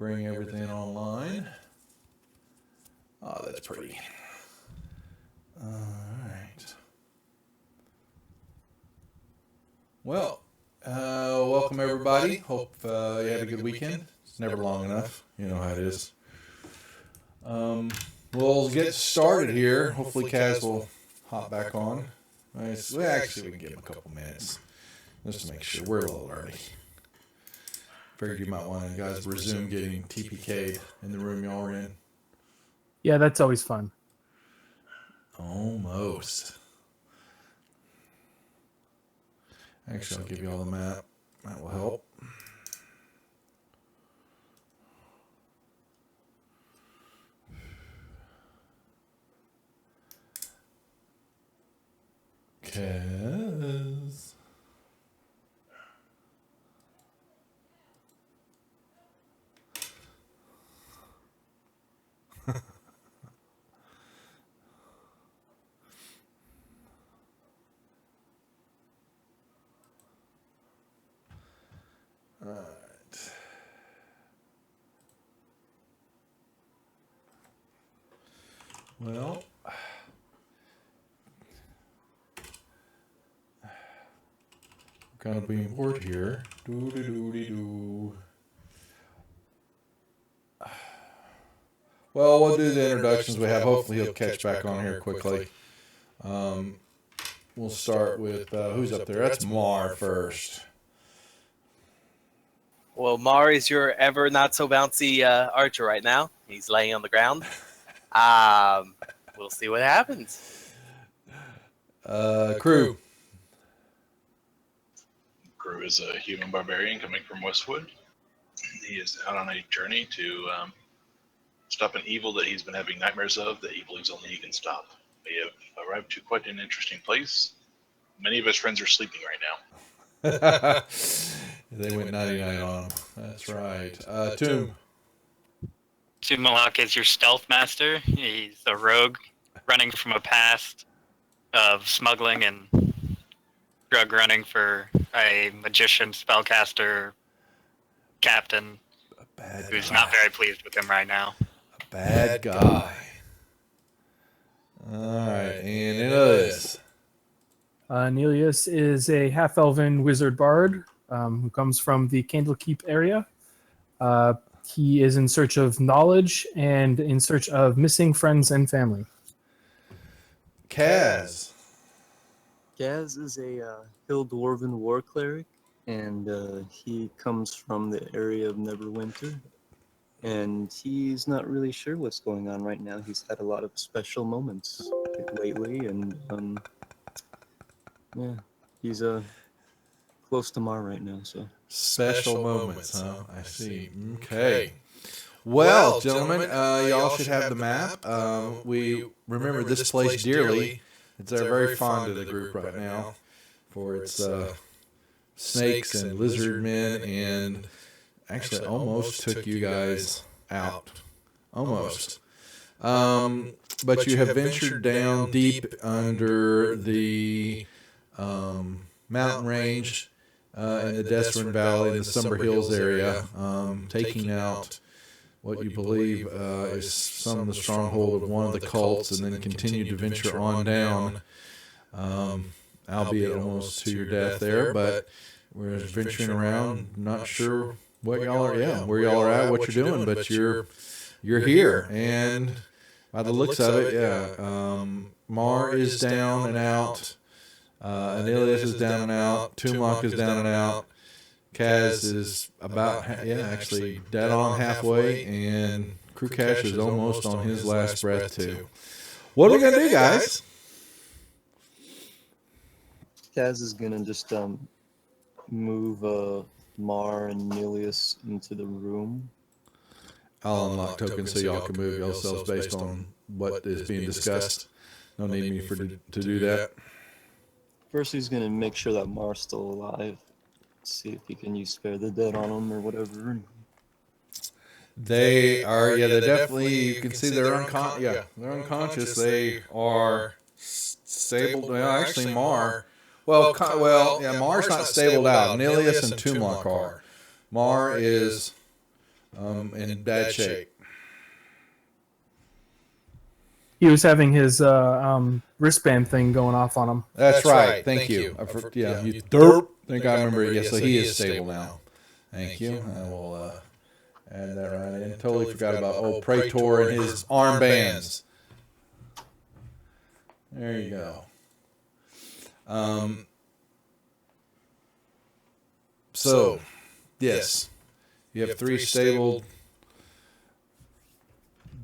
bring everything online. Oh, that's pretty. All right. Well, welcome everybody. Hope you had a good weekend. It's never long enough. You know how it is. We'll get started here. Hopefully Kaz will hop back on. Nice. Well, actually, we can give him a couple minutes just to make sure. We're a little early. Figured you might want to guys resume getting TPK'd in the room y'all are in. Yeah, that's always fun. Almost. Actually, I'll give you all the map. That will help. Kaz. All right. Well, kind of being bored here. Doo-doo-doo-doo-doo. Well, we'll do the introductions we have. Hopefully he'll catch back on here quickly. We'll start with, who's up there? That's Mar first. Well, Mar is your ever not so bouncy archer right now. He's laying on the ground. We'll see what happens. Crew. Crew is a human barbarian coming from Westwood. He is out on a journey to stop an evil that he's been having nightmares of that he believes only he can stop. We have arrived to quite an interesting place. Many of his friends are sleeping right now. They went 99 on him. That's right. Tomb. Tumalak is your stealth master. He's a rogue running from a past of smuggling and drug running for a magician, spellcaster, captain who's not very pleased with him right now. A bad guy. All right, and Nilius. Nilius is a half-elven wizard bard who comes from the Candlekeep area. He is in search of knowledge and in search of missing friends and family. Kaz. Kaz is a hill dwarven war cleric, and he comes from the area of Neverwinter. And he's not really sure what's going on right now. He's had a lot of special moments lately, and yeah, he's close to Mar right now. So Special moments, huh? I see. Okay. Well, gentlemen, y'all should have the map. We remember this place dearly. It's very fond of the group right now for its snakes and lizard men, and actually almost took you guys out. Almost. But you have ventured down deep under the mountain range in the Desrin Valley, in the Sumber Hills area, taking out what you believe is some of the stronghold of one of the cults, and then continue to venture on down, albeit almost to your death there. But we're venturing around, not sure what y'all are, where y'all are at, what you're doing, but you're here, and by the looks of it, Mar is down and out. Anilius is down and out. Tumlock is down and out. Kaz is about, actually dead on halfway, and Krukash is almost on his last breath too. What are we gonna do, guys? Kaz is gonna just move Mar and Nilius into the room. I'll unlock tokens so y'all can move yourselves based on what is being discussed. No need me to do that. First, he's gonna make sure that Mar's still alive. See if he can use Spare the Dead on him or whatever. They are, they're definitely, you can see they're unconscious. They are stable. Well, actually, Mar. Well, Mar's not stabled out. Nilius and Tumlock are. Mar is in bad shape. He was having his wristband thing going off on him. That's right. Thank you. Yeah, you derp. I think I remember it. Yes, so he is stable now. Thank you. I will add that right in. Totally forgot about old Praetor and his armbands. There you go. So, yes, you have 3 stable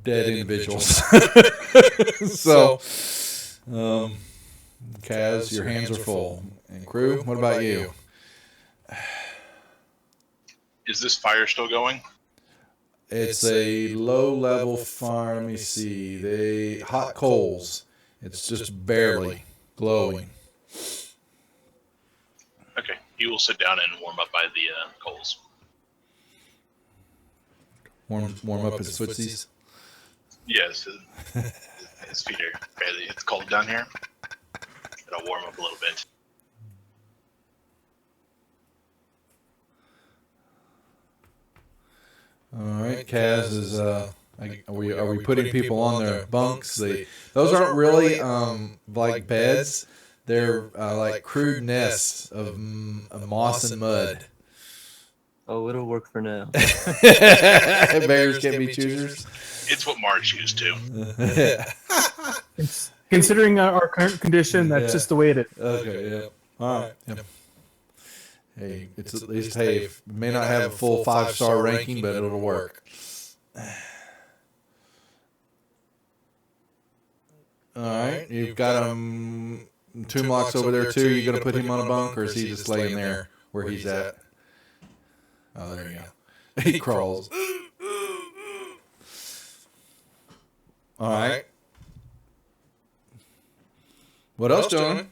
dead individuals. So, Kaz, your hands are full. And crew, what about you? Is this fire still going? It's a low-level fire. Let me see. Hot coals. It's just barely glowing. Okay, he will sit down and warm up by the coals. Warm up his footsies. Yes, his feet are fairly. It's cold down here. It'll warm up a little bit. All right, Kaz is. Are we putting people on their bunks? Those aren't really like beds. They're like crude nests of moss and mud. Oh, it'll work for now. Bears can be choosers. It's what Marge used to. Considering our current condition, that's just the way it is. Okay, yeah. All right. Yep. Hey, it's at least, hey, it may not have a full 5-star ranking, but it'll work. All right, you've got him. Tumlock's over there too. You gonna put him on a bunk, or is he just laying there where he's at? Oh, there you go. He crawls. All right. What else, gentlemen?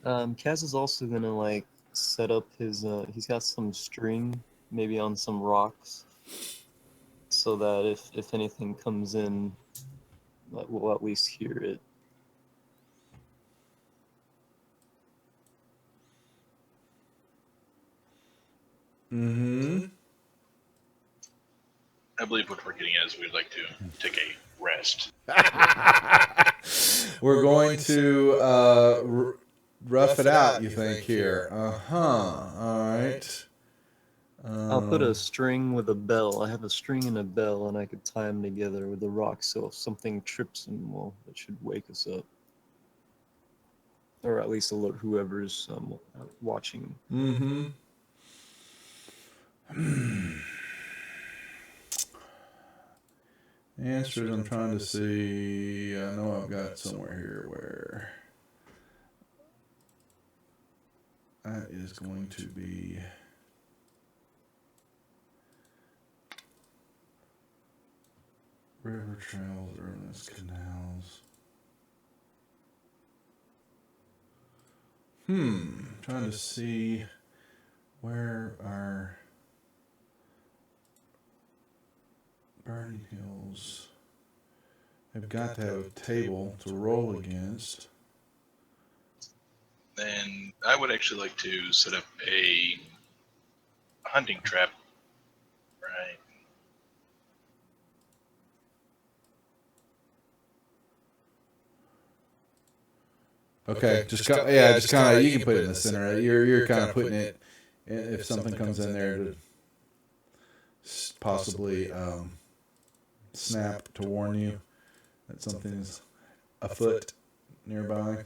Kaz is also gonna like set up his. He's got some string, maybe on some rocks, so that if anything comes in, we'll at least hear it. Mm-hmm. I believe what we're getting at is we'd like to take a rest. We're going to rough it out, you think, here. All right. I'll put a string with a bell. I have a string and a bell, and I could tie them together with the rock. So if something trips them, well, that should wake us up, or at least alert whoever's watching. Mm-hmm. Answers I'm trying to see. I know I've got somewhere here where that is going to be river trails, urbanist canals. Trying to see where our Burning Hills. They've got to have a table to roll against. Then I would actually like to set up a hunting trap. Right. Okay, just kind of you can put it in the center. You're kind of putting it if something comes in there to possibly snap to warn you that something is afoot nearby.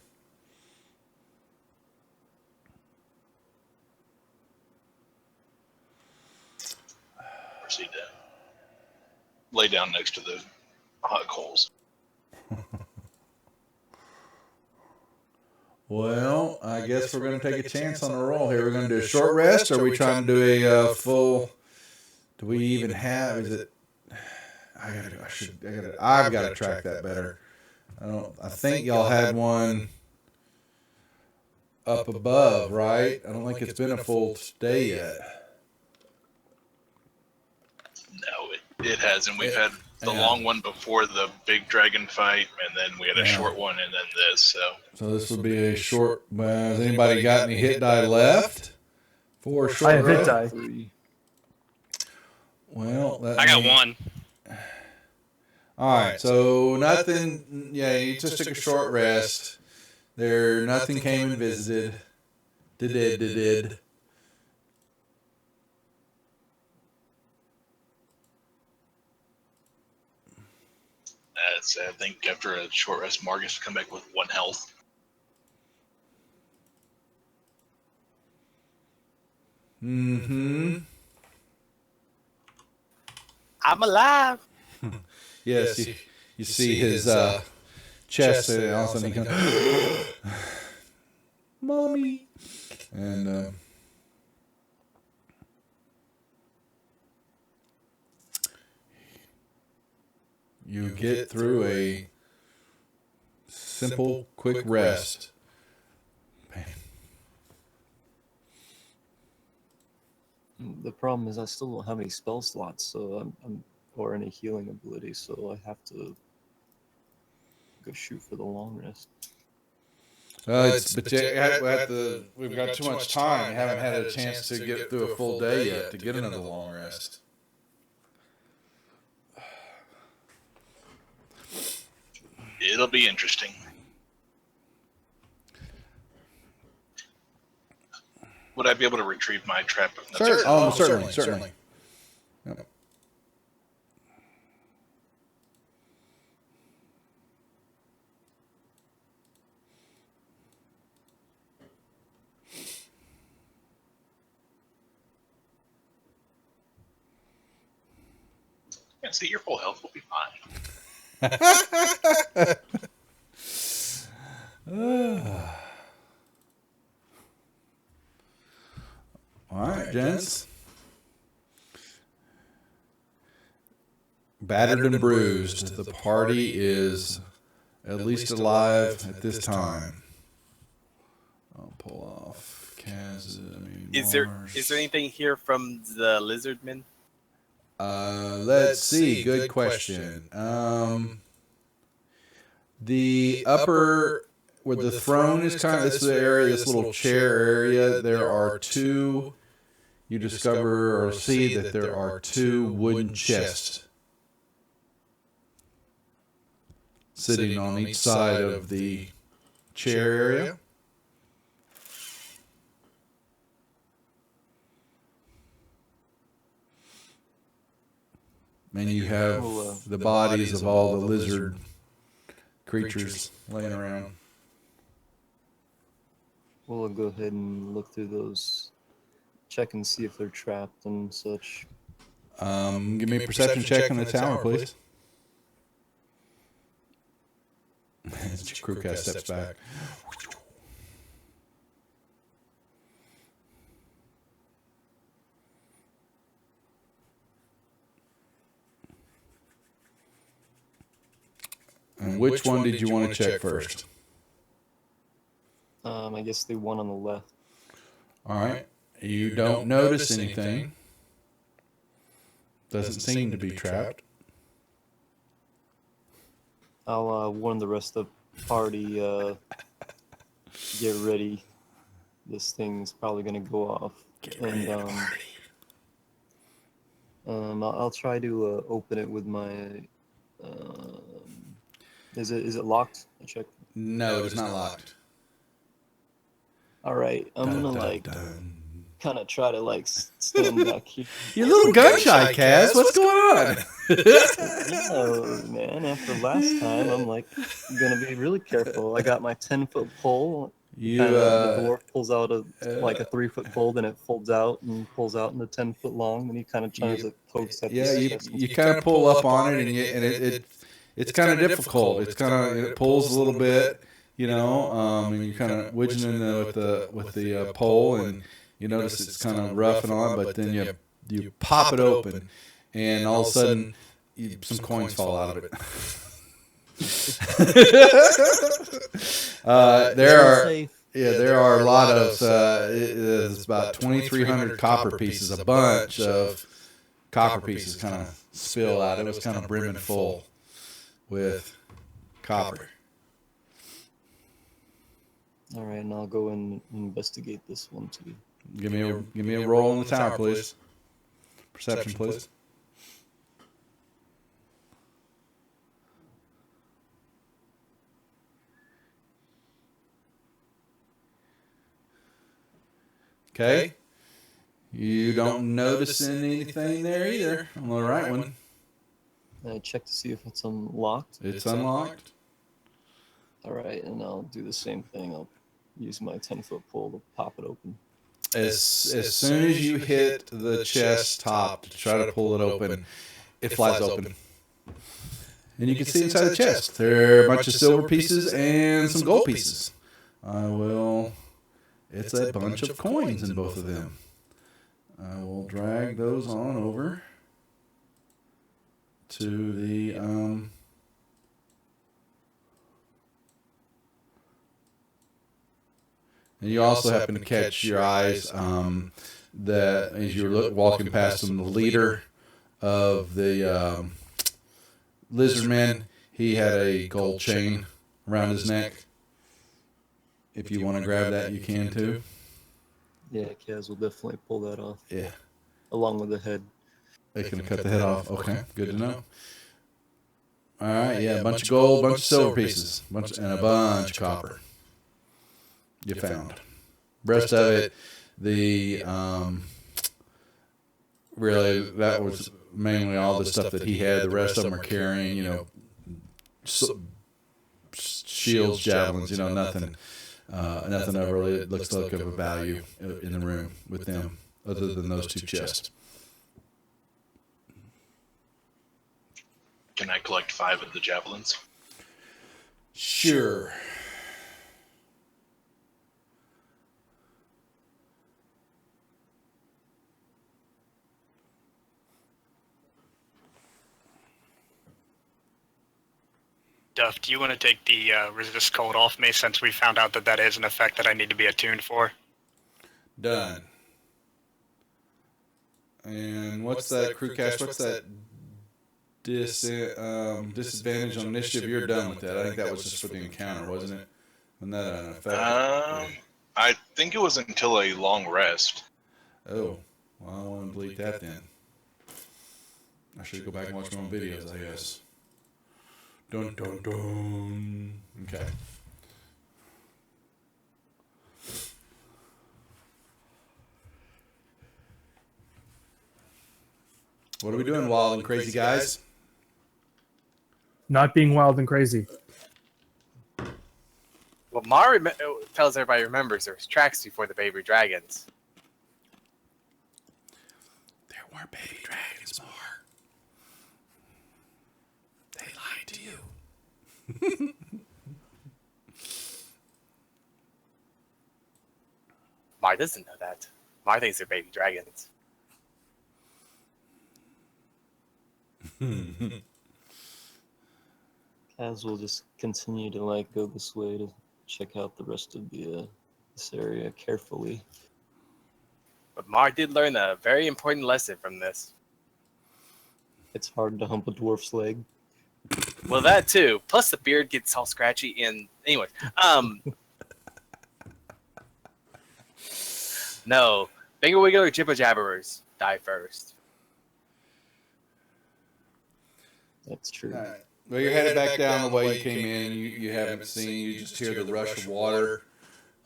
Proceed to lay down next to the hot coals. Well, I guess we're going to take a chance on a roll here. We're going to do a short rest, or are we trying to do a full? Do we even have? Is it? I've got to track that better. I think y'all had one up above, right? I don't think it's been a full day yet. No, it hasn't. We've had the long one before the big dragon fight, and then we had a short one, and then this. So this would be a short. Has anybody got any hit die left for a short I have hit rest? die. Well, I got one. All right, so nothing. Yeah, you just took a short rest. Nothing came and visited. Did. I think after a short rest, Marcus will come back with 1 health. Mm-hmm. I'm alive. Yes, you see his chest, and all of a sudden he comes, Mommy. And you get through a simple, quick rest. The problem is I still don't have any spell slots, so or any healing abilities, so I have to go shoot for the long rest. We've got too much time. You haven't had a chance to get through a full day yet to get another long rest. It'll be interesting. Would I be able to retrieve my trap? Certainly. Yep. Yeah, see, your full health will be fine. All right, gents. Battered and bruised, the party is at least alive at this time. I'll pull off Kaz. Is there anything here from the lizardmen? Let's see. Good question. The upper, where the throne is kind of this area, this little chair area. There are 2. You discover or see that there are 2 wooden chests sitting on each side of the chair area. And you have the bodies of all the lizard creatures laying around. We'll go ahead and look through those, check and see if they're trapped and such. Give me a perception check on the tower, please. Crewcast steps back. And which one did you want to check first? I guess the one on the left. All right. You don't notice anything. Doesn't seem to be trapped. I'll warn the rest of the party, get ready. This thing's probably gonna go off. I'll try to open it with my. Is it locked? I checked. No, it's not locked. All right, I'm gonna kind of try to stand back here. You're a little gun shy, Kaz. What's going on? No, man. After last time, I'm gonna be really careful. I got my 10-foot pole. The dwarf pulls out a 3-foot pole, then it folds out and pulls out into 10-foot long. And he kind of tries to poke at. Yeah, you kind of pull up on it, and it's kind of difficult. It pulls a little bit, and you're kind of wedging in with the pole, and you notice it's kind of rough and all, but then you pop it open, and all of a sudden some coins fall out of it. There are a lot of it's about 2,300 copper pieces. A bunch of copper pieces kind of spill out. It was kind of brimming full with copper. All right, and I'll go and investigate this one too. Give me a roll on the tower, please. Perception, please. Okay. You don't notice anything there either on the right one. I check to see if it's unlocked. It's unlocked. All right, and I'll do the same thing. I'll use my 10-foot pole to pop it open. As soon as you hit the chest top to try to pull it open, it flies open. And you can see inside the chest. There are a bunch of silver pieces and some gold pieces. It's a bunch of coins in both of them. I will drag those on over to the and you also happen to catch your eyes that as you're walking past him, the leader of the lizard men, he had a gold chain around his neck. If you want to grab that, you can too. Yeah, Kaz will definitely pull that off. Yeah. Along with the head. They can cut the head off. Okay, good to know. All right, yeah, a bunch of gold, bunch of silver pieces, and a bunch of copper. You found. Rest of it, really, that was mainly all the stuff that he had. The rest of them are carrying, shields, javelins, nothing of really looks like of a value in the room with them, other than those 2 chests. Can I collect 5 of the javelins? Sure. Duff, do you want to take the resist cold off me since we found out that is an effect that I need to be attuned for? Done. And what's that, Crewcast? What's that disadvantage on initiative? You're done with that. I think that was just for the encounter, wasn't it? Wasn't that an effect? I think it was until a long rest. Oh, well, I want to delete that then. I should go back and watch my own videos, I guess. Dun, dun, dun. Okay. What are we doing, wild and crazy guys? Not being wild and crazy. Well, Mar tells everybody remembers there was tracks before the baby dragons. There were baby dragons, Mar. They lied to you. Mar doesn't know that. Mar thinks they're baby dragons. Kaz will just continue to go this way to check out the rest of the this area carefully. But Mar did learn a very important lesson from this. It's hard to hump a dwarf's leg. Well, that too. Plus the beard gets all scratchy and anyway. No. Finger Wiggle or Jibber Jabberers die first. That's true. All right. Well, you're headed back down the way you came in. You haven't seen. You just hear the rush of water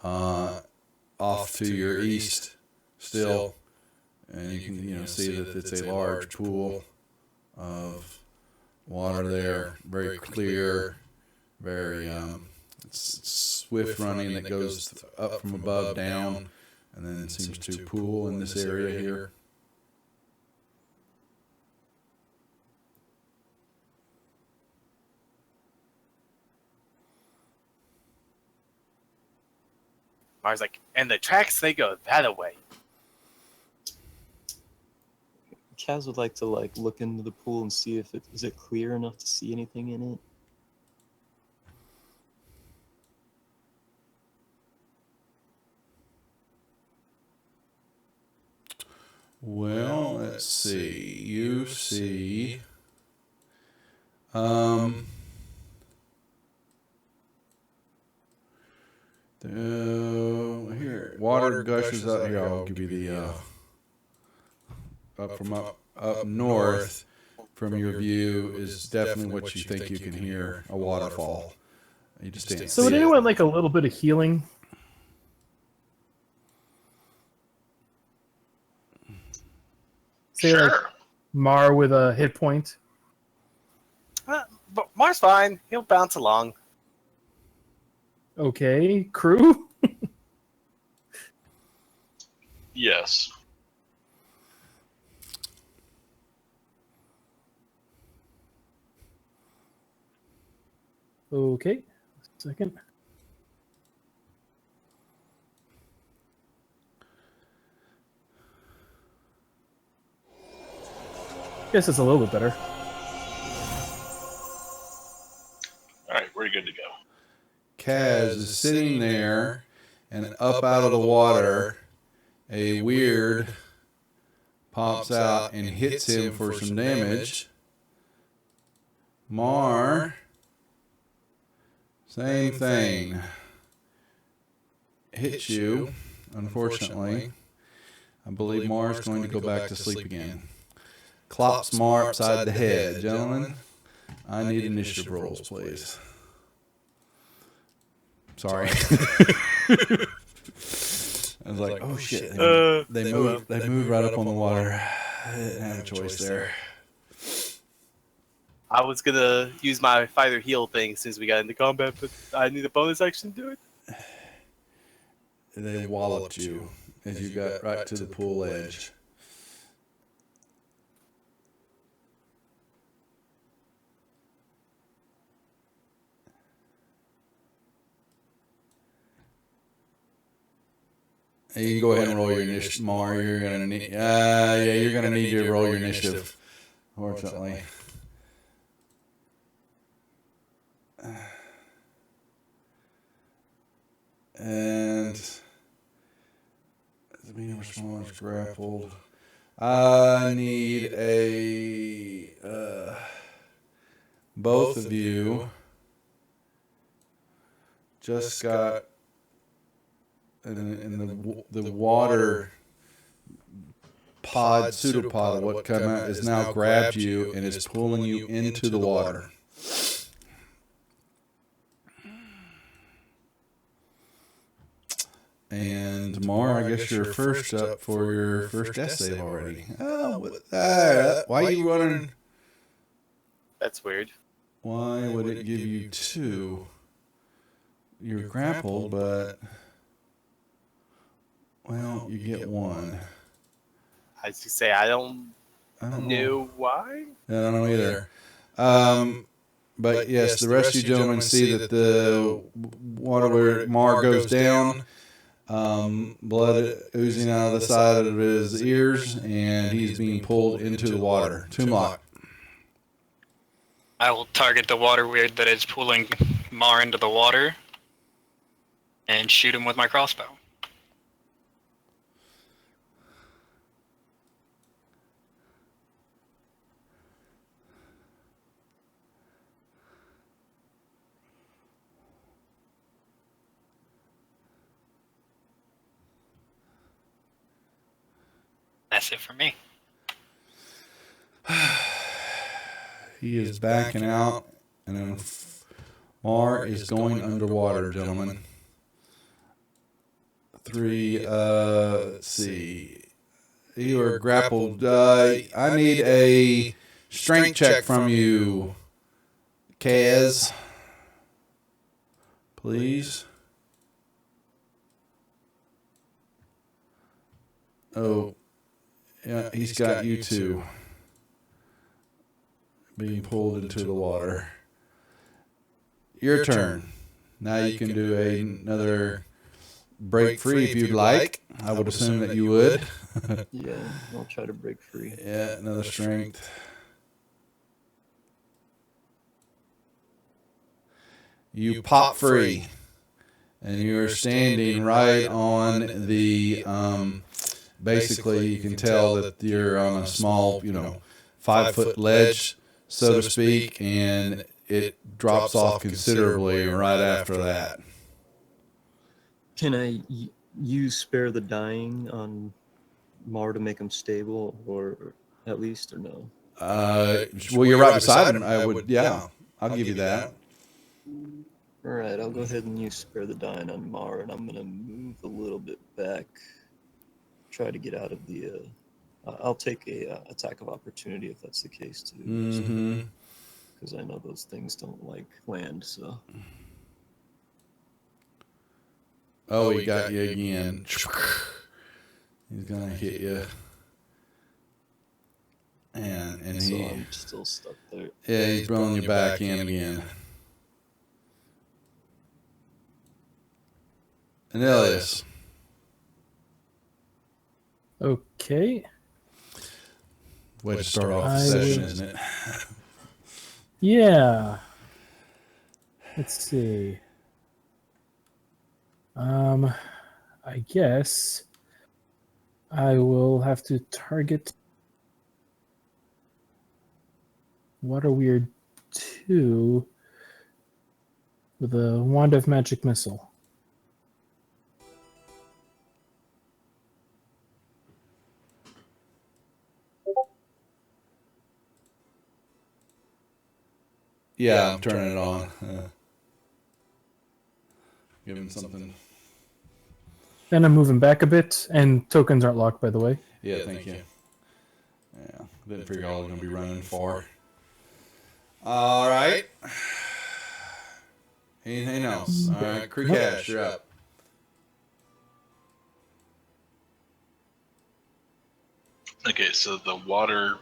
off to your east still. And you can see that it's a large pool of water there. Very clear. Very it's swift running that goes up from above down. And then it seems to pool in this area here. Mar's like, and the tracks, they go that way. Kaz would like to look into the pool and see if is it clear enough to see anything in it. Well, let's see. You see here, water gushes out here. I'll give you the up north from your view is definitely what you think you can hear, a waterfall. You just can't So see would it. anyone like a little bit of healing? Say Sure. like Mar with a hit point. But Mar's fine. He'll bounce along. Okay, crew. Yes. Okay, second. Guess it's a little bit better. All right, we're good to go. Kaz is sitting there, and up out of the water, a weird pops out and hits him for some damage. Mar, same thing. Hits you, unfortunately. I believe Mar is going to go back to sleep again. Clops Mar upside the head. Gentlemen, I need initiative rolls, please. Sorry. I was like, oh shit. They moved right up on the water. I didn't have a choice there. I was gonna use my fighter heal thing since we got into combat, but I need a bonus action to do it. They walloped you as you got right to the pool edge. You can go ahead and roll your initiative, Mar. You're gonna need, you're gonna need to roll your initiative. Fortunately, and the medium or small is grappled. I need both of you just got. And the water pod, pseudopod, what come out, has now grabbed you and is pulling you into the water. And Mar, I guess you're first up for your first death save already. Oh, why are you running? That's weird. Why would it give you 2? You're grappled, but... Well, you get 1. I was to say I don't know know why. I don't know either. But yes, the rest of you gentlemen see that the water where Mar goes down, blood oozing out of the side of his ears, and he's being pulled into the water. Tumlock. I will target the water weird that is pulling Mar into the water and shoot him with my crossbow. That's it for me. He is backing out, and then Mar is going underwater, gentlemen. 3, let's see. You are grappled. I need a strength check from you, Kaz. Please. Oh, yeah, he's got you two being pulled into the water. Your turn. Now you can do another break free if you'd like. I would assume that you would. Yeah, I'll try to break free. Yeah, another strength. You pop free, and you're standing right on the, basically you can tell that you're on a small, 5-foot ledge, so to speak, and it drops off considerably right after that. Can I use Spare the Dying on Mar to make him stable, or at least, or no? Well, you're right beside him. I would, yeah, I'll give you that. All right, I'll go ahead and use Spare the Dying on Mar, and I'm gonna move a little bit back, try to get out of the I'll take a attack of opportunity if that's the case too. Mm-hmm. Because I know those things don't like land. So Oh, he got you again. He's gonna hit you. And so he, I'm still stuck there. yeah, he's throwing you back in again. Anilius. Okay. Way to start off the I session, will- isn't it? Yeah. Let's see. I guess I will have to target Water Weird 2 with a Wand of Magic Missile. Yeah, I'm turning it on. Give him something. Then I'm moving back a bit, and tokens aren't locked, by the way. Yeah, thank you. Yeah, didn't figure I was going to be running far. All right. Anything else? All right, Crew Cash, you're up. Okay, so the water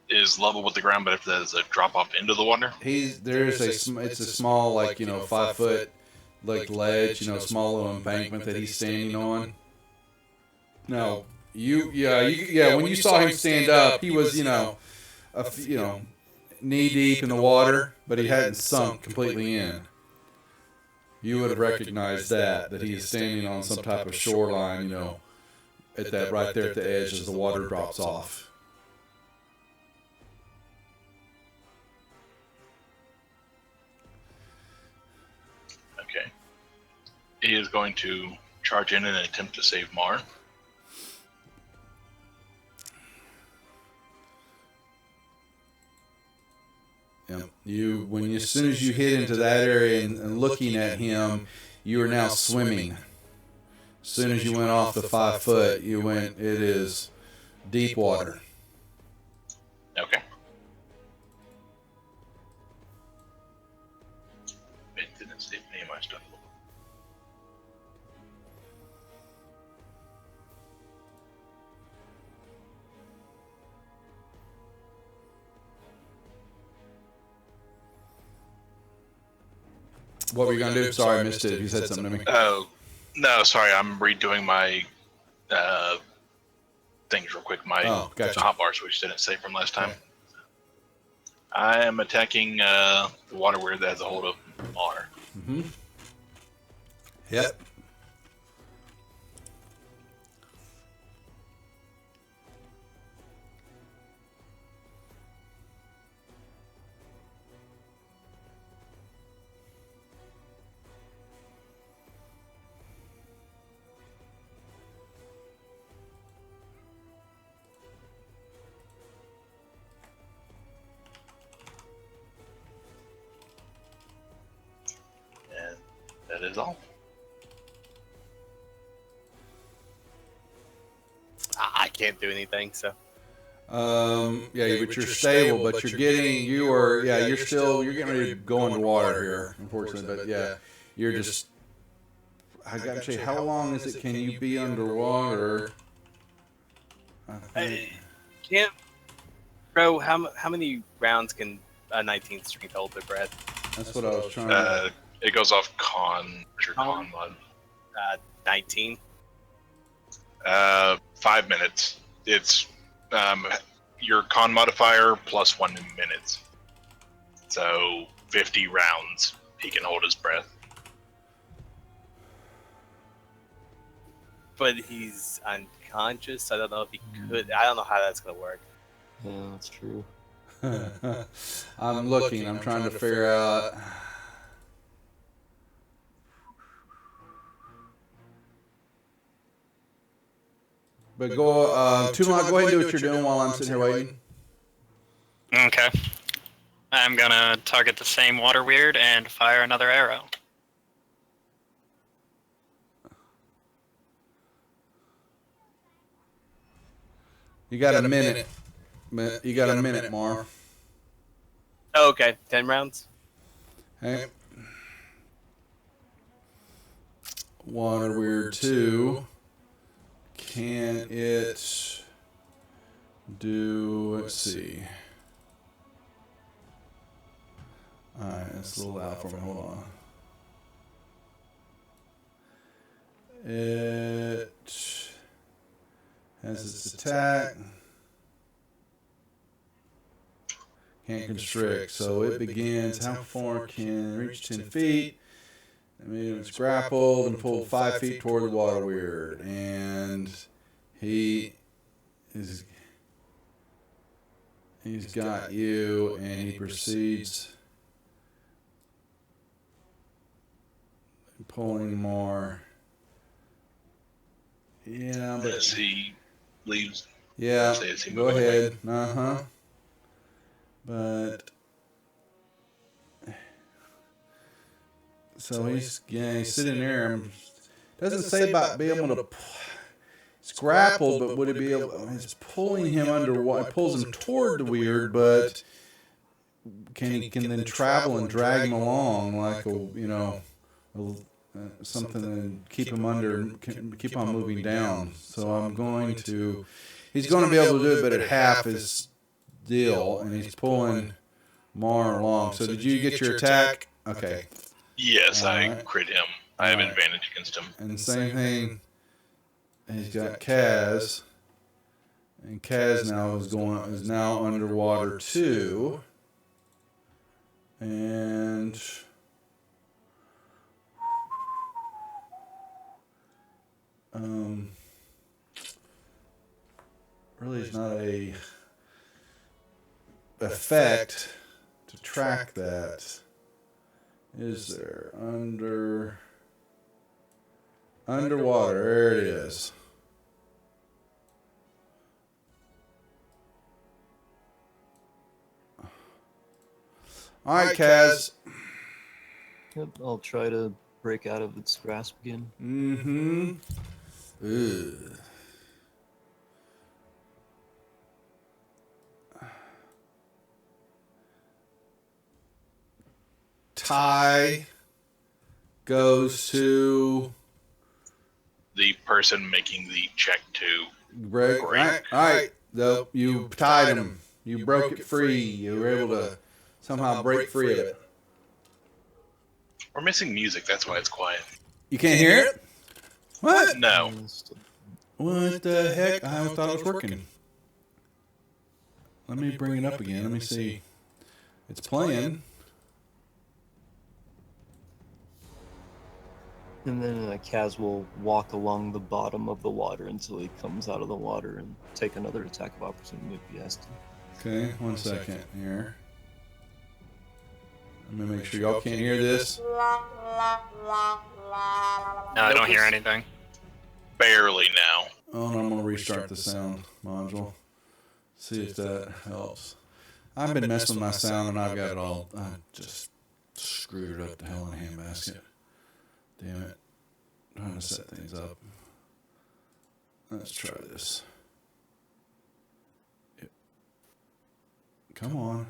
is level with the ground, but if there's a drop off into the water, There's it's a small, like, 5 foot, like, ledge, small little embankment that he's standing on. No, when you saw him stand up, he was, knee deep in the water, but he hadn't sunk completely in. You would have recognized that he is standing on some type of shoreline, at that right there at the edge as the water drops off. okay, he is going to charge in and attempt to save Mar. Yeah. As soon as you hit into that area and looking at him, you are now swimming. As soon as you went off the 5 foot, it is deep water. Okay. It didn't save any of my stuff. What were you going to do? Sorry, I missed it if you said something to me. Oh, no, sorry, I'm redoing my things real quick. My Gotcha. hotbars, which didn't save from last time. I am attacking the water weird that has a hold of Mar. Mm-hmm. Yep. And that is all. I can't do anything, so. Yeah, but you're stable, but you're getting ready to go underwater here, unfortunately. But yeah, you're just. I gotta say, how long is it? Can you be underwater? I can't. Bro, how many rounds can a 19th strength hold their breath? That's what I was trying to. It goes off con mod. 19. 5 minutes. It's your con modifier plus 1 minute. So 50 rounds. He can hold his breath. But he's unconscious. I don't know if he could. I don't know how that's gonna work. Yeah, that's true. I'm looking. I'm trying to figure out. But go, Tumlock, go ahead and do what you're doing while I'm sitting here waiting. Okay. I'm gonna target the same water weird and fire another arrow. You got a minute. You got a minute, Mar. Oh, okay, 10 rounds. Okay. Water Weird 2. Can it do, let's see. Alright, it's a little loud for me. Hold on. It has its attack. Can't constrict. So it begins. How far can it reach? 10 feet. I mean, it's grappled and pulled 5 feet toward the Water Weird. And he's got you, and he proceeds pulling more. Yeah, but As he leaves. yeah, Says he go moving ahead. But so he's sitting there. Doesn't say about being able to. It's grappled, but would it be able? It's pulling him underwater. It pulls him toward the weird, but can then travel and drag him along like something and keep him under, keep on moving down. So I'm going to. He's going to be able to do it, but at half his deal, and he's pulling Mar along. So did you get your attack? Okay. Yes, I Alright. crit him. I have Alright. advantage against him. And the same thing. He's got Kaz, and Kaz now is now underwater too, and really it's not a effect to track that. Is there underwater? There it is. All right, Kaz. Yep, I'll try to break out of its grasp again. Mm-hmm. Ugh. Tie goes to The person making the check to break. Great. All right. Though you tied him. You broke it free. You were able to somehow break free of it. We're missing music, that's why it's quiet. You can't hear it? What? No. What the heck? I thought it was working. Let me bring it up again. Let me see. It's playing. And then Kaz will walk along the bottom of the water until he comes out of the water and take another attack of opportunity if he has to. Okay, 1 second here. Let me make sure y'all can't hear this. No, I don't hear anything. Barely now. Oh, no, I'm going to restart the sound module. See if that helps. I've been messing with my sound and I've got it all. I just screwed it up to hell in a handbasket. Damn it. Trying to set things up. Let's try this. Come on.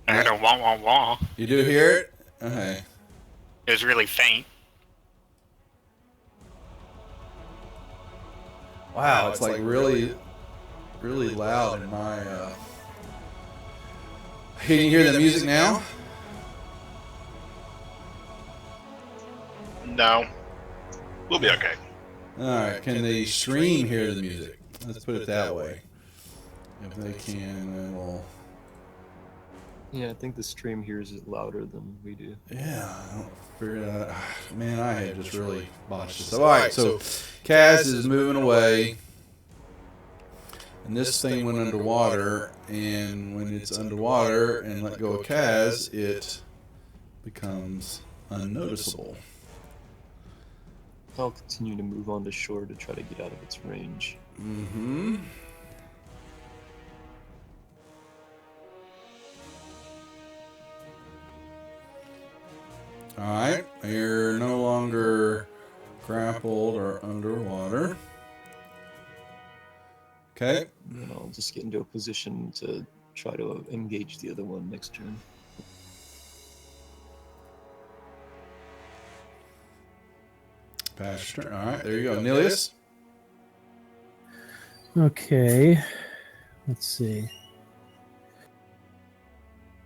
I heard a wah wah wah. You do hear it? Okay. It was really faint. Wow, it's like really loud in my. Can you hear the music now? No. We'll be okay. All right. Can the stream hear the music? Let's put it that way. If they can, then we'll. Yeah, I think the stream hears it louder than we do. Yeah, I don't figure that out. Man, I had just really botched this up. All right, so Kaz is moving away, and this thing went underwater, and when it's underwater and let go of Kaz, it becomes unnoticeable. I'll continue to move on to shore to try to get out of its range. Mm-hmm. All right, you're no longer grappled or underwater. Okay. And then I'll just get into a position to try to engage the other one next turn. Pass your turn. All right, there you go. Nilius? Okay. Let's see.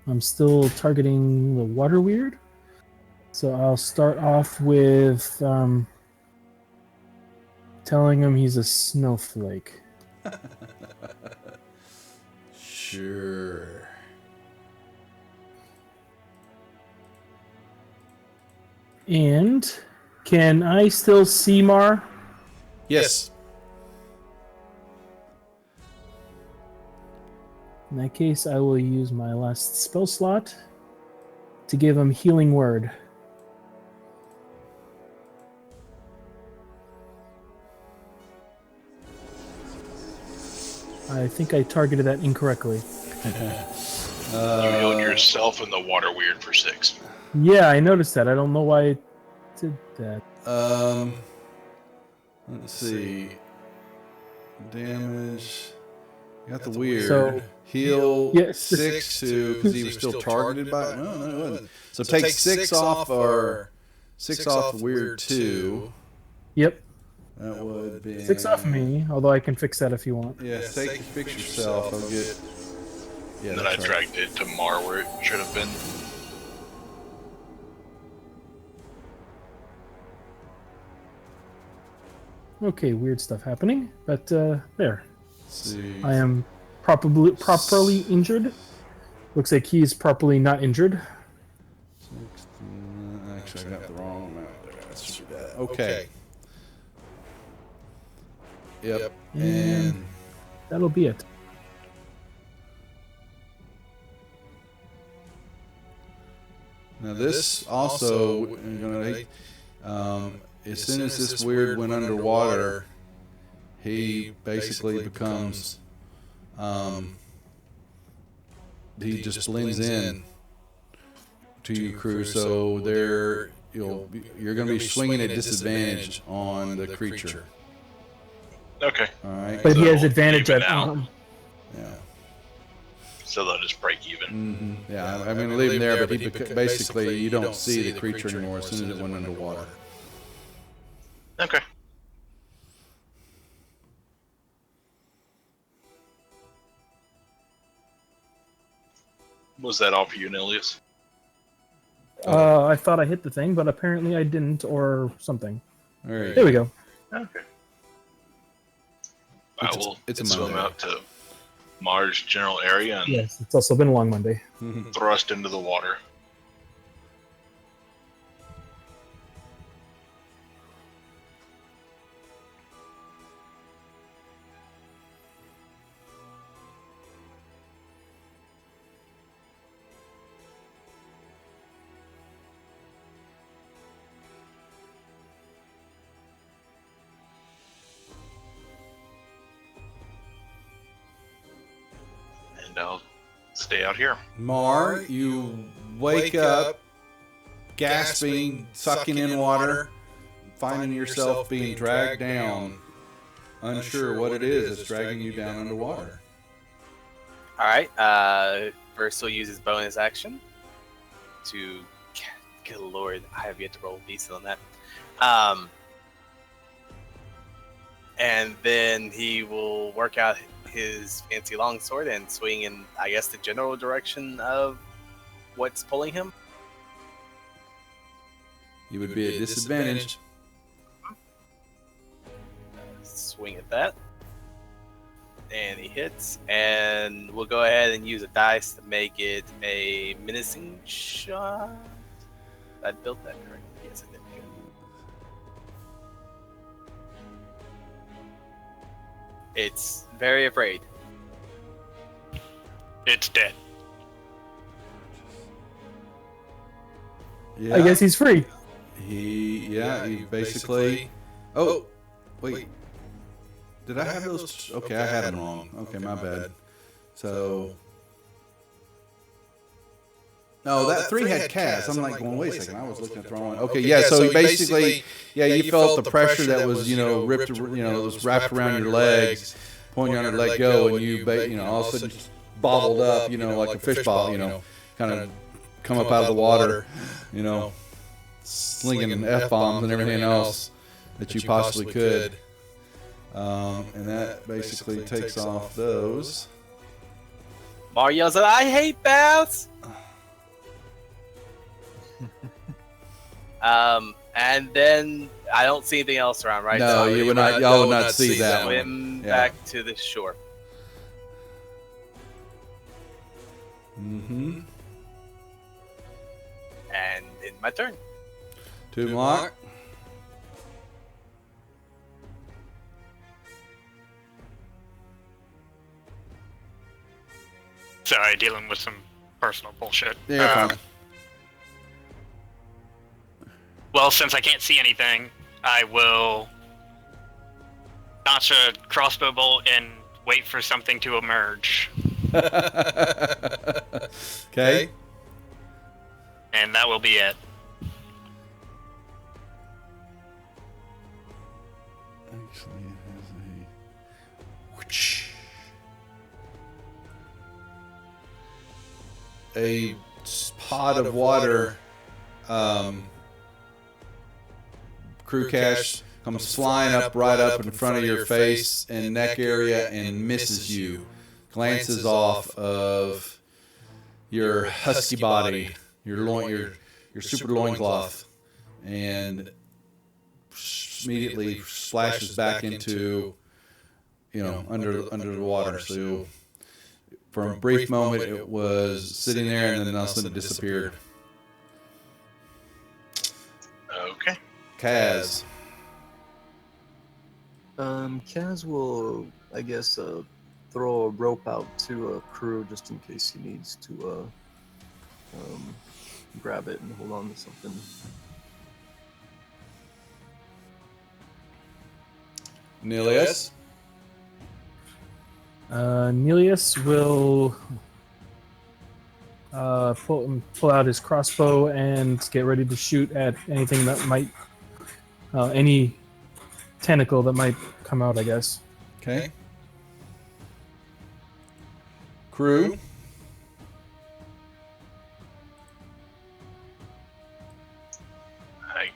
I'm still targeting the water weird. So I'll start off with telling him he's a snowflake. Sure. And can I still see Mar? Yes. In that case, I will use my last spell slot to give him Healing Word. I think I targeted that incorrectly. You healed yourself and the water weird for 6. Yeah, I noticed that. I don't know why I did that. Let's see. Damage. You got the weird. So- Heal Yes. 6 to because he was still targeted by. No, it wasn't. So take 6 off or 6 off weird 2. Yep, That would be 6 off me, although I can fix that if you want. Yeah, fix yourself. I'll get. Yeah. Then I that's right. dragged it to Mar where it should have been. Okay, weird stuff happening, but there. Let's see. I am properly injured. Looks like he's properly not injured. 16, actually, I got the wrong amount there. Let's do that. Okay. Yep. And That'll be it. now this also, as soon as this weird went underwater, he basically becomes, he just blends in to your crew. So you're going to be swinging at disadvantage on the creature. Okay. All right. But he has So, advantage even at out. Yeah. So they'll just break even. Yeah. I'm going to leave him there, but he basically you don't see the creature anymore as soon as it went underwater. Okay. Was that all for you, Nilius? I thought I hit the thing, but apparently I didn't, or something. There we go. Okay. It's- I will it's a swim Monday. out to Mars general area and Yes, it's also been a long Monday. thrust into the water. And I'll stay out here. Mar, you wake up, gasping, sucking in water, finding yourself being dragged down, unsure what it is that's dragging you down underwater. All right. First, he'll use his bonus action to. Good lord, I have yet to roll decent on that. And then he will work out his fancy longsword and swing in, I guess, the general direction of what's pulling him. You would be at disadvantage. Swing at that. And he hits. And we'll go ahead and use a dice to make it a menacing shot. I built that correctly. Yes, I did. It's very afraid. It's dead. Yeah. I guess he's free. He basically. Oh, wait. Did I have those? Okay, I had them wrong. Okay, my bad. So No, that 3 had Kaz. I'm like, going, wait a second. I was looking at the wrong one. Okay, yeah. So basically, you felt the pressure that was, ripped, it was wrapped around your legs, pulling you on to let go, and you, all of a sudden just bobbled up, like a fish ball, kind of come up out of the water, slinging F-bombs and everything else that you possibly could. And that basically takes off those. Mario said, I hate baths! And then I don't see anything else around, right? No, So you would not. Y'all would not see that one. swim back to the shore. Mm-hmm. And in my turn. Tomb lock. Sorry, dealing with some personal bullshit. Yeah, fine. Well, since I can't see anything, I will notch a crossbow bolt and wait for something to emerge. Okay. And that will be it. Actually, it has a whoosh. A pot of water. Crew cache comes flying up right up in front of your face and neck area and misses you. Glances off of your husky body, your super loincloth, and immediately splashes back into under the water. So for a brief moment it was sitting there, and then all of a sudden it disappeared. Okay. Kaz. Kaz will, I guess, throw a rope out to a crew just in case he needs to grab it and hold on to something. Nilius. Nelius will pull out his crossbow and get ready to shoot at anything that might, any tentacle that might come out, I guess. Okay. Crew. I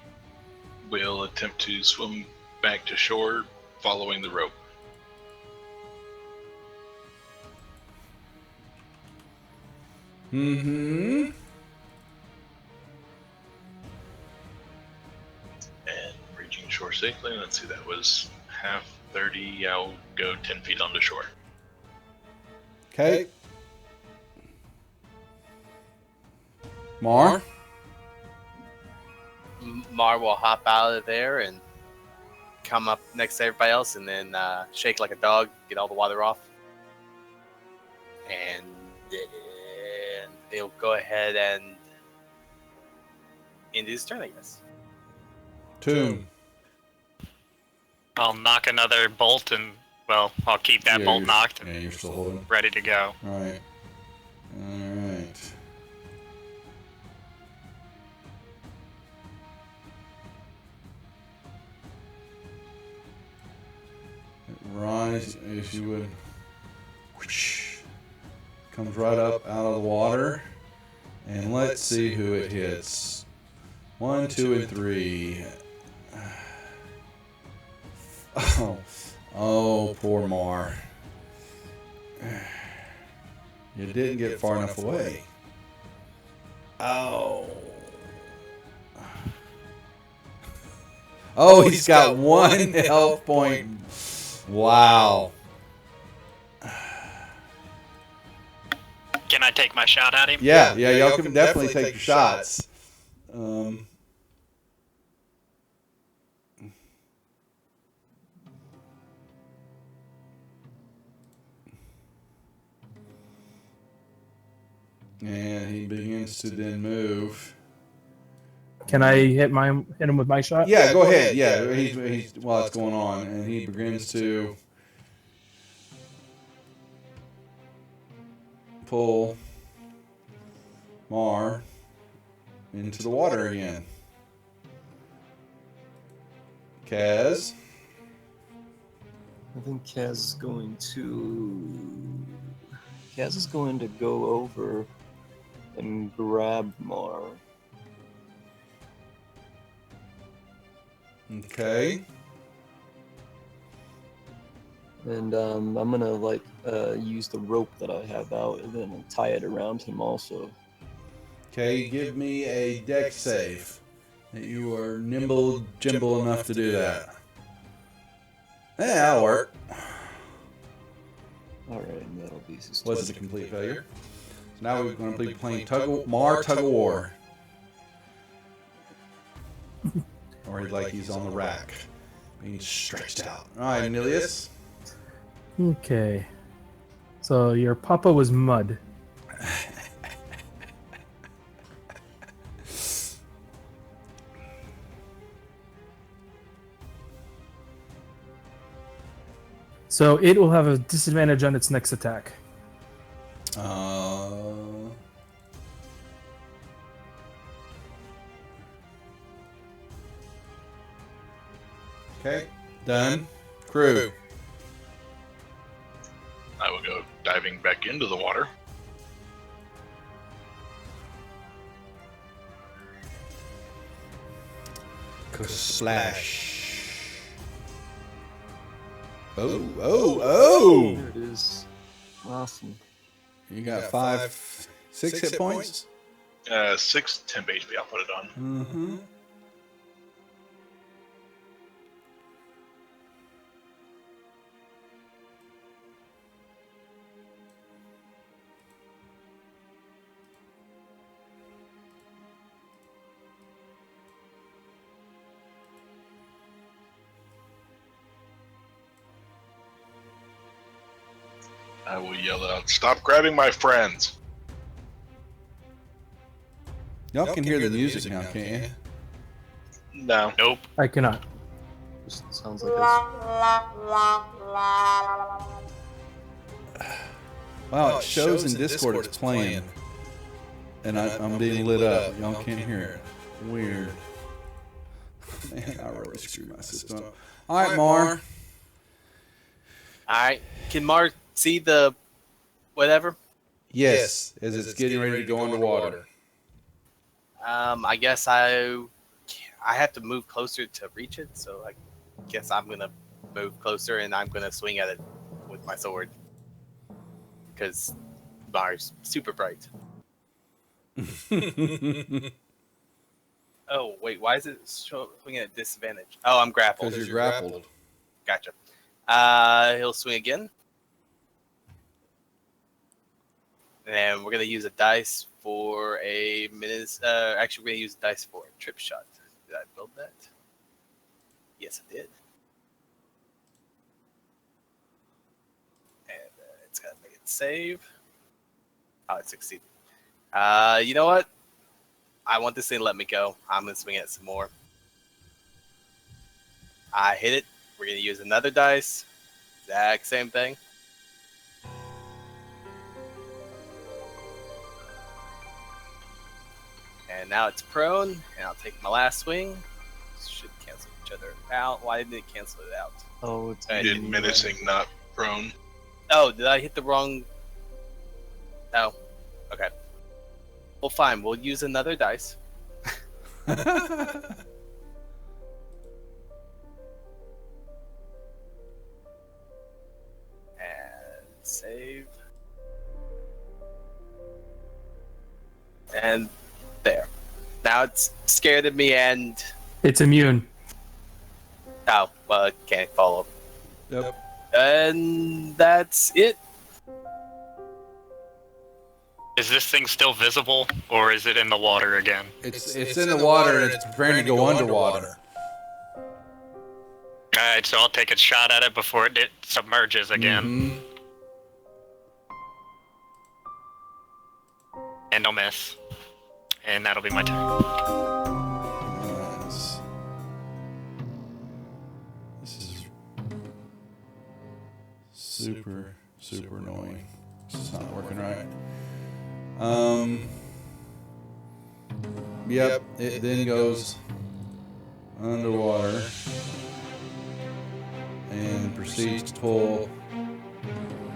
will attempt to swim back to shore following the rope. Mm-hmm. And reaching shore safely. Let's see, that was half 30. I'll go 10 feet onto shore. Okay. Mar. Mar will hop out of there and come up next to everybody else, and then shake like a dog, get all the water off, and then they'll go ahead and end his turn, I guess. Tomb. I'll knock another bolt and, well, I'll keep that bolt knocked and you're still holding. ready to go. All right. All right. Rise, if you would. Whoosh. Comes right up out of the water. And let's see who it hits. 1, 2, and 3. Oh, poor Mar. You didn't get far enough away. Oh. Oh, he's got 1 health point. Wow. Can I take my shot at him? Yeah, y'all can definitely take your shots. And he begins to then move. Can I hit him with my shot? Yeah, go ahead. Yeah, he's while it's going on, and he begins to pull Mar into the water again. Kaz. I think Kaz is going to go over and grab Mar. Okay. And I'm gonna use the rope that I have out and then tie it around him also. Okay, give me a dex save. That you are nimble, jimble enough to do that. Yeah, that'll work. Alright, that'll be his Was it a complete failure? So now we're going to be playing tug of war. Or like he's on the rack, being stretched out. All right, Nilius. Okay. So your papa was mud. So it will have a disadvantage on its next attack. Okay, done. Crew. I will go diving back into the water. Splash. Oh! There it is. Awesome. You got 6 hit points? 6 temp HP, I'll put it on. Mm-hmm. I will yell out, "Stop grabbing my friends!" Y'all can hear the music now, can't you? No. Nope. I cannot. Just sounds like Wow, it shows in Discord it's playing. And I'm being lit up. Y'all can't hear it. Weird. Man, I really screwed my system up. Alright, Mar. Alright. Can Mark see the whatever? Yes, as it's getting ready to go underwater. I guess I have to move closer to reach it, so I guess I'm gonna move closer and I'm gonna swing at it with my sword. Because Mar's super bright. Oh, wait, why is it swinging at disadvantage? Oh, I'm grappled. Because you're grappled. Gotcha. He'll swing again. And we're going to use a dice for a minute. Actually, we're going to use a dice for a trip shot. Did I build that? Yes, I did. And it's got to make it save. Oh, it succeeded. You know what? I want this thing to let me go. I'm going to swing at it some more. I hit it. We're going to use another dice. Exact same thing. And now it's prone, and I'll take my last swing. Should cancel each other out. Why didn't it cancel it out? Oh, it's I Did menacing, not prone. Oh, did I hit the wrong? Oh, okay. Well, fine. We'll use another dice. And save. And there. Now it's scared of me and... It's immune. Oh, well, it can't follow. Yep. And that's it. Is this thing still visible, or is it in the water again? It's in the water and it's preparing to go underwater. Alright, so I'll take a shot at it before it submerges again. Mhm. And I'll miss. And that'll be my turn. Nice. This is super annoying. This is not working right. Yep, it then goes underwater and proceeds to pull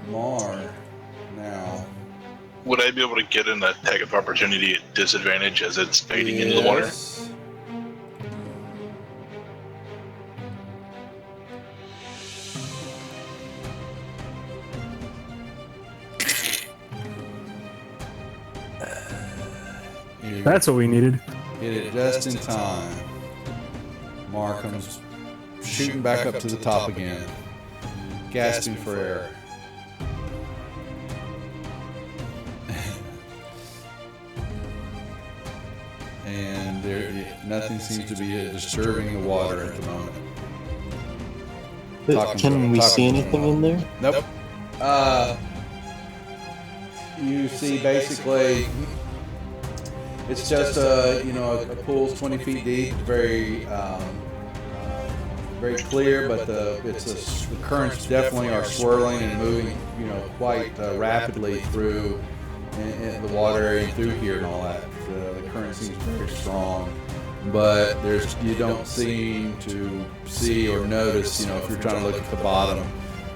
Mar now. Would I be able to get an attack of opportunity at disadvantage as it's fading into the water? Yes. You That's what we needed. hit it just in time. Mar comes shooting back up to the top again, gasping for air. And nothing seems to be disturbing the water at the moment. Can we see anything in there? Nope. You see basically it's just a pool's 20 feet deep, very very clear, but the currents definitely are swirling and moving quite rapidly through in the water area and through here and all that. The current seems very strong, but you don't seem to see or notice, if you're trying to look at the bottom,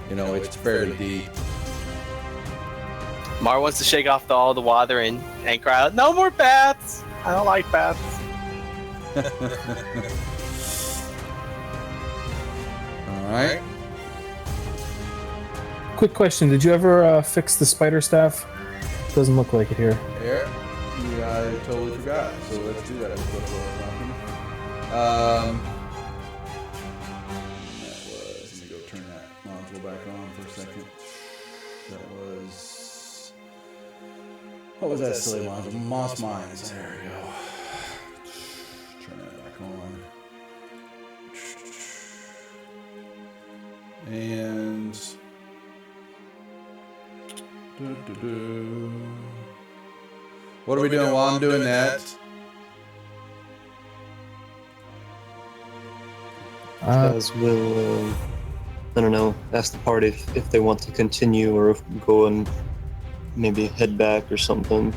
it's fairly deep. Mar wants to shake off all the water and cry out, "No more baths! I don't like baths." All right. Quick question: did you ever fix the spider staff? Doesn't look like it here. Yeah, I totally forgot. So let's do that. That was, let me go turn that module back on for a second. What was that silly module? Moss Mines. There we go. Turn that back on. And what are we doing while I'm doing that? As we'll, I don't know, ask the party if they want to continue or go and maybe head back or something.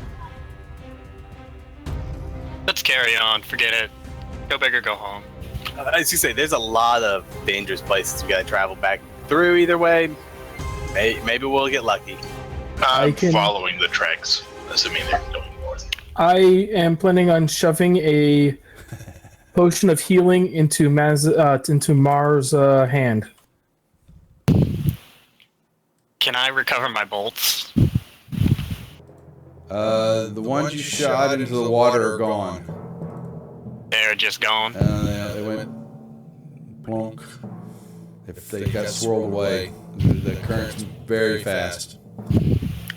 Let's carry on. Forget it. Go big or go home. As you say, there's a lot of dangerous places we gotta travel back through either way. Maybe we'll get lucky. I'm following the tracks, assuming they're going north. I am planning on shoving a potion of healing into Mar's hand. Can I recover my bolts? The ones you shot into the water are gone. They're just gone. They went plonk. If they got swirled away, the current's very fast.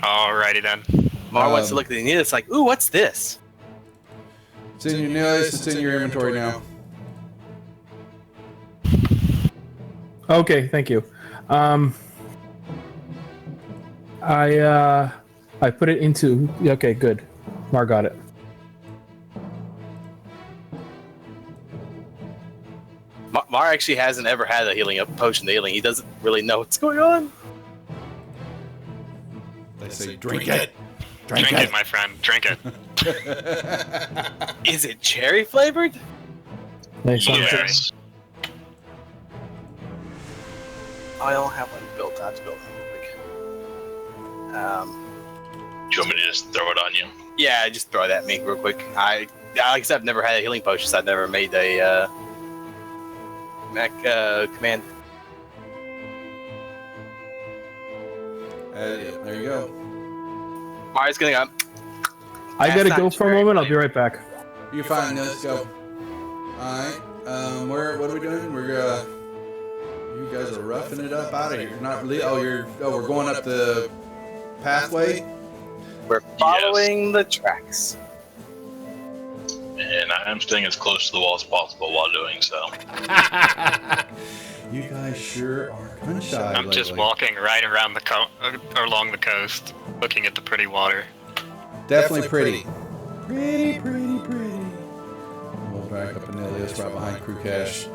Alrighty then. Mar wants to look at the needle. It's like, ooh, what's this? It's in your Nilius. It's in your inventory now. Okay, thank you. I put it into. Okay, good. Mar got it. Mar actually hasn't ever had a potion of healing. He doesn't really know what's going on. They say, drink it. Drink it, my friend. Drink it. Is it cherry flavored? Nice. Yes. I don't have one built. I have to build one real quick. Do you want me to just throw it on you? Yeah, just throw it at me real quick. Like I said, I've never had a healing potion, so I've never made a Mac command. There you go. Mar's gonna go. I gotta That's go not for a cherry moment. I'll be flavored. right back. You're fine. Let's go. All right. What are we doing? You guys are roughing it up out of here. We're going up the pathway. We're following the tracks. And I am staying as close to the wall as possible while doing so. You guys sure are gun shy. I'm just walking right around along the coast, looking at the pretty water. Definitely pretty. Pretty. We'll back up Anilius right behind Crew Cash.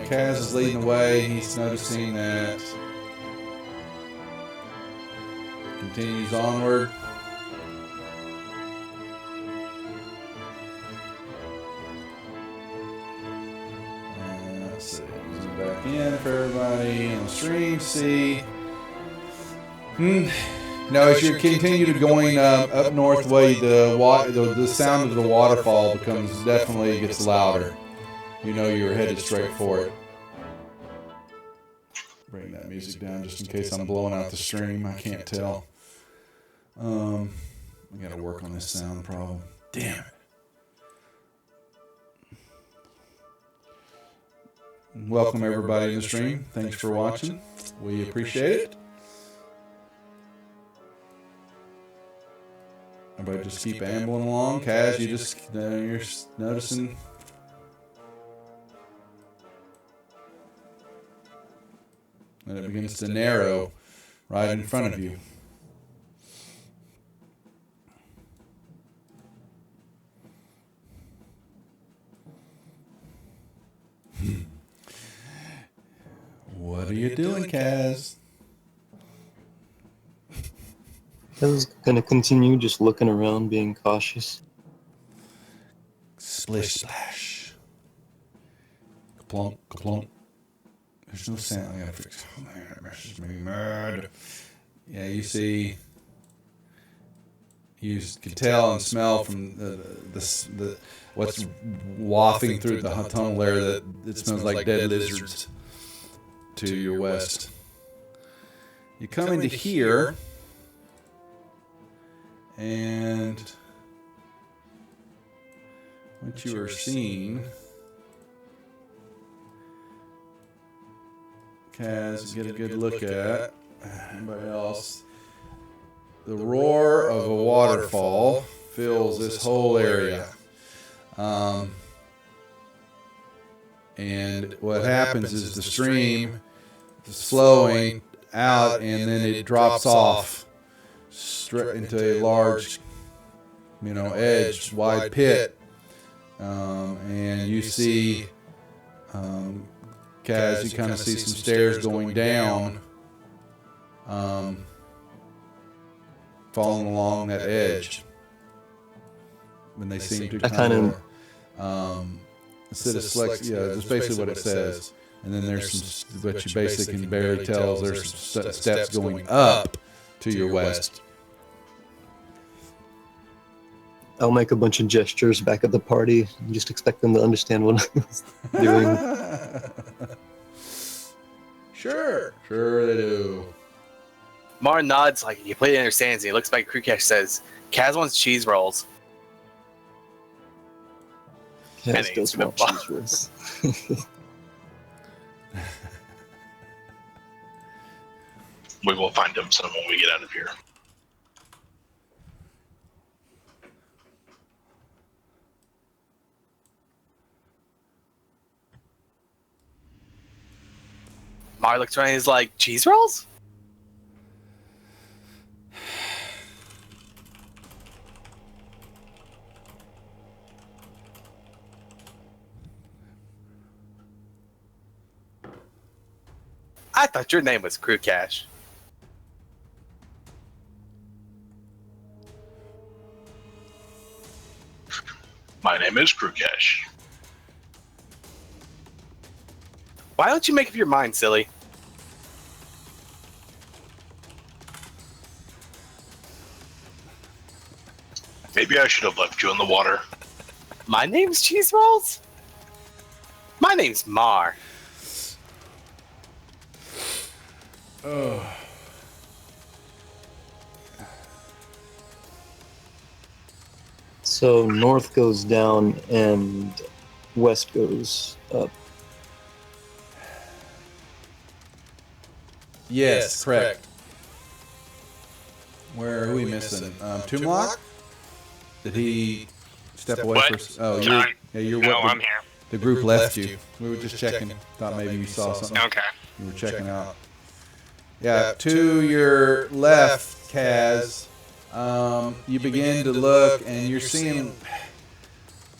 Kaz is leading the way. He's noticing that. Continues onward. back in for everybody on the stream. See. No, as you continue to going up north way, the sound of the waterfall gets louder. You know you're headed straight for it. Bring that music down just in case I'm blowing out the stream. I can't tell. I got to work on this sound problem. Damn it. Welcome everybody to the stream. Thanks for watching. We appreciate it. Everybody just keep ambling along. Kaz, you're noticing. And it begins to narrow right in front of you. What are you doing, Kaz? I was gonna continue just looking around, being cautious. Splish splash. Kaplunk, kaplunk. There's no sound. I gotta fix. Oh man, that messes me mad. Yeah, you see. You can tell and smell from the what's wafting through the tunnel there that it smells like dead lizards to your west. You come into here. And what you are seeing, Kaz, get a good look at. Anybody else? The roar of a waterfall fills this whole area. And what happens is the stream is flowing out and then it drops off into a large, edged, wide pit, and you see, Kaz, you kind of see some stairs going down, falling along that edge. When they seem to kind of, instead of select, that's basically what it says. And then there's some, what you basically can barely tell, there's some steps going up to your west. I'll make a bunch of gestures back at the party and just expect them to understand what I was doing. Sure they do. Mar nods like he completely understands. He looks back at Krukesh, says, Kaz wants cheese rolls. Kaz does want cheese rolls. We will find him some when we get out of here. Mar looks around and he's like, cheese rolls? I thought your name was Krukesh. My name is Krukesh. Why don't you make up your mind, silly? Maybe I should have left you in the water. My name's Cheese Rolls? My name's Mar. Oh. So north goes down and west goes up. Yes, correct. Where are we missing? Toomlock? Did he step away What? for? Oh, John? you're No, what? I'm here. The group left you. We were just checking. Thought maybe you saw something. Okay. You were checking out. Yeah, to your left, Kaz. You begin to look, and you're seeing.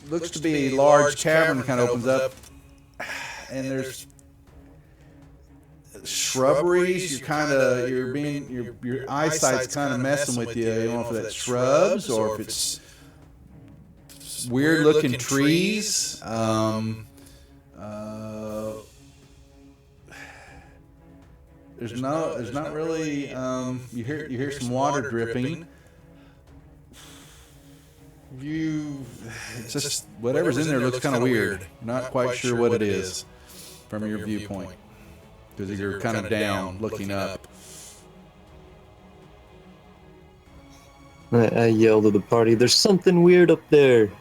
Looks to be a large cavern. Kind of opens up, and there's shrubberies. Your eyesight's kind of messing with you. You don't know if that's shrubs or if it's weird looking trees. There's not really. You hear some water dripping. It's just whatever's in there looks kind of weird. Not quite sure what it is from your viewpoint, because you're kind of down, looking up. I yell to the party, "There's something weird up there.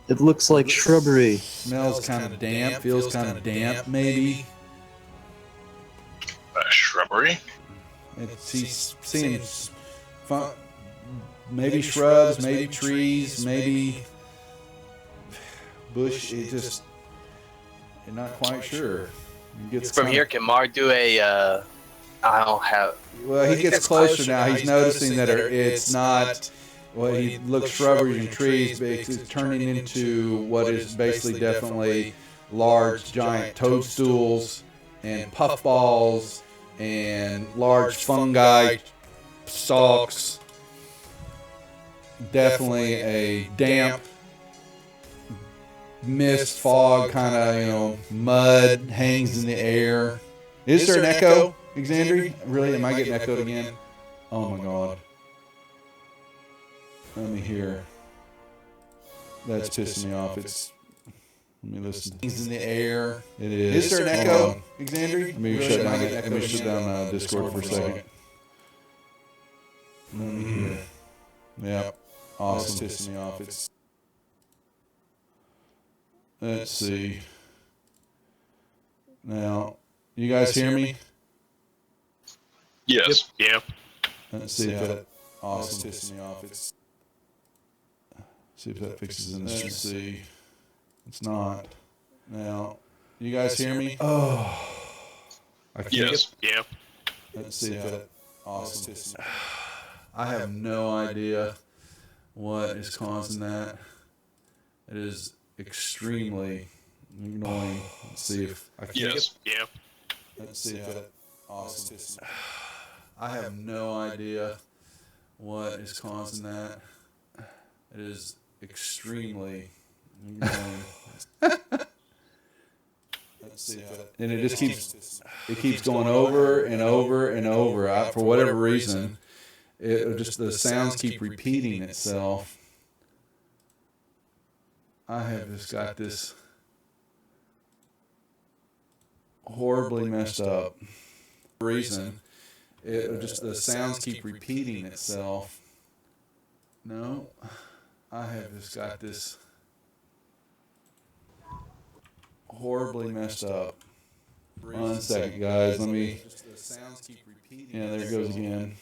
It looks like shrubbery." Smells kind of damp. Feels kind of damp, maybe. Shrubbery? He's seeing maybe shrubs, maybe trees, maybe bush. You're not quite sure. From here, can Mark do a? I don't have. Well, he gets closer now. He's noticing that it's not. Well, he looks shrubbery and trees, but it's turning into what is basically definitely large, giant toadstools and puffballs and large fungi stalks. Definitely a damp mist, fog, kind of, mud hangs in the air. Is there an echo, Xandri? Really? Am I getting echoed again? Oh my god. Let me hear. That's pissing me off. Let me listen. Things in the air. It is. Is there an echo, Xandri? Let me shut down Discord for a second. Let me hear. Yep. Awesome. It's pissing me off. Let's see. Now, you guys hear me? Yes. Yep. Let's see if that awesome pissing me off. See if that fixes in this. Let's see. It's not. Now, you guys hear me? Oh. I can't. Yes. Yep. Let's see if that awesome pissing me off. I have no idea what is causing that. It is extremely annoying. Let's see if I can. Yes. Yep. Let's see if that awesome. I have no idea what is causing that. It is extremely annoying. Let's see if that. And it just keeps going over and over and over. For whatever reason, the sounds keep repeating itself. I have just got this horribly messed up reason. The sounds keep repeating itself. No, I have just got this horribly messed up. 1 second, guys. Let me. Yeah, there it goes again.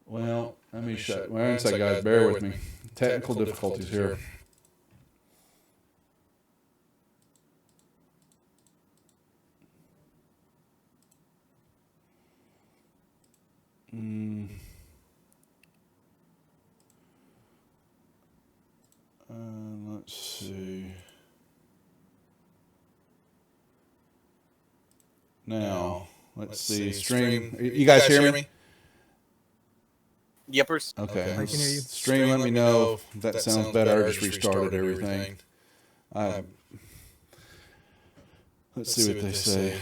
Well, let me shut. 1 second, guys. Bear with me. Technical difficulties here. Let's see. Now, let's see. Stream. You guys hear me? Yepers. Okay. I can hear you. Stream, let me know if that sounds better. I just restarted everything. Let's see what they say. I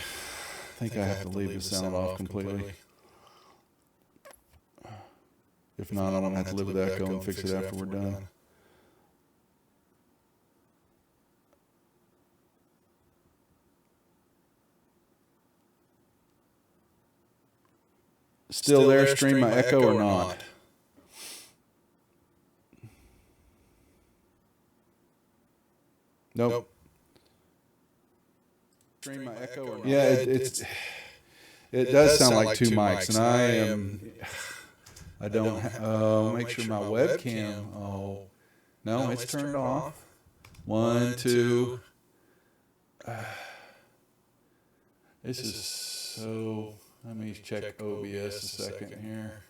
think I have to leave the sound off completely. If not, I'm going to have to live with echo and fix it after we're done. Still there, stream my echo or not? Nope. Stream my echo or not? Yeah, it does sound like two mics, and I don't make sure my webcam. Oh, no, it's turned off. 1, 2. This is so. Let me check OBS a second here.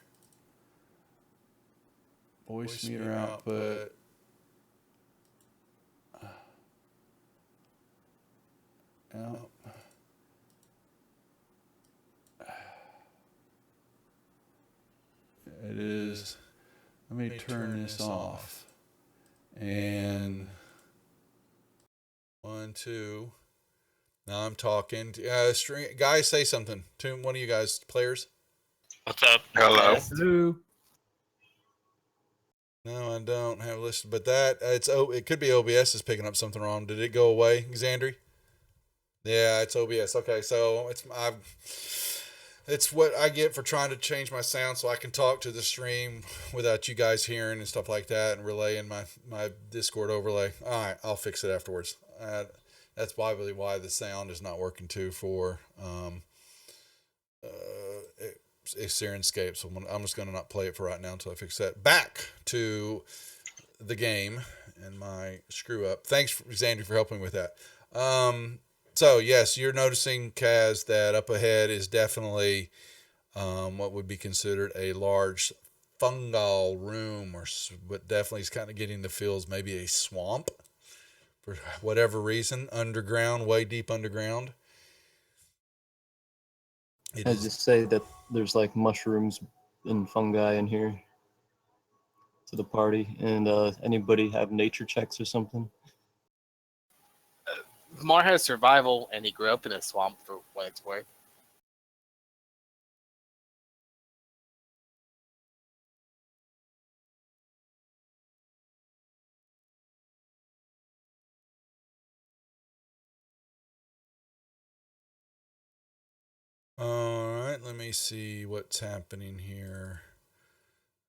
Voice meter output. Out. It is. Let me turn this off. And 1, going to. Now I'm talking. Guys, say something. To one of you guys, players. What's up? Hello. Hello. No, I don't have a list, but it could be OBS is picking up something wrong. Did it go away, Xandri? Yeah, it's OBS. Okay, so it's what I get for trying to change my sound so I can talk to the stream without you guys hearing and stuff like that, and relaying my Discord overlay. All right, I'll fix it afterwards. That's probably why the sound is not working too for Sirenscape. So I'm just going to not play it for right now until I fix that. Back to the game and my screw up. Thanks, Xandri, for helping with that. So yes, you're noticing, Kaz, that up ahead is definitely what would be considered a large fungal room, but definitely is kind of getting the feels maybe a swamp for whatever reason, underground, way deep underground. I just say that there's like mushrooms and fungi in here to the party. And anybody have nature checks or something? Mar has survival, and he grew up in a swamp for what it's worth. All right, let me see what's happening here.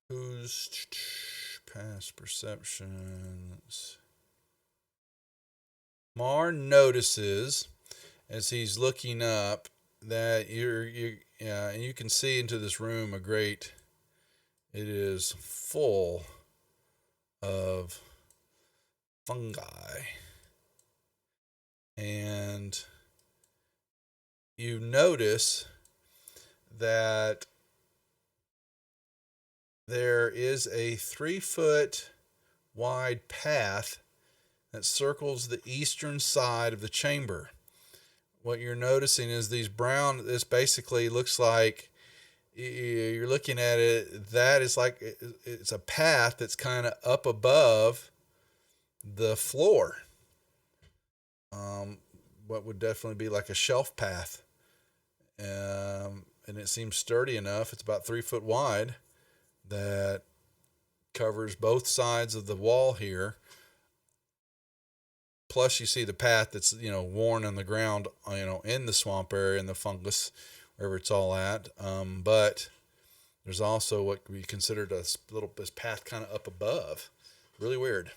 Who's past perceptions? Mar notices as he's looking up that and you can see into this room it is full of fungi. And you notice that there is a 3-foot wide path that circles the eastern side of the chamber. What you're noticing is this basically looks like, you're looking at it, that is like, it's a path that's kind of up above the floor. What would definitely be like a shelf path. And it seems sturdy enough. It's about 3 foot wide that covers both sides of the wall here. Plus you see the path that's, worn on the ground, in the swamp area, in the fungus, wherever it's all at. But there's also what we considered this path kind of up above. Really weird.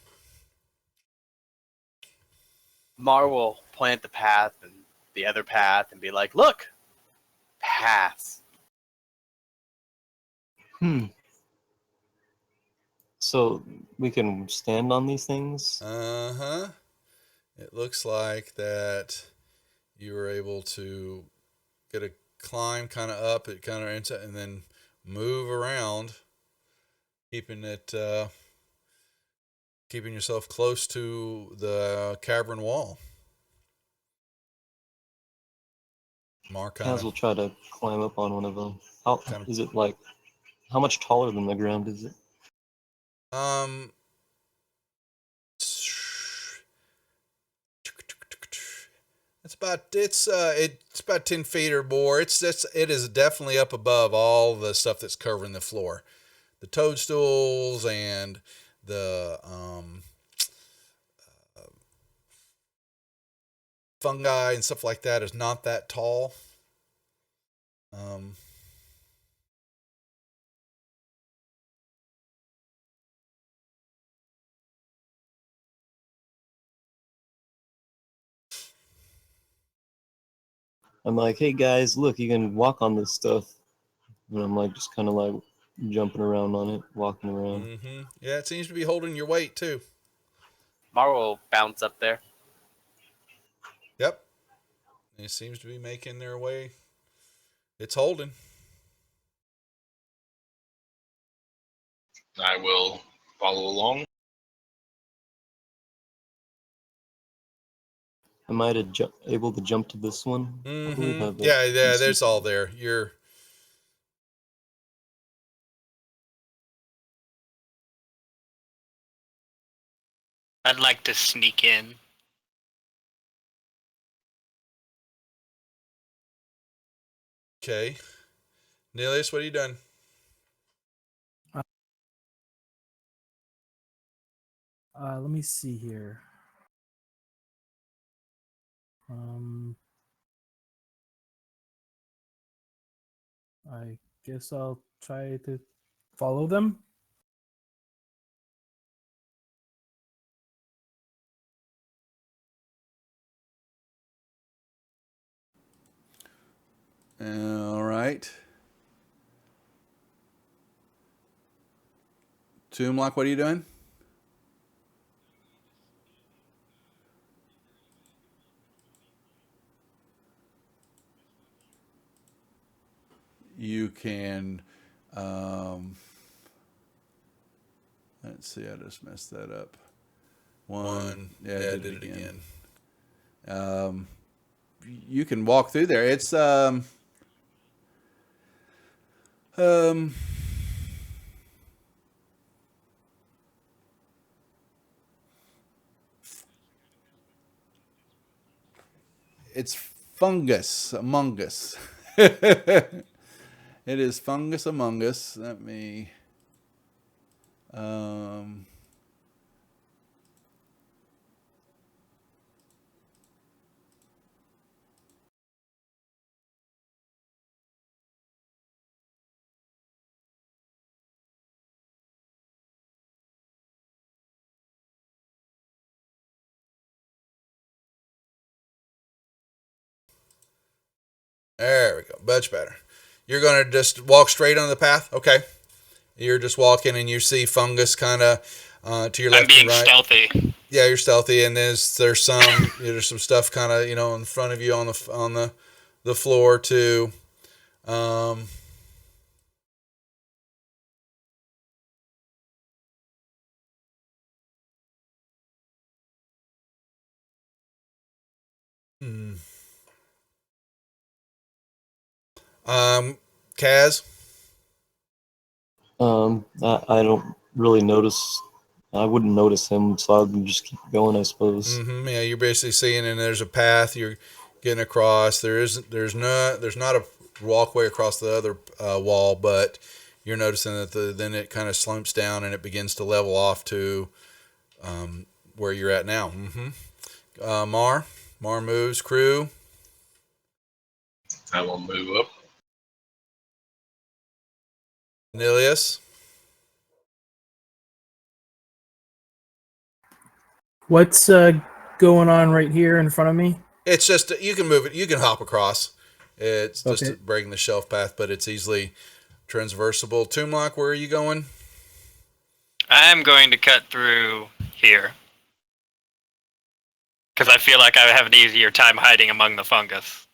Mar will point at the path and the other path and be like, "Look, paths." So we can stand on these things? Uh-huh. It looks like that you were able to get a climb kind of up, it kind of into, and then move around, keeping yourself close to the cavern wall. Mark Kaz will try to climb up on one of them. Is it like, how much taller than the ground is it? It's about 10 feet or more. It is definitely up above all the stuff that's covering the floor, the toadstools and the fungi and stuff like that is not that tall. I'm like, hey guys, look, you can walk on this stuff. And I'm like, just kind of like jumping around on it, walking around. Mm-hmm. Yeah, it seems to be holding your weight too. Mar will bounce up there. Yep. It seems to be making their way. It's holding. I will follow along. Am I able to jump to this one? Mm-hmm. Yeah, there's all there. I'd like to sneak in. Okay. Nelius, what are you doing? Let me see here. I guess I'll try to follow them. All right. Toomlock, what are you doing? You can, let's see, I just messed that up. One, yeah, I did it again. You can walk through there. It's, it's fungus among us. It is fungus among us. Let me. There we go. Much better. You're going to just walk straight on the path? Okay. You're just walking and you see fungus kind of to your left and right. I'm being stealthy. Yeah, you're stealthy, and there's some stuff kind of in front of you on the floor too. Kaz. I don't really notice. I wouldn't notice him, so I would just keep going, I suppose. Yeah, you're basically seeing, and there's a path you're getting across. There's not a walkway across the other wall, but you're noticing that then it kind of slumps down and it begins to level off to where you're at now. Mar moves. Crew. I will move up. Nilius. What's going on right here in front of me? It's just you can move it. You can hop across. It's just Okay. breaking the shelf path, but it's easily transversable. Toomlock, where are you going? I'm going to cut through here. Because I feel like I have an easier time hiding among the fungus.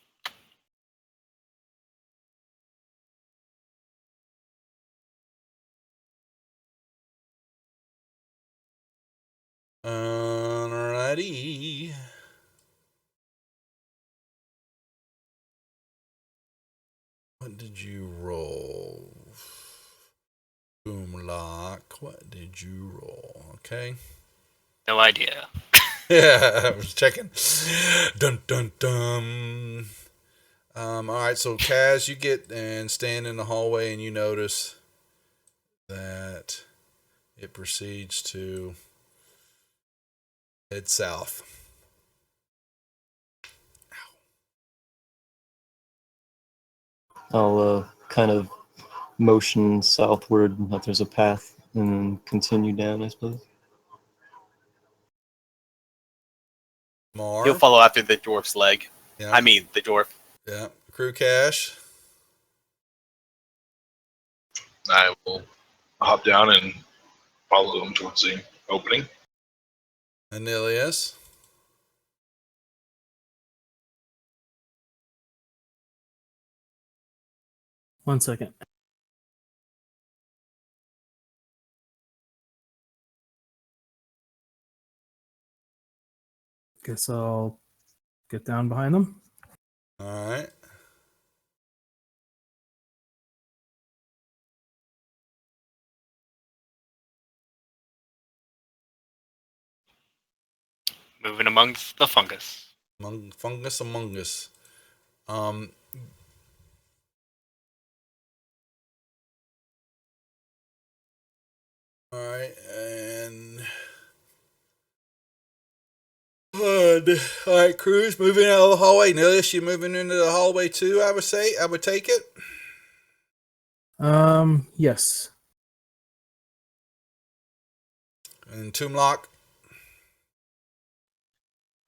Alrighty. What did you roll? Boomlock. What did you roll? Okay. No idea. Yeah, I was checking. Dun dun dun. All right, so Kaz, you get and stand in the hallway, and you notice that it proceeds to head south. I'll kind of motion southward that there's a path and then continue down, I suppose. Mar. He'll follow after the dwarf's leg. Yeah. I mean, the dwarf. Yeah. Crew Cash. I will hop down and follow him towards the opening. Anilius. One second. Guess I'll get down behind them. All right. Moving amongst the fungus. Fungus among us. All right, and good. All right, Cruz, moving out of the hallway. Notice you moving into the hallway too. I would take it. Yes. And Toomlock.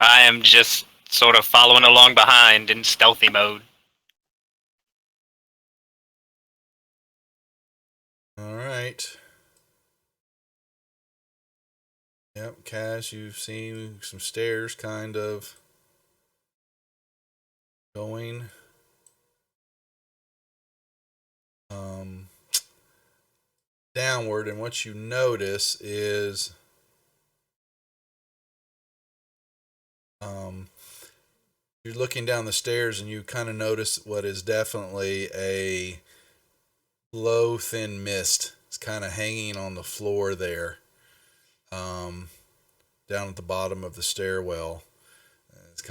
I am just sort of following along behind in stealthy mode. All right. Yep, Cass, you've seen some stairs kind of going downward, and what you notice is you're looking down the stairs and you kind of notice what is definitely a low, thin mist. It's kind of hanging on the floor there, down at the bottom of the stairwell. It's it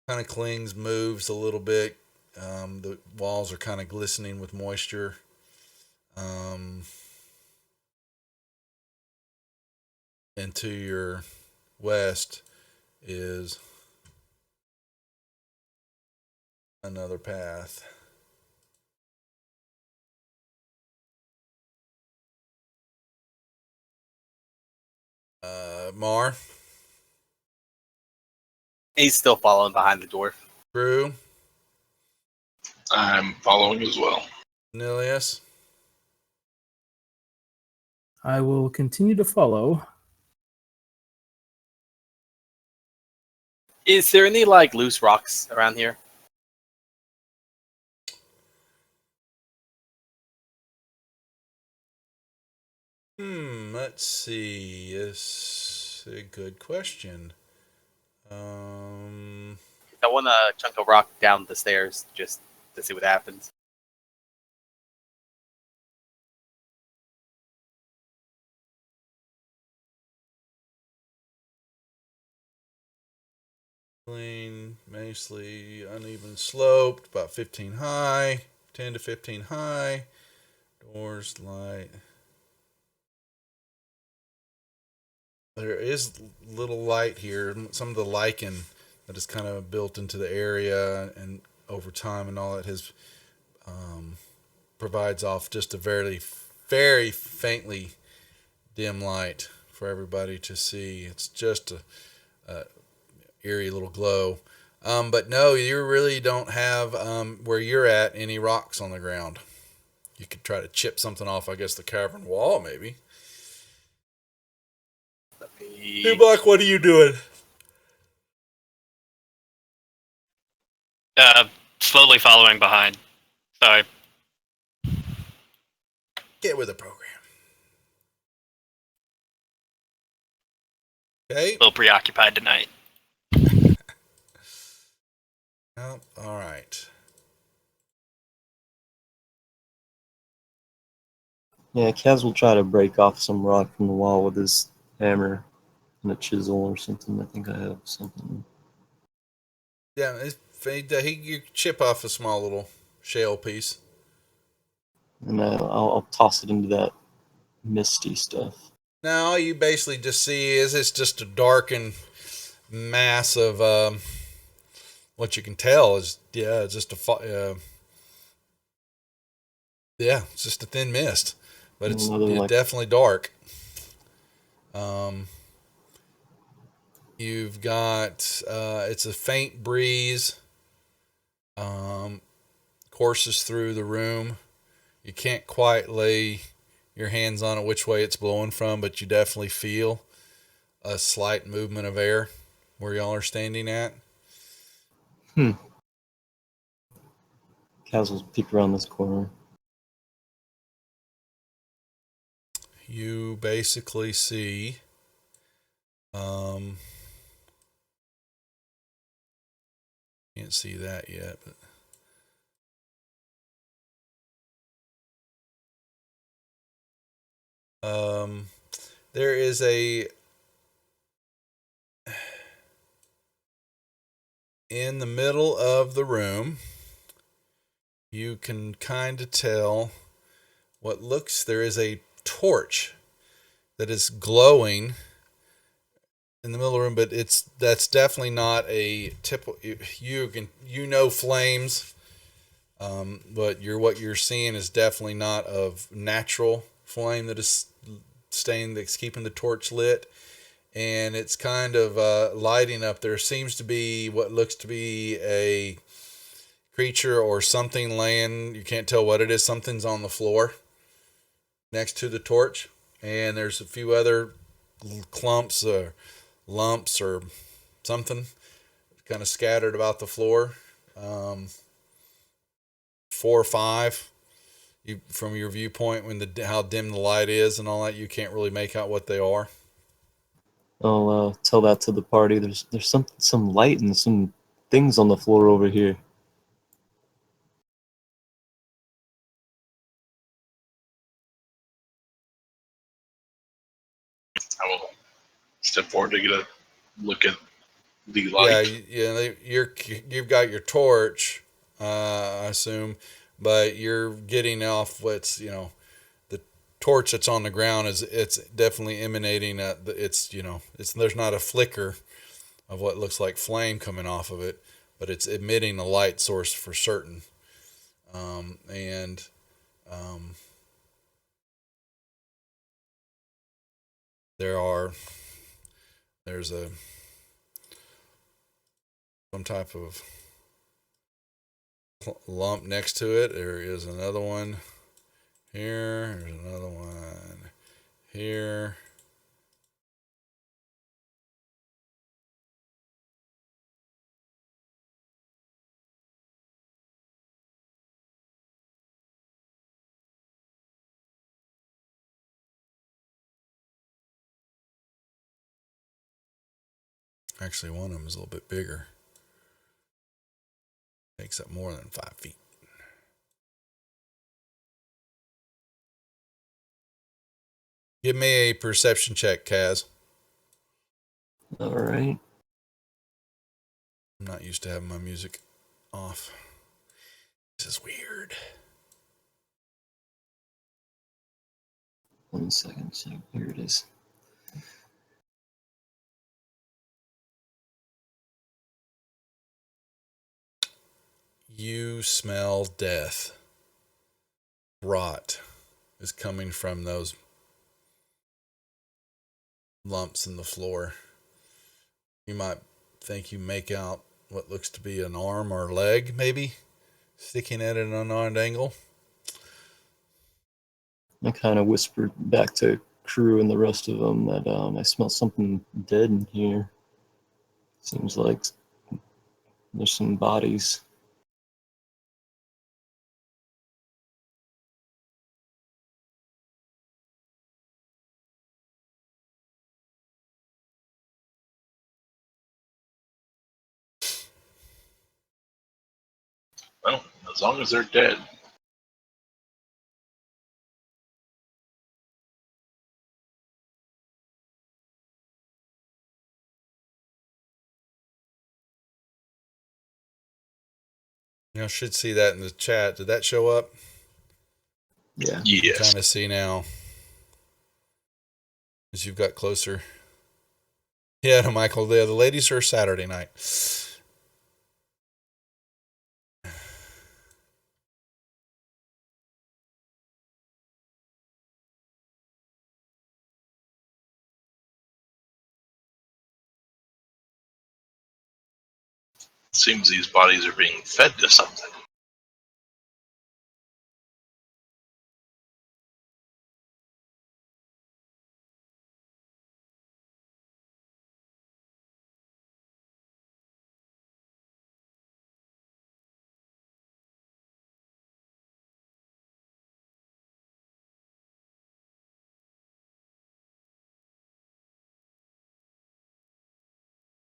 kind of clings, moves a little bit. The walls are kind of glistening with moisture. And to your west is another path. Mar, He's still following behind the dwarf. Drew, I'm following as well. Nilius. I will continue to follow. Is there any like loose rocks around here? Let's see. It's a good question. I want to chunk a rock down the stairs just to see what happens. Clean, mostly uneven sloped, about 15 high, 10 to 15 high. Doors light. There is little light here. Some of the lichen that is kind of built into the area and over time and all that has provides off just a very, very faintly dim light for everybody to see. It's just a eerie little glow. But no, you really don't have where you're at any rocks on the ground. You could try to chip something off, I guess, the cavern wall, maybe. Hey, Black, what are you doing? Slowly following behind. So Get with the program. Okay. a little preoccupied tonight. Oh, all right. Yeah, Kaz will try to break off some rock from the wall with his hammer and a chisel or something. I think I have something. Yeah, you chip off a small little shale piece. And I'll toss it into that misty stuff. Now, all you basically just see is it's just a darkened mass of what you can tell is it's just it's just a thin mist, but it's definitely dark. You've got it's a faint breeze courses through the room. You can't quite lay your hands on it which way it's blowing from, but you definitely feel a slight movement of air where y'all are standing at. Kaz will peek around this corner. You basically see can't see that yet, but there is in the middle of the room you can kind of tell there is a torch that is glowing in the middle of the room, but that's definitely not a typical. Flames, but what you're seeing is definitely not of natural flame that is that's keeping the torch lit, and it's kind of lighting up. There seems to be what looks to be a creature or something laying. You can't tell what it is. Something's on the floor next to the torch, and there's a few other clumps or lumps or something kind of scattered about the floor. 4 or 5. From your viewpoint, how dim the light is and all that, you can't really make out what they are. I'll tell that to the party. There's some light and some things on the floor over here. I will step forward to get a look at the light. You've got your torch, I assume, but you're getting off the torch that's on the ground it's definitely emanating there's not a flicker of what looks like flame coming off of it, but it's emitting a light source for certain. There's some type of lump next to it. There is another one here. There's another one here. Actually, one of them is a little bit bigger. Takes up more than 5 feet. Give me a perception check, Kaz. All right. I'm not used to having my music off. This is weird. 1 second. So here it is. You smell death. Rot is coming from those lumps in the floor. You might think you make out what looks to be an arm or leg, maybe, sticking at an unknown angle. I kind of whispered back to crew and the rest of them that I smell something dead in here. Seems like there's some bodies. Well, as long as they're dead. You should see that in the chat. Did that show up? Yeah. You Yes. kind of see now as you've got closer. Yeah, no, Michael, the ladies are Saturday night. Seems these bodies are being fed to something.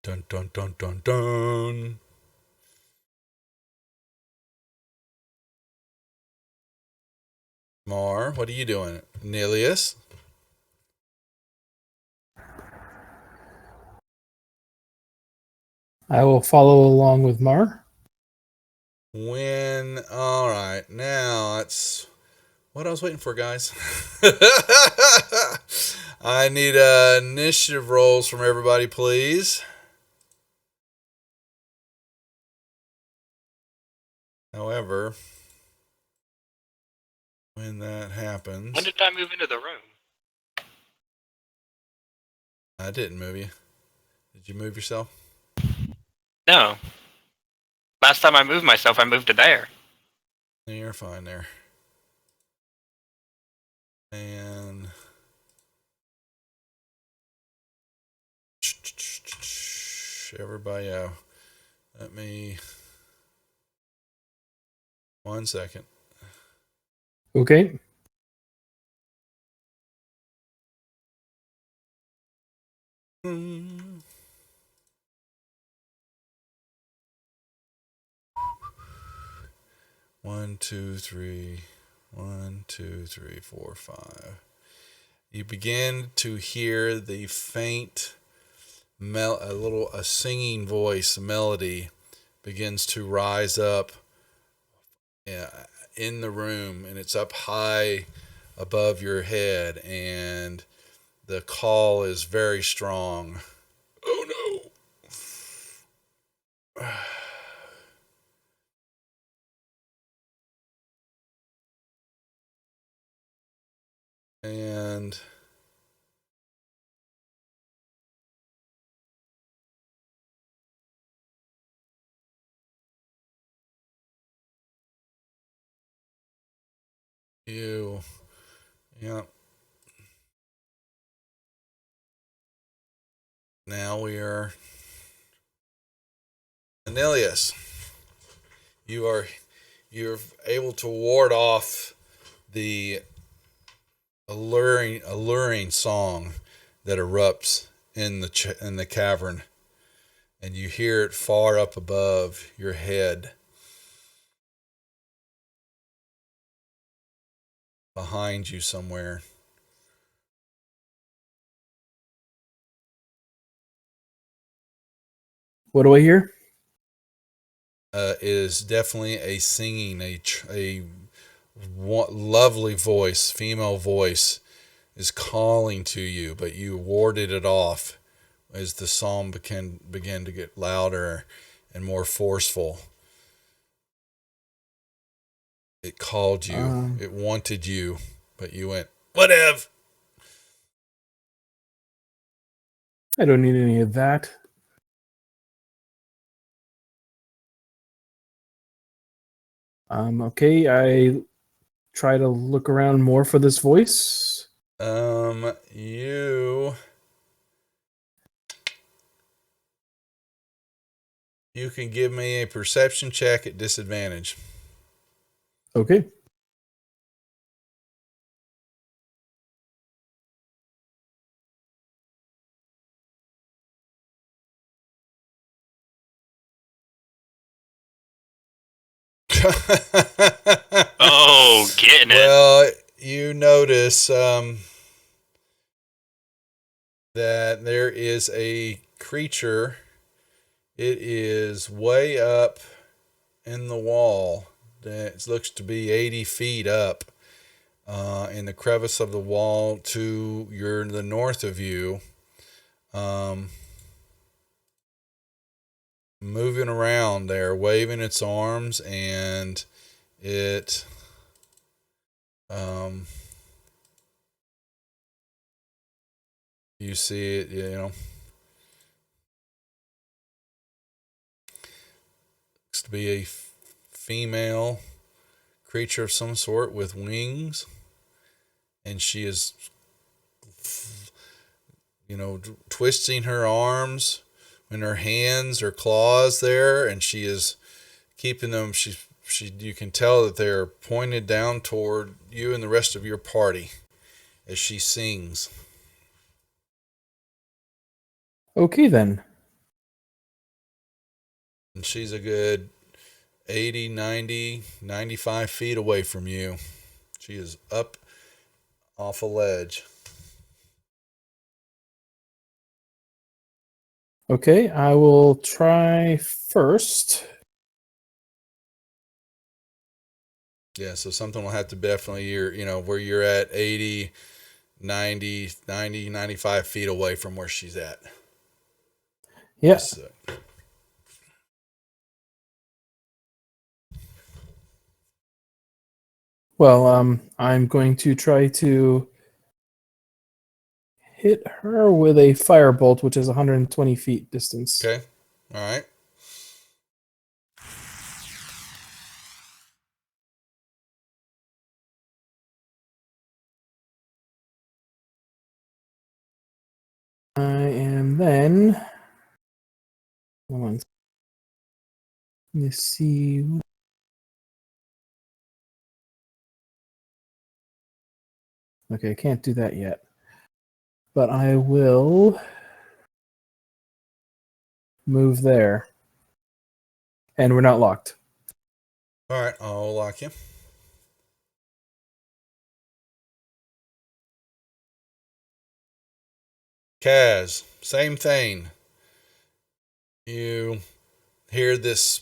Dun, dun, dun, dun, dun. Mar, what are you doing? Nilius? I will follow along with Mar. When, all right, now it's what I was waiting for, guys. I need initiative rolls from everybody, please. However, when that happens, When did I move into the room? I didn't move you. Did you move yourself? No. Last time I moved myself, I moved to there. You're fine there. And everybody, let me 1 second. Okay. One, two, three. 1, 2, 3, 4, 5. You begin to hear the faint a singing voice, a melody begins to rise up in the room, and it's up high above your head, and the call is very strong. Oh no. And yeah. Now we are Anilius. You're able to ward off the alluring song that erupts in the cavern, and you hear it far up above your head, behind you somewhere. What do I hear? It is definitely a singing, a lovely voice, female voice, is calling to you, but you warded it off as the song began to get louder and more forceful. It called you. It wanted you, but you went, whatever. I don't need any of that. Okay, I try to look around more for this voice. You can give me a perception check at disadvantage. Okay. Oh, getting it. Well, you notice that there is a creature. It is way up in the wall. It looks to be 80 feet up in the crevice of the wall to the north of you. Moving around there, waving its arms, and it you see it, looks to be a female creature of some sort with wings, and she is twisting her arms in her hands or claws there, and she is keeping them. You can tell that they're pointed down toward you and the rest of your party as she sings. Okay, then. And she's a good 80, 90, 95 feet away from you. She is up off a ledge. Okay, I will try first Yeah, so something will have to definitely, where you're at 80, 90, 90, 95 feet away from where she's at. Yeah. Just, Well, I'm going to try to hit her with a firebolt, which is 120 feet distance. okay. All right. I am then. Hold on. Let me see. Okay, I can't do that yet. But I will move there. And we're not locked. All right. I'll lock you. Kaz, same thing. You hear this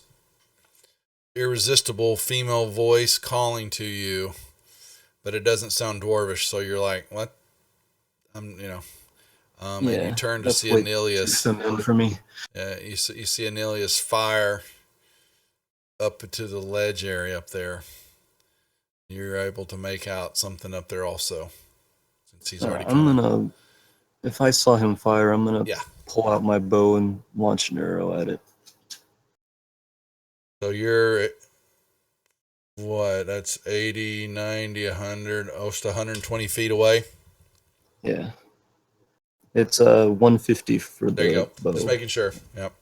irresistible female voice calling to you, but it doesn't sound dwarvish, so you're like, what? And you turn to that's see way too Anilius. feminine for me. You see Anilius fire up to the ledge area up there. You're able to make out something up there also, since he's already come. If I saw him fire, I'm gonna Yeah. pull out my bow and launch an arrow at it. So you're, what, that's 80, 90, 100, almost 120 feet away. Yeah. It's 150 for There you the go. bow. Just making sure. Yep.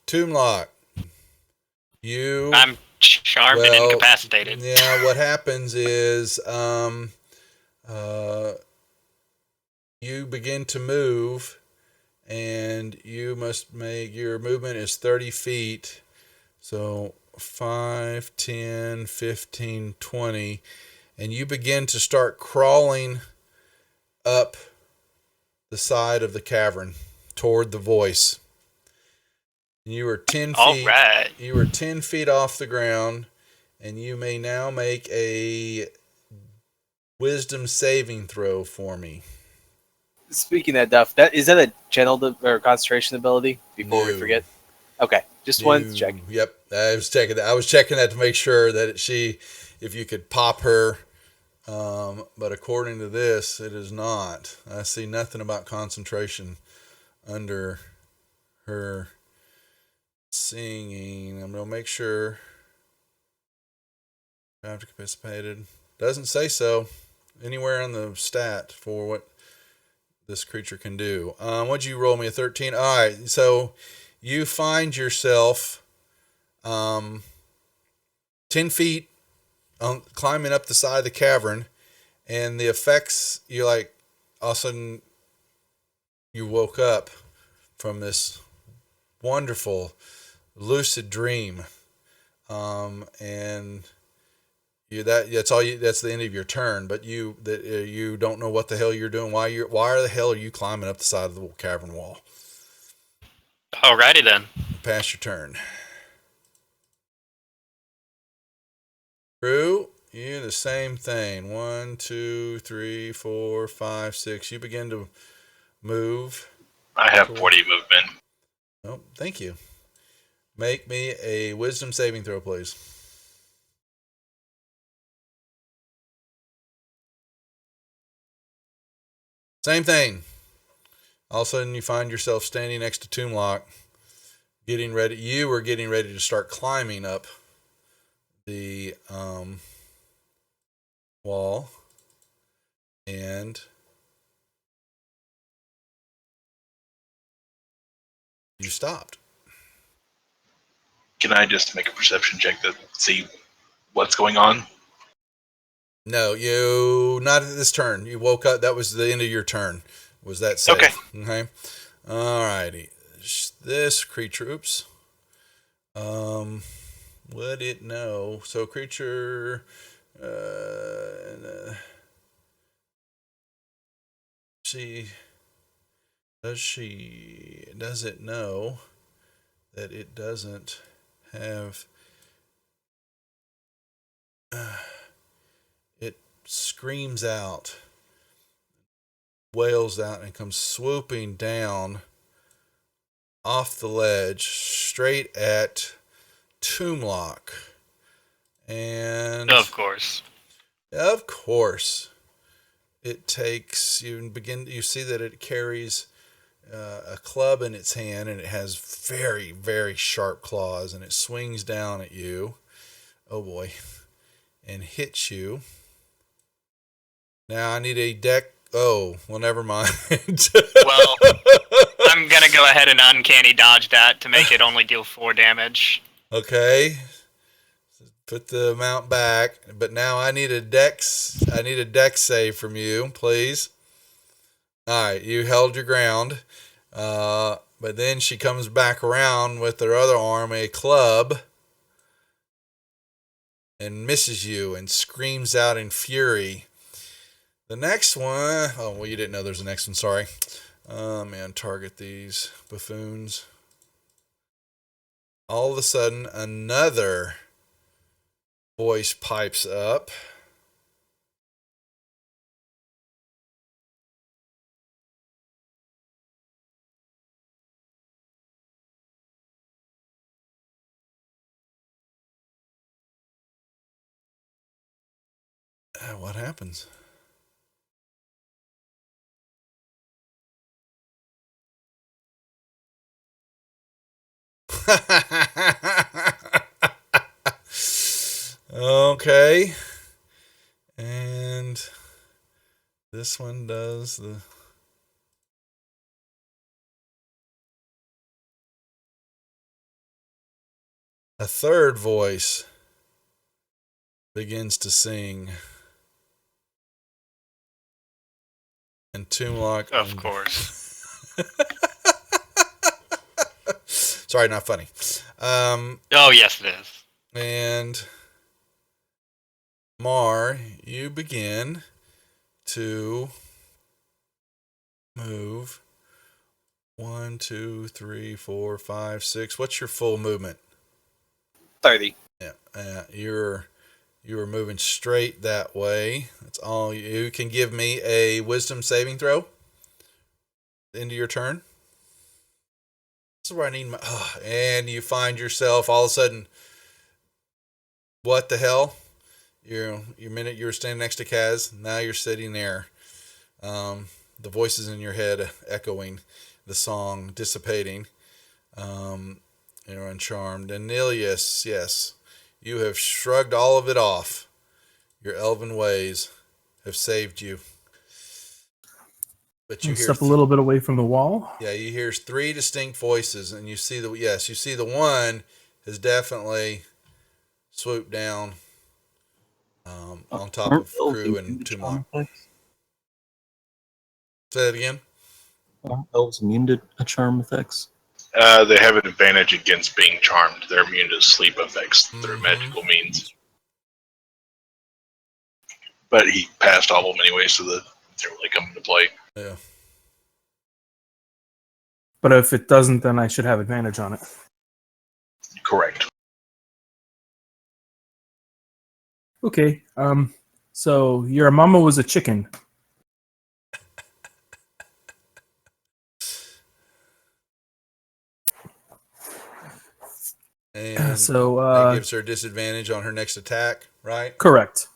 Tomblock. I'm charmed and incapacitated. Yeah, what happens is you begin to move, and you must make your movement is 30 feet. So 5, 10, 15, 20. And you begin to start crawling up the side of the cavern toward the voice. You were 10 feet. All right. You were 10 feet off the ground, and you may now make a wisdom saving throw for me. Speaking of that, Duff, is that a channel or concentration ability? Before we No. forget. Okay, just wanted to check. Yep, I was checking that. I was checking that to make sure that if you could pop her. But according to this, it is not. I see nothing about concentration under her singing. I'm gonna make sure. After participated, doesn't say so anywhere on the stat for what this creature can do. What'd you roll me, a 13? All right, so you find yourself 10 feet climbing up the side of the cavern, and the effects, you're like, all of a sudden you woke up from this wonderful lucid dream, and that's the end of your turn. But you don't know what the hell you're doing. Why the hell are you climbing up the side of the cavern wall? Alrighty then. Pass your turn. Crew, you the same thing. 1, 2, 3, 4, 5, 6. You begin to move. I have 40 movement. Oh, thank you. Make me a wisdom saving throw, please. Same thing. All of a sudden, you find yourself standing next to Tomblock, getting ready. You were getting ready to start climbing up the wall, and you stopped. Can I just make a perception check to see what's going on? No, you not at this turn. You woke up. That was the end of your turn. Was that safe? Okay. Okay. All righty. This creature. Oops. Would it know? So creature. She. Does it know that it doesn't have. It screams out, wails out, and comes swooping down off the ledge straight at Toomlock. And Of course. of course, it takes you see that it carries a club in its hand, and it has very, very sharp claws, and it swings down at you. Oh boy. And hits you. Now I need a deck. Oh, well, never mind. Well, I'm going to go ahead and uncanny dodge that to make it only deal 4 damage. Okay. Put the amount back, but now I need a dex. I need a dex save from you, please. All right, you held your ground, but then she comes back around with her other arm, a club, and misses you and screams out in fury. The next one, oh well, you didn't know there's a next one. Sorry. Man, target these buffoons. All of a sudden, another voice pipes up. What happens? Okay. And this one does the... A third voice begins to sing. And Toomlock... Of course. Sorry, not funny. Oh, yes, it is. And Mar, you begin to move 1, 2, 3, 4, 5, 6. What's your full movement? 30. Yeah, you're moving straight that way. That's all. You can give me a wisdom saving throw. Into your turn. This is where I need my. And you find yourself all of a sudden. What the hell? Your minute you were standing next to Kaz, now you're sitting there. The voices in your head echoing, the song dissipating. You're uncharmed. And Nilius, yes, you have shrugged all of it off. Your elven ways have saved you. But you hear Step a little bit away from the wall. Yeah, you hear 3 distinct voices, and you see the one has definitely swooped down on top of Crew and Toomlock. Say that again. Aren't elves immune to charm effects? They have an advantage against being charmed. They're immune to sleep effects through magical means. But he passed all of them anyway, so that they really come into play. Yeah. But if it doesn't, then I should have advantage on it. Correct. Okay. So your mama was a chicken. And So that gives her a disadvantage on her next attack, right? correct.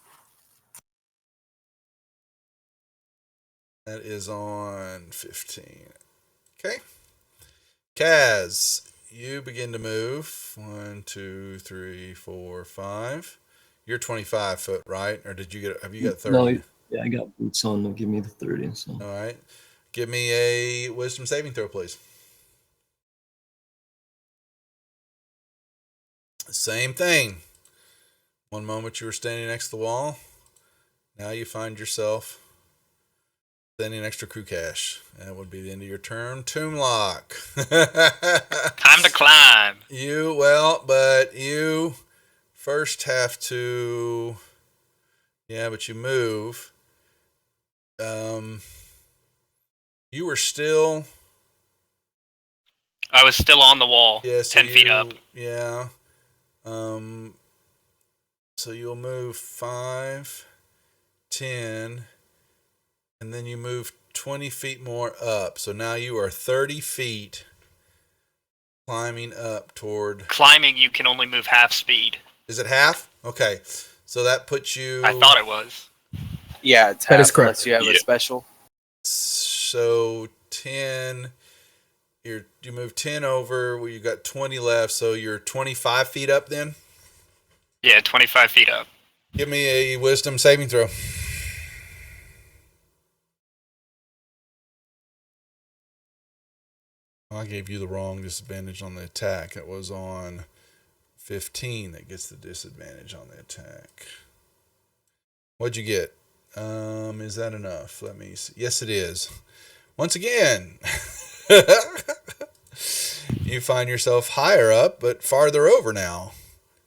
That is on 15. Okay. Kaz, you begin to move. 1, 2, 3, 4, 5. You're 25 foot, right? Or have you got 30? No, yeah, I got boots on. They'll give me the 30. So. All right. Give me a wisdom saving throw, please. Same thing. One moment you were standing next to the wall. Now you find yourself spending extra crew cash. That would be the end of your turn. Tomb Lock. Time to climb. But you first have to. Yeah, but you move. You were still. I was still on the wall, Yeah, 10 feet up. Yeah. So you'll move 5, 10, and then you move 20 feet more up. So now you are 30 feet climbing up toward. Climbing, you can only move half speed. Is it half? Okay. So that puts you. I thought it was. Yeah, it's That is half, correct. unless you have a Yeah. special. So 10. You move 10 over. Well, you got 20 left. So you're 25 feet up then? Yeah, 25 feet up. Give me a wisdom saving throw. I gave you the wrong disadvantage on the attack. It was on 15 that gets the disadvantage on the attack. What'd you get? Is that enough? Let me see. Yes, it is. Once again, you find yourself higher up, but farther over now.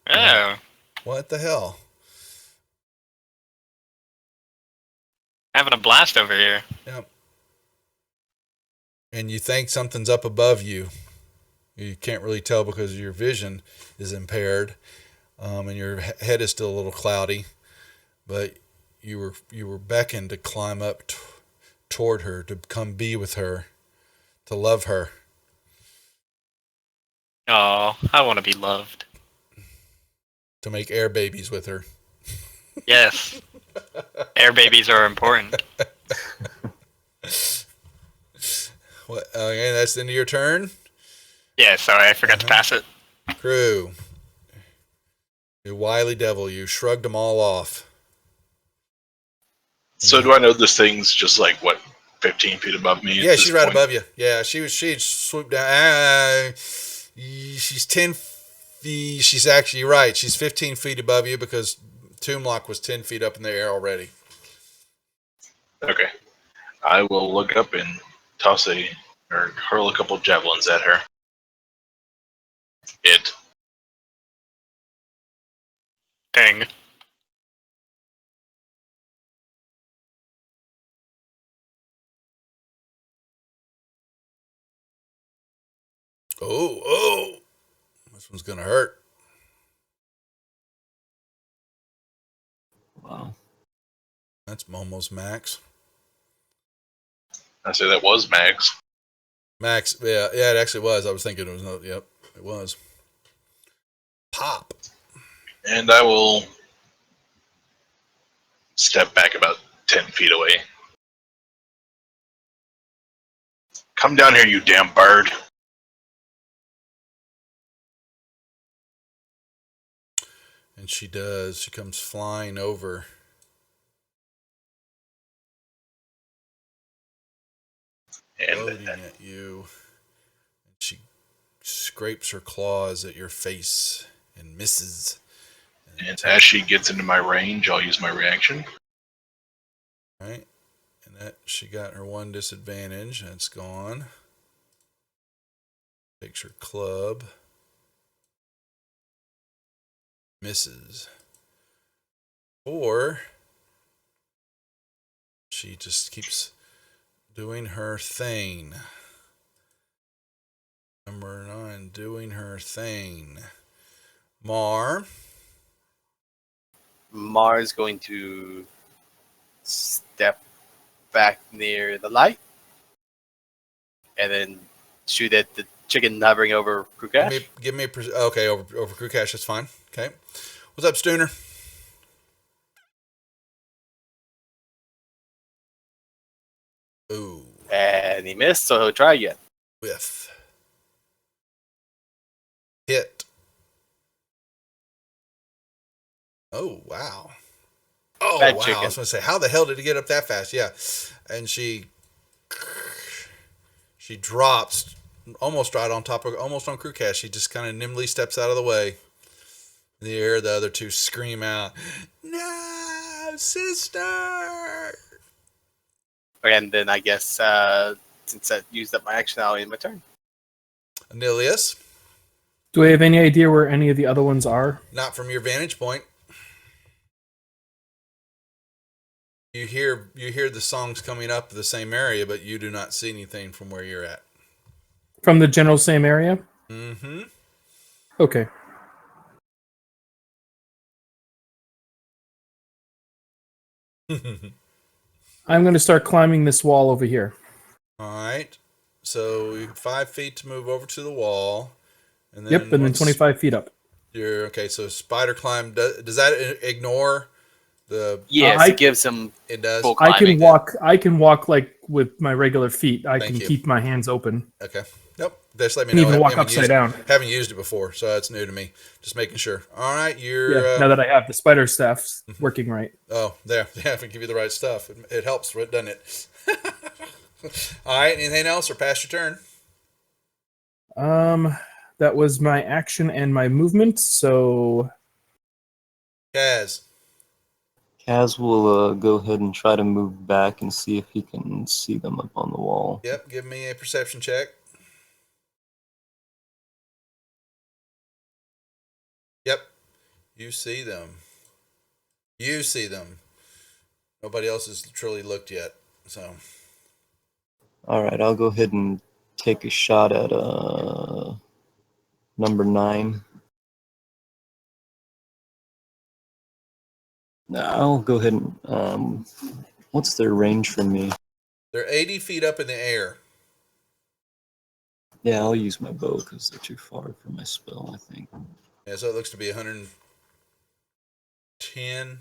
Oh, What the hell? having a blast over here. Yep. And you think something's up above you. You can't really tell because your vision is impaired, and your head is still a little cloudy. But you were beckoned to climb up toward her, to come be with her, to love her. Oh, I want to be loved. To make air babies with her. Yes. Air babies are important. What? Okay, that's the end of your turn. Yeah, sorry, I forgot to pass it. Crew. You wily devil, you shrugged them all off. So do I know this thing's just like, what, 15 feet above me? Yeah, she's right above you. Yeah, she swooped down. She's 10 feet. She's actually right. She's 15 feet above you because Tomb Lock was 10 feet up in the air already. Okay. I will look up and hurl a couple javelins at her. It. Dang. Oh. This one's going to hurt. Wow. That's almost max. I say that was Max. Max, yeah, it actually was. I was thinking it was not. Yep, it was. Pop. And I will step back about 10 feet away. Come down here, you damn bird. And she does. She comes flying over. And Loading at you. And she scrapes her claws at your face and misses. And as she gets into my range, I'll use my reaction. Right. And that she got her one disadvantage. That's gone. Takes her club. Misses. Or she just keeps doing her thing. Number 9, doing her thing. Mar. Mar's going to step back near the light and then shoot at the chicken hovering over Krukash. Give me okay, over Crew Cash, that's fine. Okay. What's up, Stooner? Ooh. And he missed, so he'll try again. Whiff. Hit. Oh, wow. Oh, Bad wow. chicken. I was going to say, how the hell did he get up that fast? Yeah. And she drops almost right on top of, almost on Crew Cash. She just kind of nimbly steps out of the way. In the air, the other two scream out, "No, sister. And then I guess since I used up my action, I'll end my turn. Anilius, Do we have any idea where any of the other ones are? not from your vantage point. You hear the songs coming up the same area, but you do not see anything from where you're at. From the general same area? Mm-hmm. Okay. I'm going to start climbing this wall over here. All right. So you have 5 feet to move over to the wall, and then Yep, and then once 25 feet up. You're okay. So spider climb. Does that ignore the? Yes, I- it gives him It does. full I can climbing. walk. I can walk like with my regular feet. I Thank can you. keep my hands open. Okay. Nope. Just let me I can know. even I walk haven't upside used- down. Haven't used it before, so that's new to me. Just making sure. All right. You're. Yeah. Now that I have the spider staffs working right. Oh, there. They have to give you the right stuff. It helps, doesn't it? All right. Anything else, or pass your turn? That was my action and my movement. So Kaz. Kaz will go ahead and try to move back and see if he can see them up on the wall. Yep. Give me a perception check. Yep. You see them. You see them. Nobody else has truly looked yet. So. All right, I'll go ahead and take a shot at number 9. I'll go ahead and what's their range from me? They're 80 feet up in the air. Yeah, I'll use my bow because they're too far for my spell, I think. Yeah, so it looks to be 110.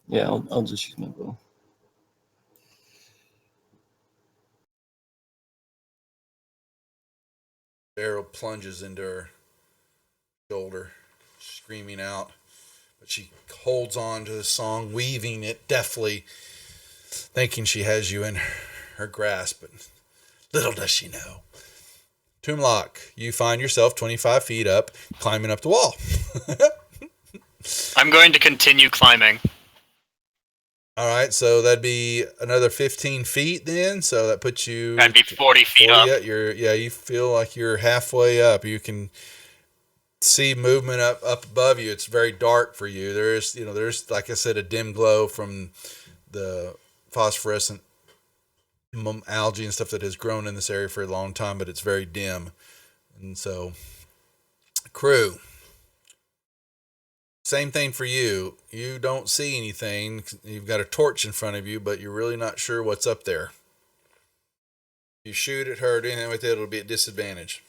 Yeah, I'll just use my bow. The arrow plunges into her shoulder, screaming out. But she holds on to the song, weaving it deftly, thinking she has you in her grasp. But little does she know. Toomlock, you find yourself 25 feet up, climbing up the wall. I'm going to continue climbing. All right, so that'd be another 15 feet then. So that puts you. That'd be 40 feet 40, up. you feel like you're halfway up. You can see movement up above you. It's very dark for you. There's like I said, a dim glow from the phosphorescent algae and stuff that has grown in this area for a long time, but it's very dim. And so, crew, same thing for you. You don't see anything. You've got a torch in front of you, but you're really not sure what's up there. You shoot at her, do anything with it, it'll be at disadvantage.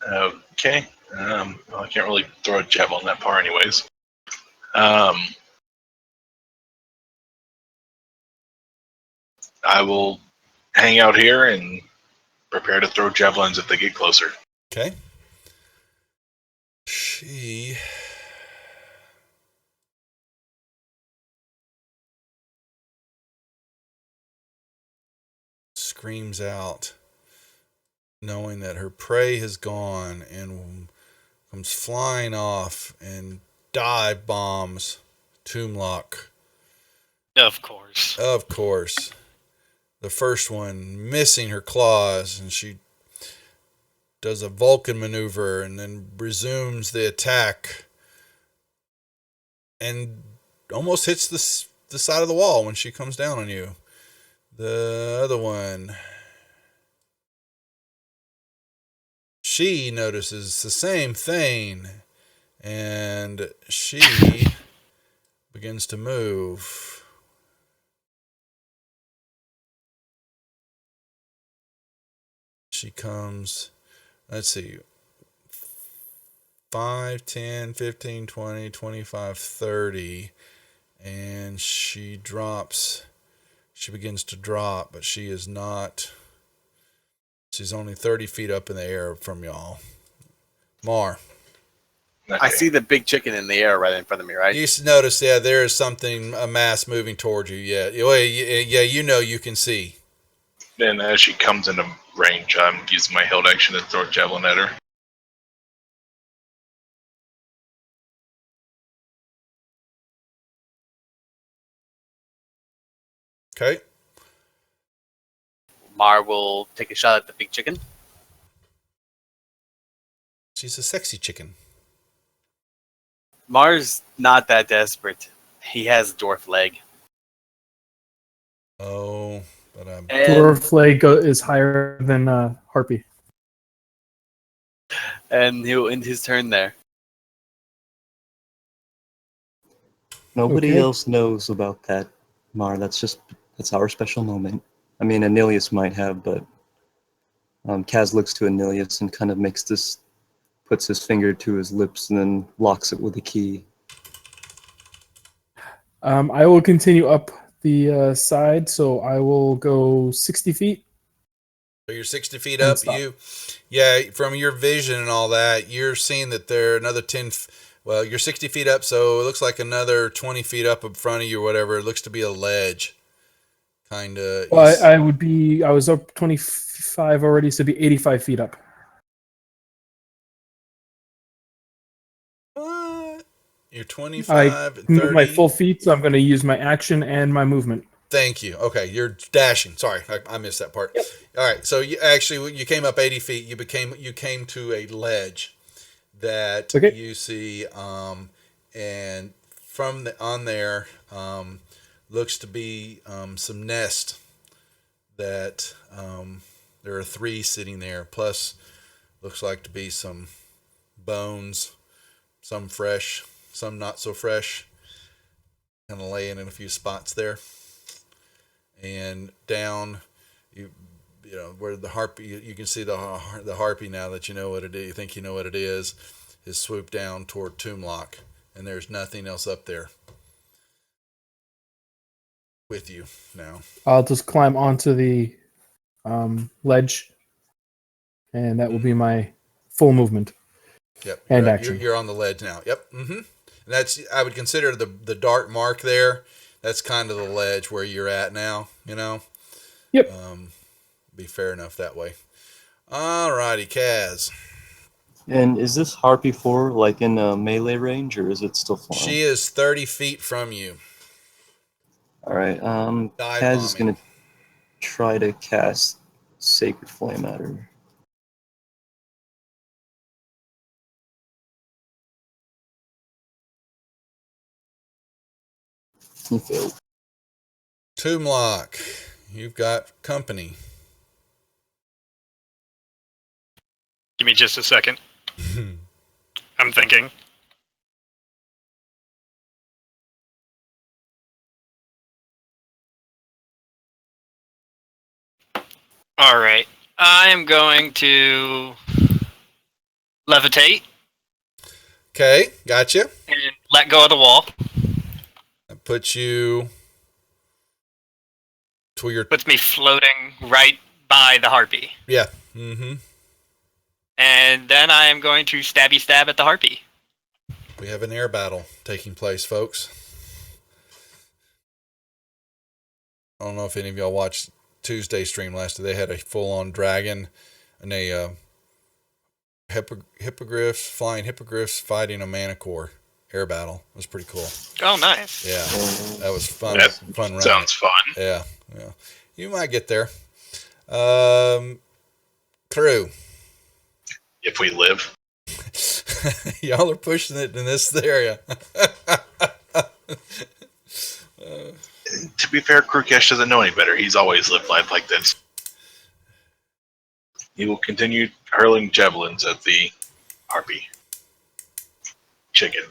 Okay. Well, I can't really throw a javelin that far, anyways. I will hang out here and prepare to throw javelins if they get closer. Okay. She screams out, knowing that her prey has gone, and comes flying off and dive bombs Toomlock. Of course. Of course. The first one missing her claws, and she does a Vulcan maneuver and then resumes the attack and almost hits the side of the wall when she comes down on you. The other one, she notices the same thing, and she begins to move. She comes, let's see, 5, 10, 15, 20, 25, 30, and she drops. She begins to drop, but she is not. She's only 30 feet up in the air from y'all. Mar. I Okay. see the big chicken in the air right in front of me, right? You notice, yeah, there is something, a mass moving towards you. Yeah, you know you can see. And as she comes into range, I'm using my held action to throw a javelin at her. Okay. Mar will take a shot at the big chicken. She's a sexy chicken. Mar's not that desperate. He has a dwarf leg. Oh, but And, Dwarf leg is higher than Harpy. and he'll end his turn there. Nobody Okay. else knows about that, Mar. That's our special moment. I mean, Anilius might have, but Kaz looks to Anilius and kind of puts his finger to his lips and then locks it with a key. I will continue up the side, so I will go 60 feet. So you're 60 feet And up. stop. From your vision and all that, you're seeing that there are another 10. Well, you're 60 feet up, so it looks like another 20 feet up in front of you or whatever. It looks to be a ledge. Kind of. Well, I was up 25 already, so it'd be 85 feet up. What? You're 25 I and moved 30. my full feet, so I'm going to use my action and my movement. Thank you. Okay, you're dashing. Sorry, I missed that part. Yep. All right, so you came up 80 feet. You came to a ledge that Okay. you see, and from on there looks to be some nest that there are 3 sitting there. Plus, looks like to be some bones, some fresh, some not so fresh, kind of laying in a few spots there. And down, you where the harpy, you can see the harpy now that you know what it is. You think you know what it is swooped down toward Tomblock, and there's nothing else up there with you now. I'll just climb onto the ledge, and that will be my full movement. Yep, And action. You're on the ledge now. Yep. Mm-hmm. And that's, I would consider the dark mark there. That's kind of the ledge where you're at now. Yep. Be fair enough that way. All righty, Kaz. And is this Harpy 4 like in melee range, or is it still flying? She is 30 feet from you. All right. Dive Kaz is bombing. gonna try to cast Sacred Flame at her. He failed. Tomblock, you've got company. Give me just a second. I'm thinking. All right. I am going to levitate Okay, gotcha. and let go of the wall. That puts you to where you're. Puts me floating right by the harpy. Yeah. Mm-hmm. And then I am going to stabby stab at the harpy. We have an air battle taking place, folks. I don't know if any of y'all watched Tuesday stream last day. They had a full-on dragon and a hippogriffs, flying hippogriffs fighting a manicore air battle. It was pretty cool. Oh, nice. Yeah, that was fun. That Fun run. sounds fun. Yeah. You might get there. Crew. If we live. Y'all are pushing it in this area. To be fair, Krukesh doesn't know any better. He's always lived life like this. He will continue hurling javelins at the harpy. Chicken.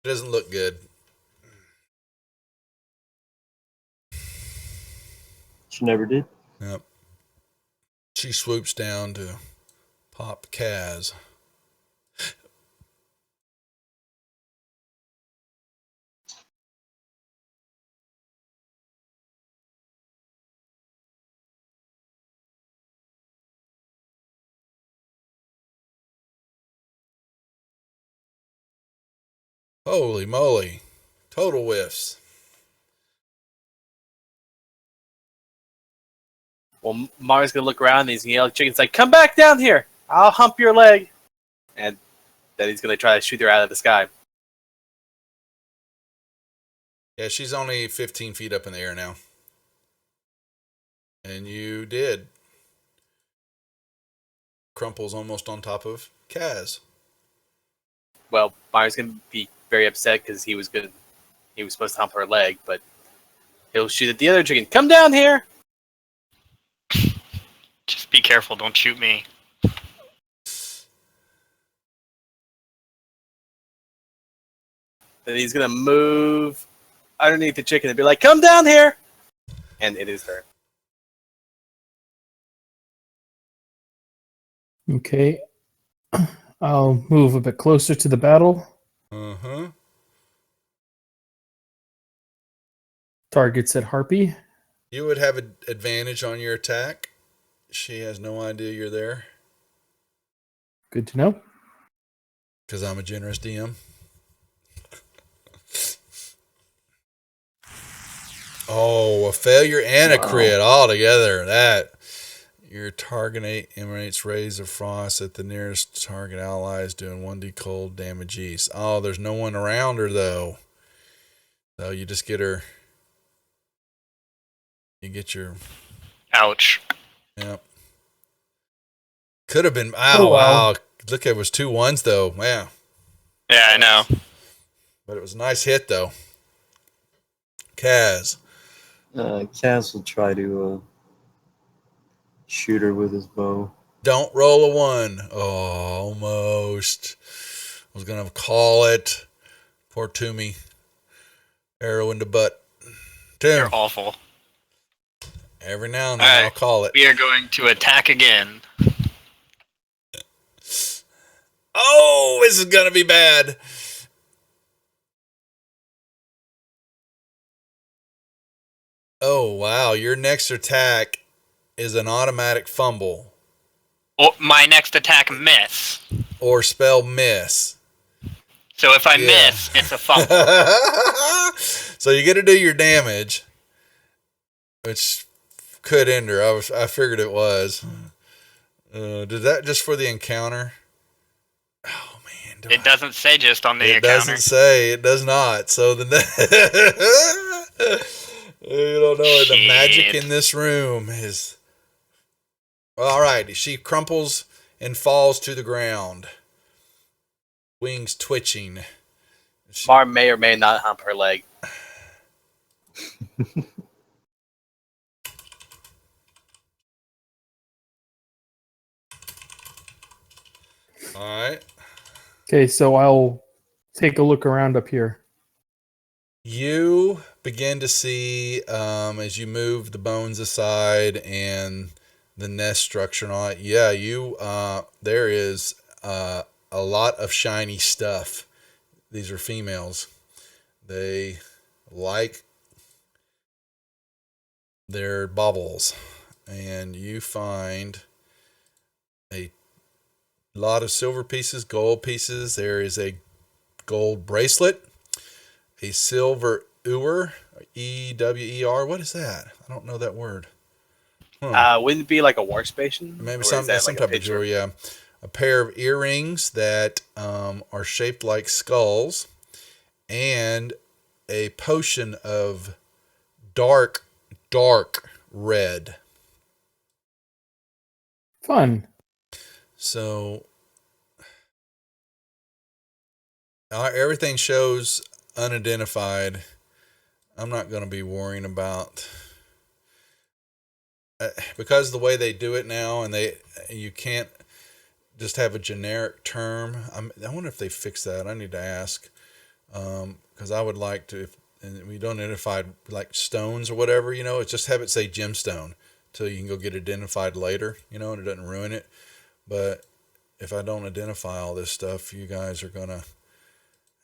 It doesn't look good. She never did. Yep. She swoops down to pop Kaz. Holy moly. Total whiffs. Well, Mario's gonna look around and he's gonna yell at Chicken's like, "Come back down here! I'll hump your leg!" And then he's gonna try to shoot her out of the sky. Yeah, she's only 15 feet up in the air now. And you did. Crumple's almost on top of Kaz. Well, Mario's gonna be very upset because he was supposed to hump her leg, but he'll shoot at the other chicken. Come down here! Just be careful, don't shoot me. Then he's gonna move underneath the chicken and be like, "Come down here!" And it is her. Okay. I'll move a bit closer to the battle. Uh-huh. Targets at Harpy. You would have an advantage on your attack. She has no idea you're there. Good to know. Because I'm a generous DM. Oh, a failure and a crit all together. That your target emanates rays of frost at the nearest target allies, doing 1d cold damage east. Oh, there's no one around her though. So you just get her. You get your. Ouch. Yep. Could have been. Oh, wow. Look, it was 2 1s though. Wow. Yeah, I know. But it was a nice hit though. Kaz. Kaz will try to shoot her with his bow. Don't roll a 1. Oh, almost. I was going to call it. Poor Toomey. Arrow in the butt. You're awful. Every now and then I'll call it. We are going to attack again. Oh, this is going to be bad. Oh, wow. Your next attack is an automatic fumble. Oh, my next attack miss. Or spell miss. So if I miss, it's a fumble. So you get to do your damage, which could end her. I figured it was. Did that just for the encounter? Oh man! It doesn't say just on the encounter. It doesn't say. It does not. So the you don't know the magic in this room is. Well, all right, she crumples and falls to the ground. Wings twitching. Mar may or may not hump her leg. All right. Okay, so I'll take a look around up here. You begin to see, as you move the bones aside and the nest structure and all that, there is a lot of shiny stuff. These are females. They like their baubles. And you find a lot of silver pieces, gold pieces. There is a gold bracelet, a silver ewer, E-W-E-R. What is that? I don't know that word. Wouldn't it be like a workstation? Maybe Or some is that like type of jewelry, yeah. A pair of earrings that are shaped like skulls, and a potion of dark red. Fun. So everything shows unidentified. I'm not going to be worrying about because the way they do it now, and you can't just have a generic term. I wonder if they fix that. I need to ask because I would like to. And we don't identify like stones or whatever, it's just have it say gemstone till you can go get identified later, and it doesn't ruin it. But if I don't identify all this stuff, you guys are going to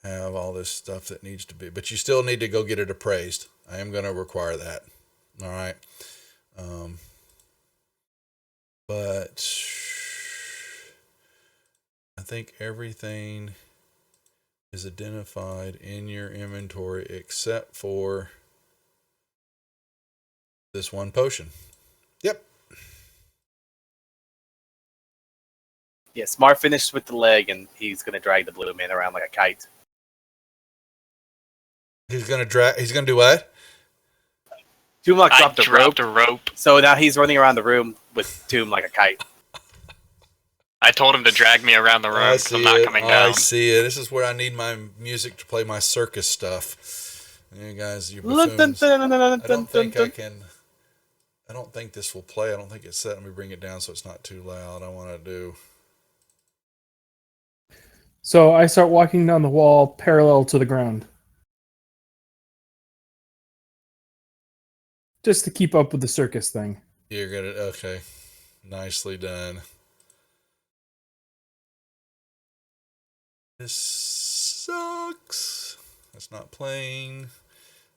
have all this stuff that needs to be, but you still need to go get it appraised. I am going to require that. All right. But I think everything is identified in your inventory except for this one potion. Yep. Yeah, Smart finished with the leg, and he's gonna drag the blue man around like a kite. He's gonna do what? Toomlock I dropped dropped a rope, a rope. so now he's running around the room with Toom like a kite. I told him to drag me around the room I because see I'm not it. coming I down. see it. This is where I need my music to play my circus stuff. You guys, you buffoons. I don't think I can. I don't think this will play. I don't think it's set. Let me bring it down so it's not too loud. I want to do. So I start walking down the wall parallel to the ground. Just to keep up with the circus thing. You're gonna. Okay. Nicely done. This sucks. It's not playing.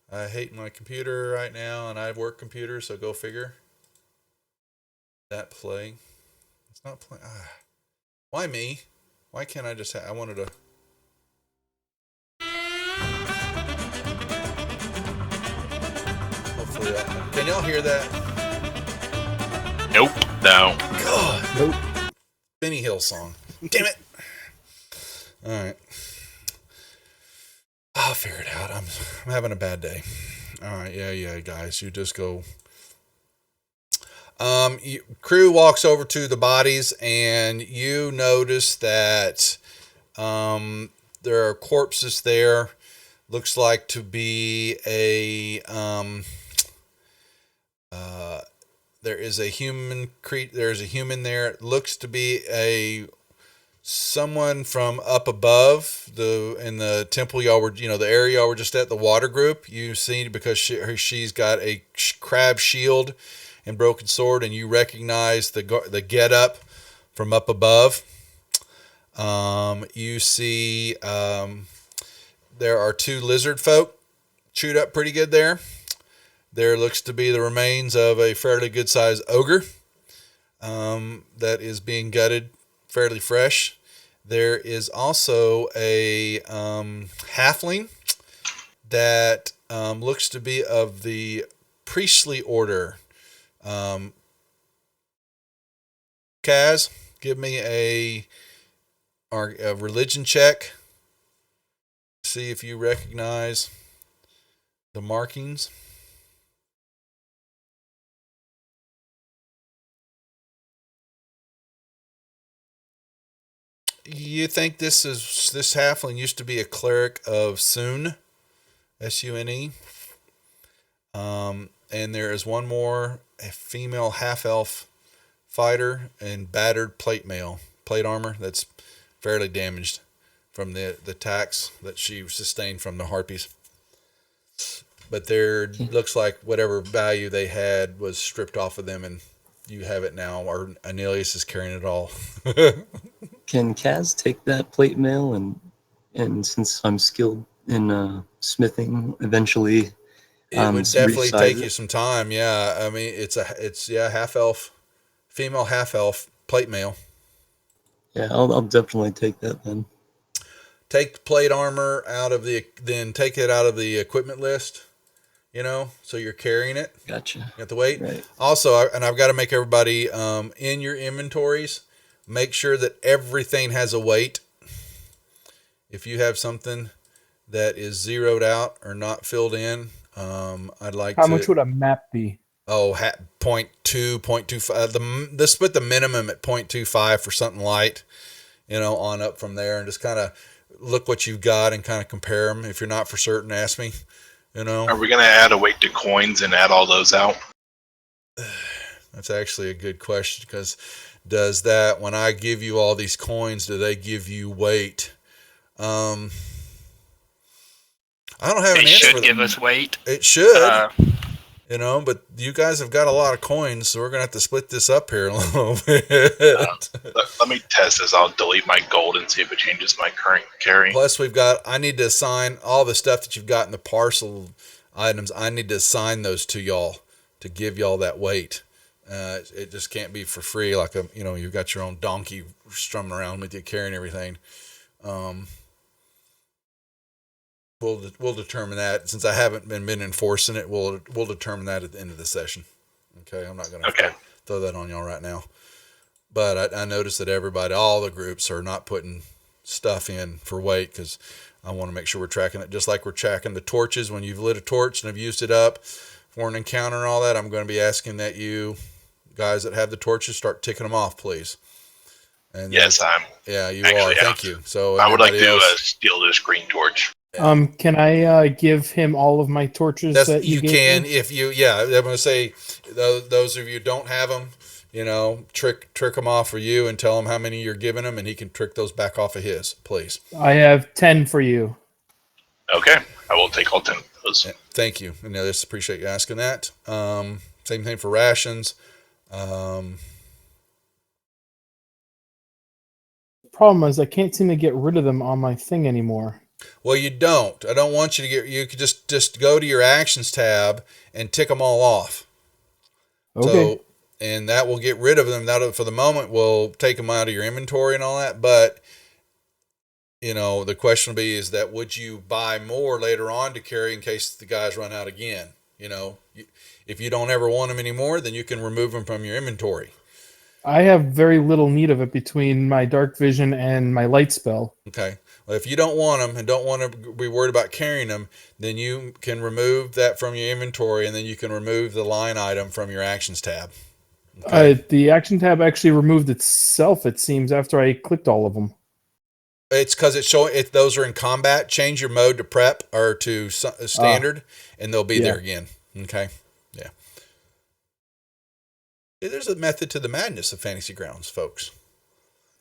I hate my computer right now, and I work computer, so go figure. That play. It's not playing. Why me? Why can't I just I wanted to. Hopefully that. Can y'all hear that? Nope. No. God. Nope. Benny Hill song. Damn it. All right. I'll figure it out. I'm having a bad day. All right. Yeah, guys. You just go. Crew walks over to the bodies, and you notice that there are corpses there. Looks like to be a there is a human there's a human there. It looks to be someone from up above in the temple y'all were, the area y'all were just at, the water group. You see, because she's got a crab shield and broken sword, and you recognize the get up from up above. You see there are two lizard folk chewed up pretty good there. There looks to be the remains of a fairly good sized ogre that is being gutted fairly fresh. There is also a halfling that looks to be of the priestly order. Kaz, give me a religion check. See if you recognize the markings. You think this halfling used to be a cleric of Sune, Sune. And there is one more, a female half-elf fighter in battered plate armor that's fairly damaged from the attacks that she sustained from the harpies. But there looks like whatever value they had was stripped off of them, and you have it now, or Anilius is carrying it all. Can Kaz take that plate mail and since I'm skilled in smithing, eventually It would definitely resize take it? you some time. Yeah, I mean it's half elf, female half elf plate mail. Yeah, I'll definitely take that then. Take plate armor then take it out of the equipment list. So you're carrying it. Gotcha. You have to wait. Right. Also, I've got to make everybody in your inventories, make sure that everything has a weight. If you have something that is zeroed out or not filled in, I'd like How much would a map be? 0.2, 0.25. Let's put the minimum at 0.25 for something light, on up from there, and just kind of look what you've got and kind of compare them. If you're not for certain, ask me. Are we going to add a weight to coins and add all those out? That's actually a good question, because does that, when I give you all these coins, do they give you weight? I don't have an It answer should for give that. us weight. It should, but you guys have got a lot of coins, so we're going to have to split this up here a little bit. Let me test this. I'll delete my gold and see if it changes my current carry. Plus, I need to assign all the stuff that you've got in the parcel items. I need to assign those to y'all to give y'all that weight. It just can't be for free. Like you've got your own donkey strumming around with you carrying everything. we'll determine that since I haven't been enforcing it. We'll determine that at the end of the session. Okay, I'm not going to Okay. throw that on y'all right now. But I noticed that all the groups are not putting stuff in for weight because I want to make sure we're tracking it just like we're tracking the torches. When you've lit a torch and have used it up for an encounter and all that, I'm going to be asking that you guys that have the torches start ticking them off, please. And Yes, I'm. yeah, you actually are. out. Thank you. So I would like everybody to else, steal this green torch. Can I give him all of my torches that you gave can me? if you I'm going to say those of you who don't have them, trick them off for you and tell him how many you're giving him, and he can trick those back off of his, please. I have 10 for you. Okay, I will take all 10 of those. Yeah, thank you. And I just appreciate you asking that. Same thing for rations. Problem is, I can't seem to get rid of them on my thing anymore. Well, you don't. I don't want you to get. You could just go to your actions tab and tick them all off. Okay. So, and that will get rid of them. That for the moment will take them out of your inventory and all that. But the question will be: is that would you buy more later on to carry in case the guys run out again? If you don't ever want them anymore, then you can remove them from your inventory. I have very little need of it between my dark vision and my light spell. Okay. Well, if you don't want them and don't want to be worried about carrying them, then you can remove that from your inventory, and then you can remove the line item from your actions tab. Okay. The action tab actually removed itself, it seems, after I clicked all of them. It's because it's showing it. Those are in combat. Change your mode to prep or to standard, and they'll be there again. Okay. Yeah. There's a method to the madness of Fantasy Grounds, folks.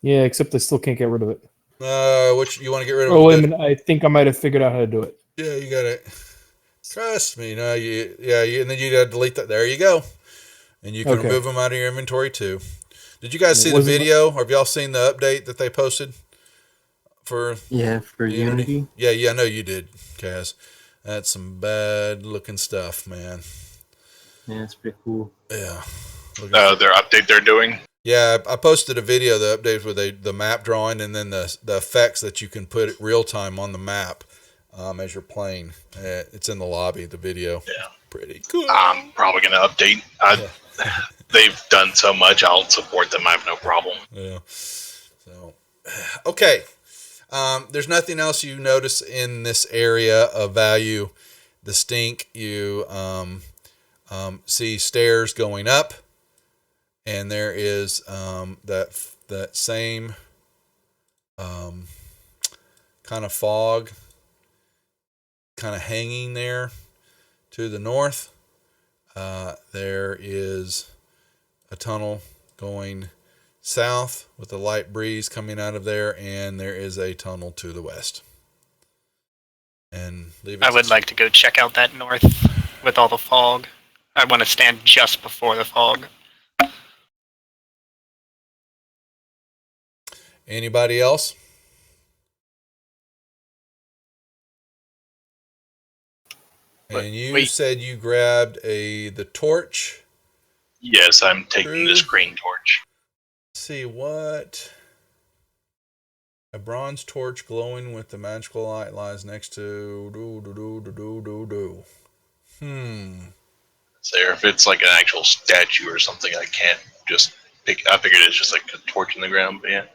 Yeah, except I still can't get rid of it. Which you want to get rid of? Oh, wait a minute. I think I might have figured out how to do it. Yeah, you got it. Trust me. No, and then you got to delete that. There you go. And you can remove them out of your inventory too. Did you guys see the video? Or have y'all seen the update that they posted for Unity? Yeah, I know you did, Kaz. That's some bad looking stuff, man. Yeah, it's pretty cool. Yeah. Their update they're doing? Yeah, I posted a video, the updates with the map drawing and then the effects that you can put real time on the map as you're playing. It's in the lobby, the video. Yeah. Pretty cool. I'm probably going to update. They've done so much, I'll support them. I have no problem. Yeah. So, okay. There's nothing else you notice in this area of value. The stink, you see stairs going up. And there is that same kind of fog kind of hanging there to the north. There is a tunnel going south with a light breeze coming out of there, and there is a tunnel to the west. And I would like to go check out that north with all the fog. I want to stand just before the fog. Anybody else? And you said you grabbed the torch. Yes, I'm taking this green torch. Let's see what a bronze torch glowing with the magical light lies next to So if it's like an actual statue or something, I can't just pick. I figured it's just like a torch in the ground, but yeah.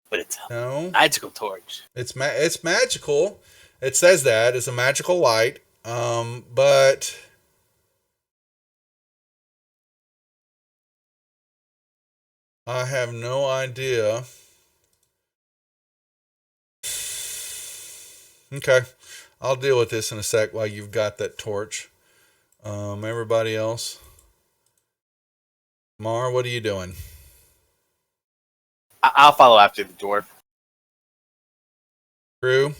But it's a magical torch. It's magical. It says that it's a magical light, but I have no idea. Okay, I'll deal with this in a sec while you've got that torch. Everybody else, Mar, what are you doing? I'll follow after the dwarf. Drew?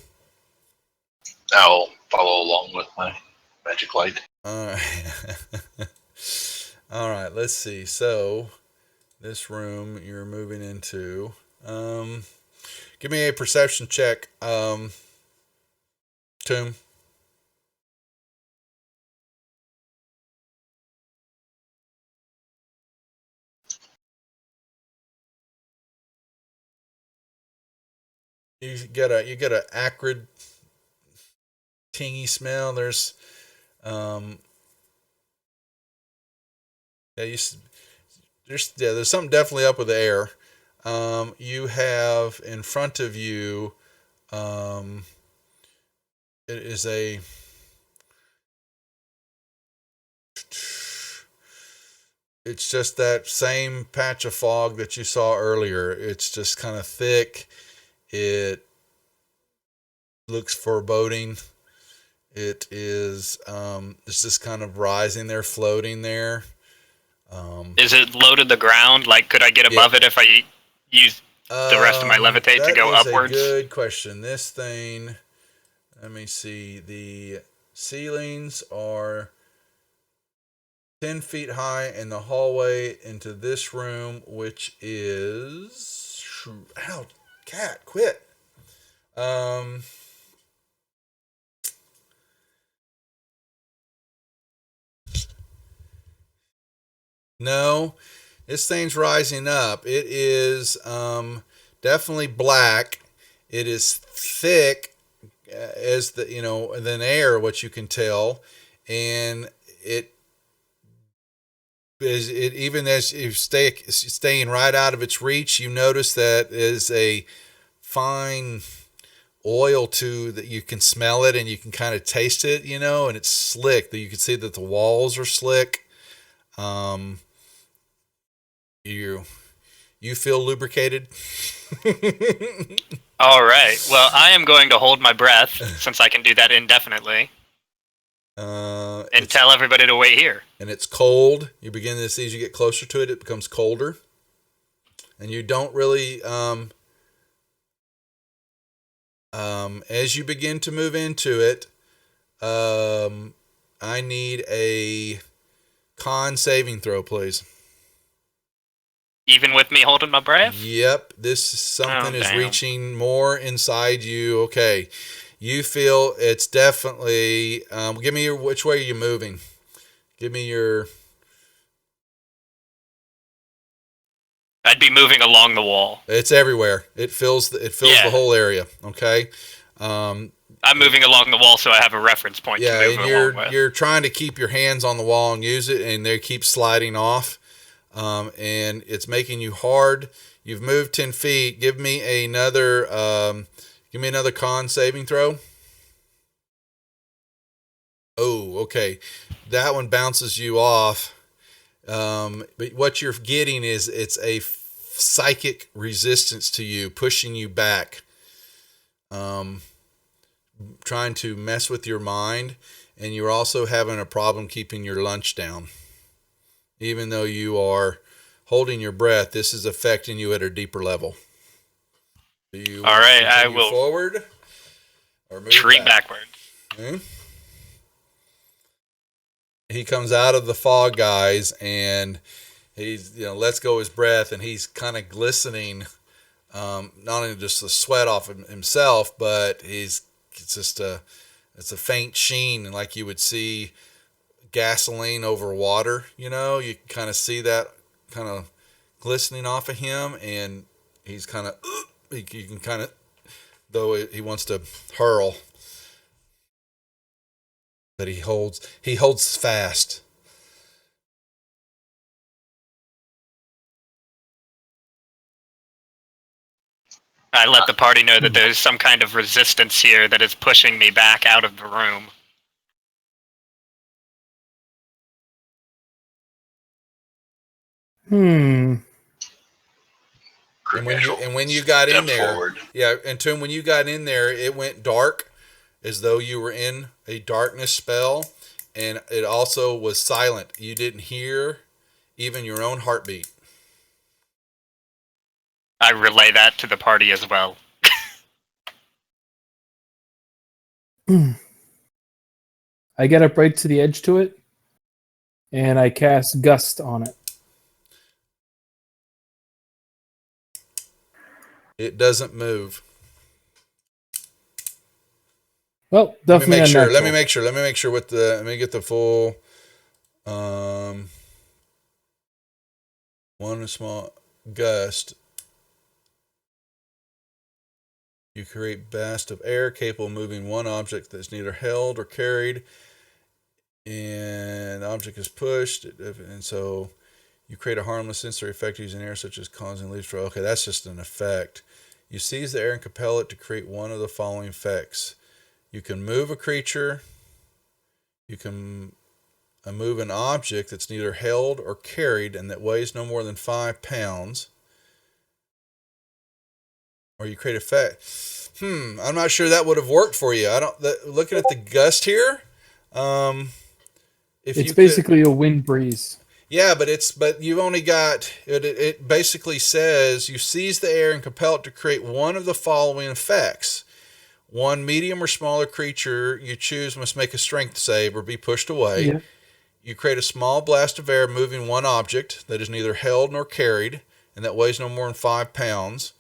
I'll follow along with my magic light. All right. All right, let's see. So, this room you're moving into. Give me a perception check, Tomb. You get a acrid, tingy smell. There's yeah, there's something definitely up with the air. You have in front of you, it is a it's just that same patch of fog that you saw earlier. It's just kind of thick. It looks foreboding. It is it's just kind of rising there, floating there. Is it low to the ground? Like, could I get above it if I use the rest of my levitate to go upwards? That is a good question. This thing, let me see. The ceilings are 10 feet high, and the hallway into this room, which is... Ow, cat, quit. No, this thing's rising up. It is definitely black. It is thick as than air, what you can tell, and it is even as you staying right out of its reach. You notice that is a fine oil too, that you can smell it and you can kind of taste it, and it's slick. That you can see that the walls are slick. You feel lubricated. All right. Well, I am going to hold my breath since I can do that indefinitely, and tell everybody to wait here. And it's cold. You begin to see as you get closer to it, it becomes colder, and you don't really. As you begin to move into it, I need a con saving throw, please. Even with me holding my breath? Yep, this is something is reaching more inside you. Okay, you feel it's definitely. Give me which way are you moving? Give me your. I'd be moving along the wall. It's everywhere. It fills the whole area. Okay. I'm moving along the wall, so I have a reference point to move along with. You're trying to keep your hands on the wall and use it, and they keep sliding off. And it's making you hard. You've moved 10 feet. Give me another con saving throw. Oh, okay. That one bounces you off. But what you're getting is it's a psychic resistance to you, pushing you back. Trying to mess with your mind, and you're also having a problem keeping your lunch down. Even though you are holding your breath, this is affecting you at a deeper level. Do you all right, I will forward or move retreat backwards. Okay. He comes out of the fog, guys, and he's lets go his breath, and he's kind of glistening. Not only just the sweat off of himself, but it's a faint sheen, like you would see gasoline over water. You can kind of see that kind of glistening off of him, and he's kind of you can kind of, though he wants to hurl, but he holds fast. I let the party know that there's some kind of resistance here that is pushing me back out of the room. And when you got in there, forward. and Tim, when you got in there, it went dark, as though you were in a darkness spell, and it also was silent. You didn't hear even your own heartbeat. I relay that to the party as well. I get up right to the edge to it, and I cast Gust on it. It doesn't move. Well, definitely unnatural. Let me make sure. Let me get the full. One small gust. You create blast of air capable of moving one object that's neither held or carried, and the object is pushed, and so you create a harmless sensory effect using air, such as causing leaves to. Okay, that's just an effect. You seize the air and compel it to create one of the following effects. You can move a creature. You can move an object that's neither held or carried and that weighs no more than 5 pounds. Or you create effect. I'm not sure that would have worked for you. Looking at the gust here. It's basically a wind breeze. Yeah, but you've only got it. It basically says you seize the air and compel it to create one of the following effects. One medium or smaller creature you choose must make a strength save or be pushed away. Yeah. You create a small blast of air moving one object that is neither held nor carried and that weighs no more than 5 pounds.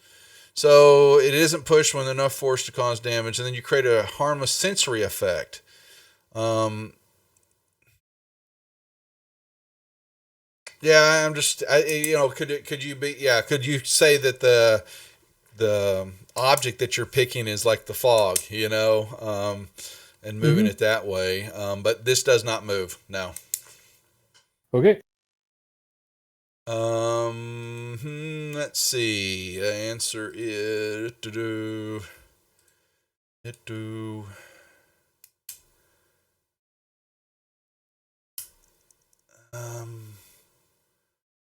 So it isn't pushed with enough force to cause damage. And then you create a harmless sensory effect. Yeah, could you say that the object that you're picking is like the fog, and moving it that way. But this does not move. No. Okay. Let's see. The answer is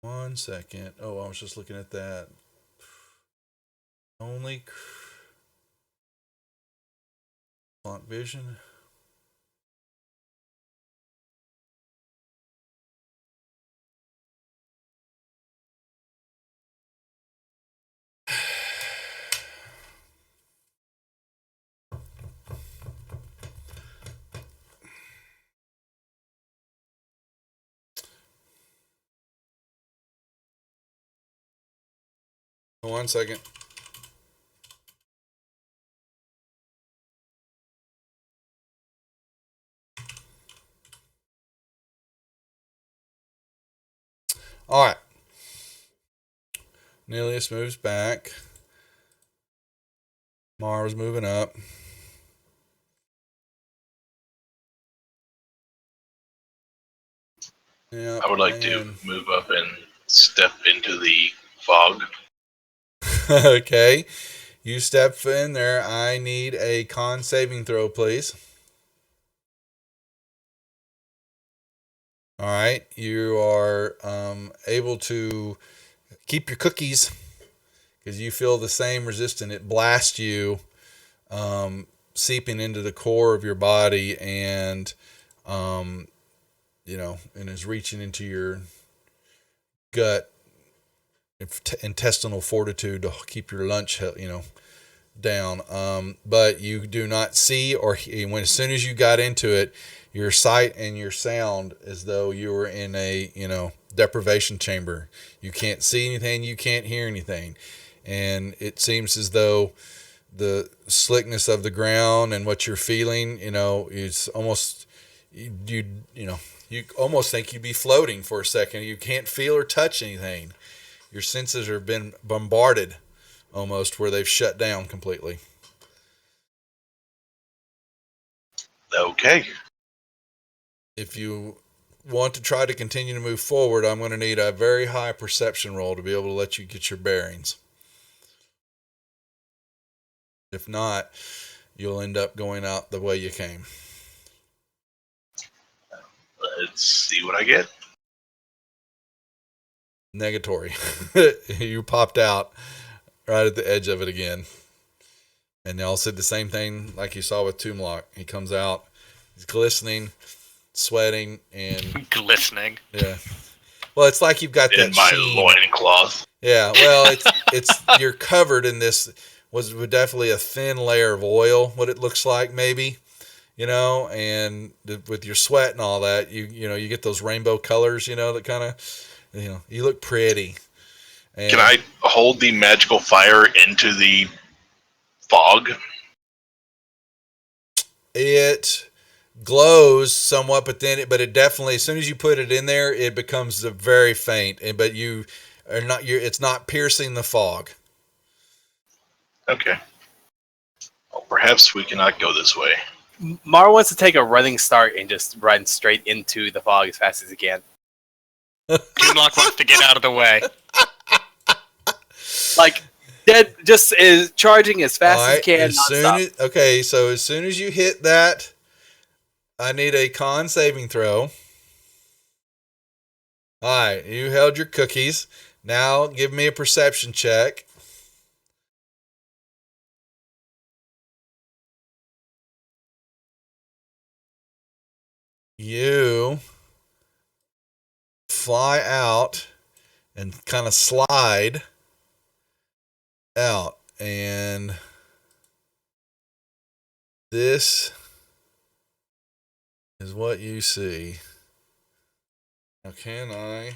one second. Oh, I was just looking at that. Only font vision. One second. All right. Nilius moves back. Mars moving up. Yeah. I would like to move up and step into the fog. Okay. You step in there. I need a con saving throw, please. All right. You are able to keep your cookies because you feel the same resistance. It blasts you, seeping into the core of your body and, and is reaching into your gut, intestinal fortitude to keep your lunch, down. But you do not see as soon as you got into it, your sight and your sound as though you were in a, deprivation chamber. You can't see anything. You can't hear anything. And it seems as though the slickness of the ground and what you're feeling, is almost, you almost think you'd be floating for a second. You can't feel or touch anything. Your senses have been bombarded almost where they've shut down completely. Okay. If you want to try to continue to move forward, I'm going to need a very high perception roll to be able to let you get your bearings. If not, you'll end up going out the way you came. Let's see what I get. Negatory. You popped out right at the edge of it again. And y'all said the same thing like you saw with Toomlock. He comes out, he's glistening, sweating, and glistening. Yeah. Well, it's like you've got in that my sheen. loincloth. Yeah. Well, it's you're covered in this. Was definitely a thin layer of oil. What it looks like, maybe, and with your sweat and all that, you get those rainbow colors, that kind of. You look pretty. And can I hold the magical fire into the fog? It glows somewhat, but it definitely, as soon as you put it in there, it becomes very faint. But it's not piercing the fog. Okay. Perhaps we cannot go this way. Mar wants to take a running start and just run straight into the fog as fast as he can. Doomlock wants to get out of the way. Like, dead, just is charging as fast as he can. So as soon as you hit that, I need a con saving throw. All right, you held your cookies. Now give me a perception check. You fly out and kind of slide out, and this is what you see. Now, can I?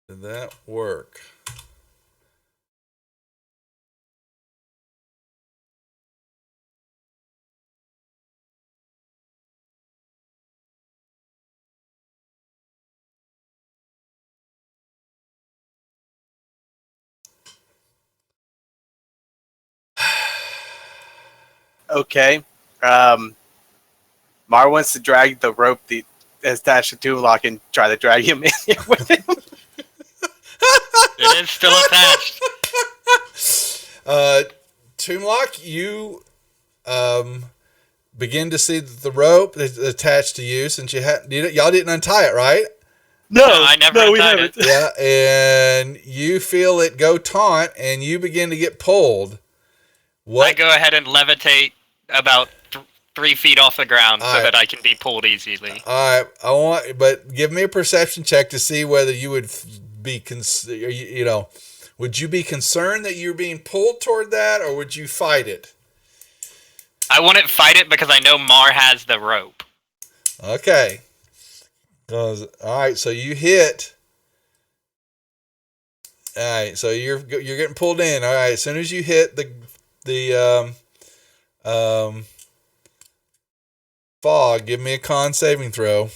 Did that work? Okay. Mar wants to drag the rope that's attached to Doomlock and try to drag him in here with him. It is still attached. Toonlock, you begin to see the rope that's attached to you since y'all didn't untie it, right? No, I never untied it. Yeah, and you feel it go taut, and you begin to get pulled. I go ahead and levitate about 3 feet off the ground so that I can be pulled easily. All right, but give me a perception check to see whether you would be, would you be concerned that you're being pulled toward that, or would you fight it? I wouldn't fight it because I know Mar has the rope. Okay. All right, so you hit. All right, so you're getting pulled in. All right, as soon as you hit the fog, give me a con saving throw.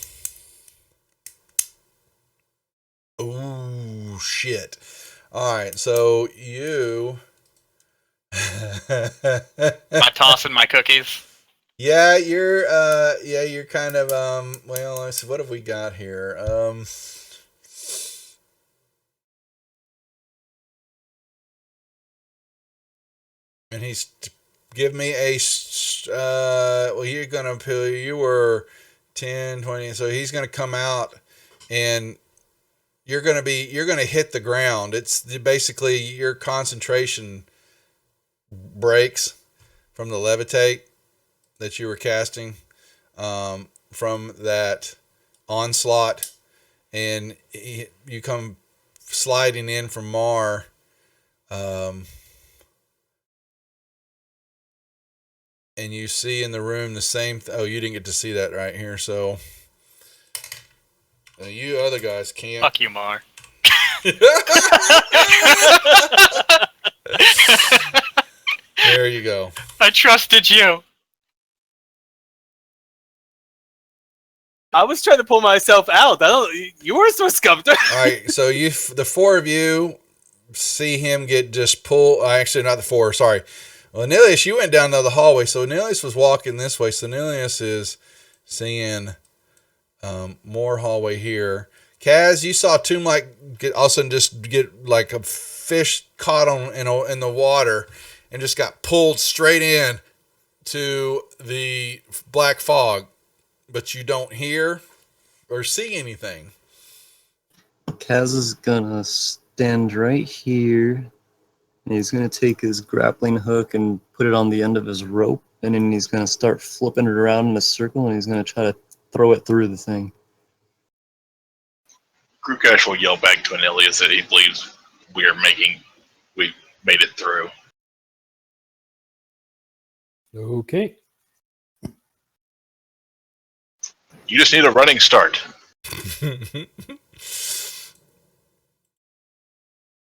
Ooh, shit. All right, so you. Am I tossing my cookies? Yeah, you're kind of well, let's see, what have we got here? And he's give me a well, you're gonna appeal. You were 10, 20, so he's gonna come out, and you're gonna hit the ground. It's basically your concentration breaks from the levitate that you were casting from that onslaught, and you come sliding in from Mar. And you see in the room the same. Oh, you didn't get to see that right here. So you other guys can't. Fuck you, Mar. There you go. I trusted you. I was trying to pull myself out. You were supposed to come through. All right, so the four of you see him get just pulled. Actually, not the four. Sorry. Well, Nilius, you went down the hallway. So Nilius was walking this way. So Nilius is seeing more hallway here. Kaz, you saw Toomlight get all of a sudden just get like a fish caught in the water and just got pulled straight in to the black fog. But you don't hear or see anything. Kaz is gonna stand right here, and he's gonna take his grappling hook and put it on the end of his rope, and then he's gonna start flipping it around in a circle, and he's gonna try to throw it through the thing. Krukash will yell back to Anilius that he believes we made it through. Okay. You just need a running start.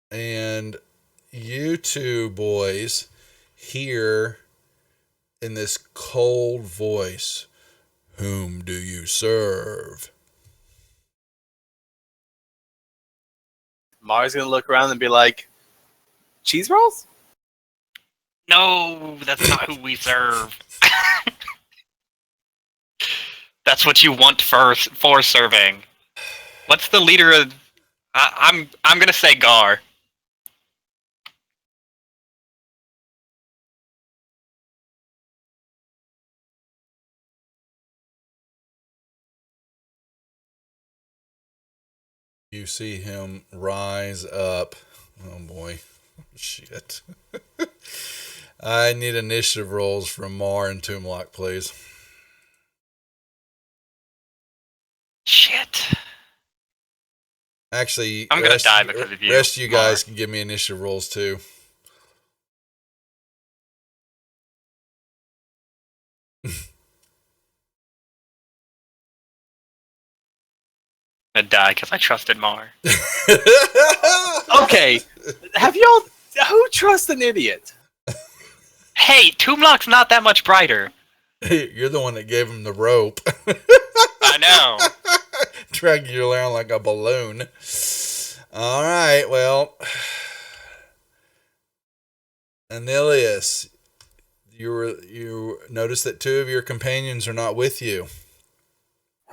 And you two boys hear in this cold voice, "Whom do you serve?" Mar's gonna look around and be like, cheese rolls? No, that's not who we serve. That's what you want for serving. What's the leader of? I'm gonna say Gar. You see him rise up. Oh boy. Shit. I need initiative rolls from Mar and Toomlock, please. Shit. Actually, I'm gonna die because of you. Rest of you guys Mar. can give me initiative rolls too. I'm gonna die because I trusted Mar. Okay, have y'all? Who trusts an idiot? Hey, Toomlock's not that much brighter. You're the one that gave him the rope. I know. Drag you around like a balloon. All right, well, Anilius, you notice that 2 of your companions are not with you.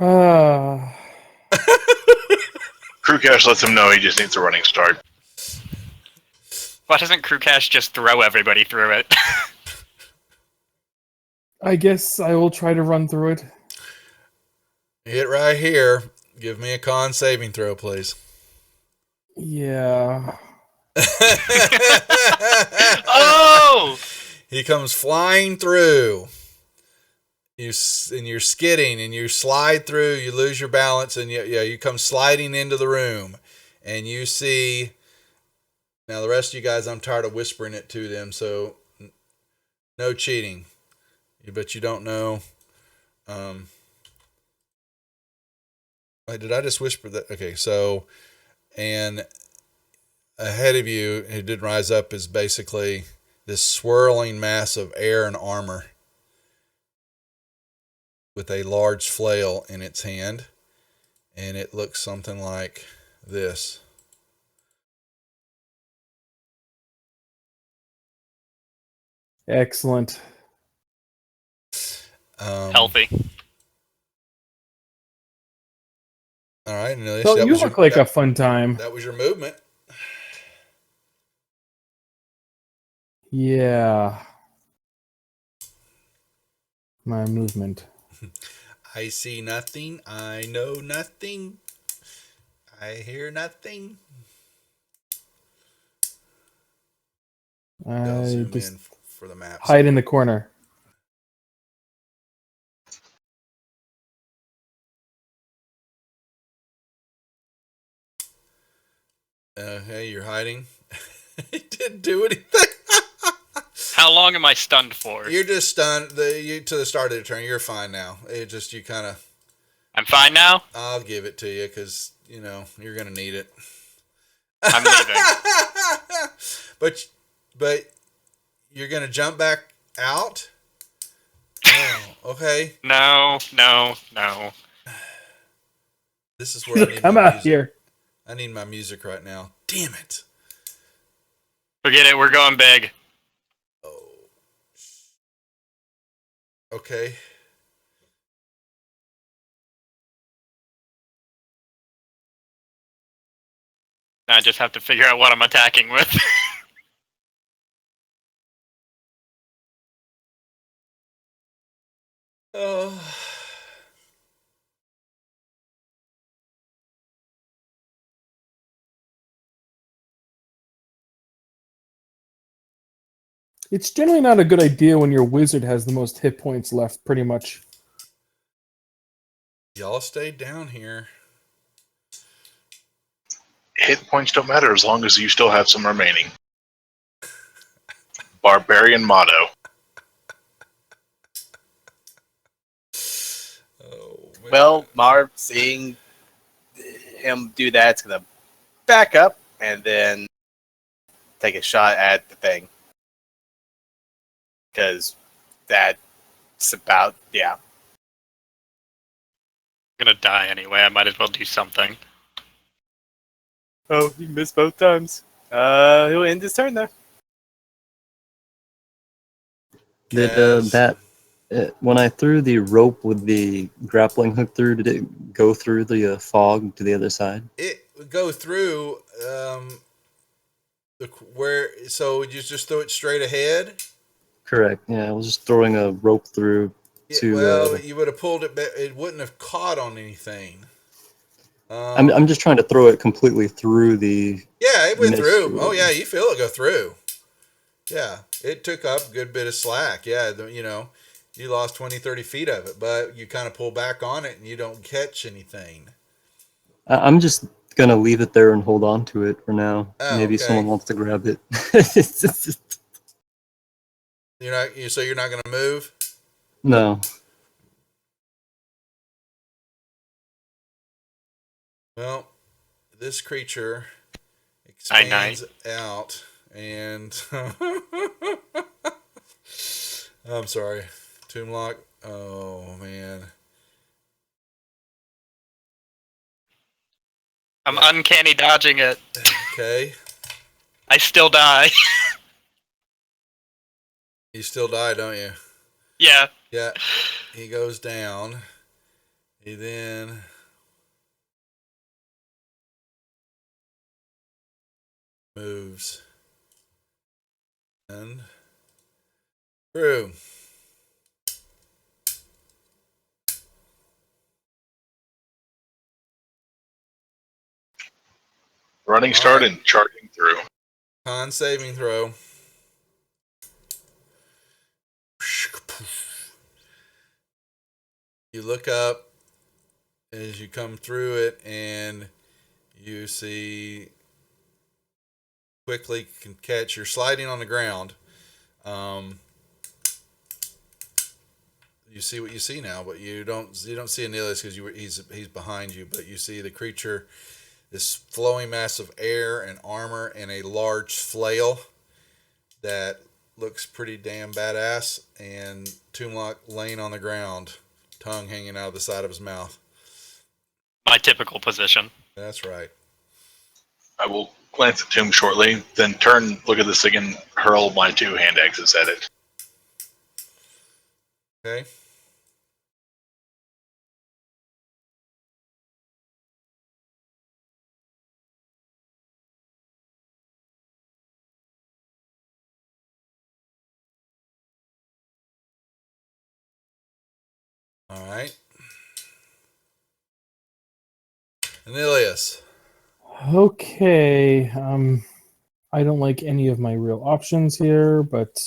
Ah. Crewcash lets him know he just needs a running start. Why doesn't Crewcash just throw everybody through it? I guess I will try to run through it. Hit right here. Give me a con saving throw, please. Yeah. Oh! He comes flying through. You're skidding and you slide through. You lose your balance and you come sliding into the room, and you see. Now the rest of you guys, I'm tired of whispering it to them, so no cheating. But you don't know. Wait, did I just whisper that? Okay, so, and ahead of you, it did rise up, is basically this swirling mass of air and armor with a large flail in its hand, and it looks something like this. Excellent. Healthy. All right, Anilius, So you look like a fun time. that was your movement. Yeah. My movement. I see nothing. I know nothing. I hear nothing. I'll I zoom just in for the maps. hide in the corner. Hey, you're hiding. He didn't do anything. How long am I stunned for? You're just stunned. To the start of the turn, you're fine now. It just you kind of. I'm fine now? I'll give it to you because you're gonna need it. I'm leaving. but you're gonna jump back out. Oh, okay. No. This is where I need Come my out music. here. I need my music right now. Damn it. Forget it, we're going big. Oh. Okay. Now I just have to figure out what I'm attacking with. Oh. It's generally not a good idea when your wizard has the most hit points left, pretty much. Y'all stay down here. Hit points don't matter as long as you still have some remaining. Barbarian motto. Oh, man. Well, Mar, seeing him do that, it's gonna back up and then take a shot at the thing. Because that's about, yeah. I'm gonna die anyway, I might as well do something. Oh, you missed both times. He'll end his turn there. Did that when I threw the rope with the grappling hook through, did it go through the fog to the other side? It would go through so you just throw it straight ahead? Correct. Yeah, I was just throwing a rope through to. You would have pulled it, but it wouldn't have caught on anything. I'm just trying to throw it completely through the. Yeah, it went mist through. or Oh yeah, you feel it go through. Yeah, it took up a good bit of slack. Yeah, you lost 20, 30 feet of it, but you kind of pull back on it and you don't catch anything. I'm just gonna leave it there and hold on to it for now. Oh, Maybe okay. someone wants to grab it. So you're not gonna move? No. Well, this creature Night-night. expands out and I'm sorry, Tomblock. Oh man. I'm uncanny dodging it. Okay. I still die. You still die, don't you? Yeah. Yeah. He goes down. He then moves. And through. Running start and charging through. Con saving throw. You look up as you come through it, and you see quickly can catch. You're sliding on the ground. You see what you see now, but you don't see Anilius because he's behind you. But you see the creature, this flowing mass of air and armor and a large flail that looks pretty damn badass, and Tomblock laying on the ground, tongue hanging out of the side of his mouth. My typical position. That's right. I will glance at Tomb shortly, then turn, look at this thing, and hurl my 2 hand axes at it. Okay. All right. Anilius. Okay. I don't like any of my real options here, but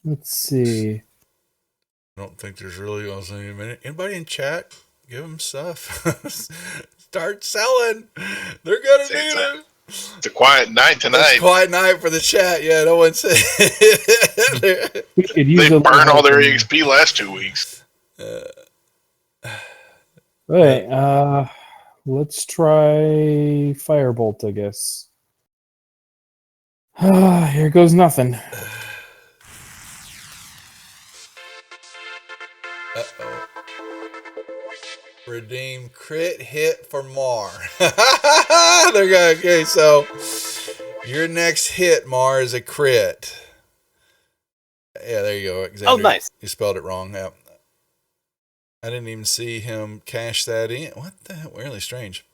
let's see. I don't think there's really anybody in chat. Give them stuff. Start selling. They're gonna need it. It's a quiet night tonight. It's a quiet night for the chat. Yeah, no one said. We could use They a burned little all their help. EXP last 2 weeks. Right. Let's try Firebolt, I guess. Here goes nothing. Uh-oh. Redeem crit hit for Mar. They're going. Okay, so your next hit, Mar, is a crit. Yeah, there you go. Xander. Oh, nice. You spelled it wrong. Yeah. I didn't even see him cash that in. What the hell? Really strange.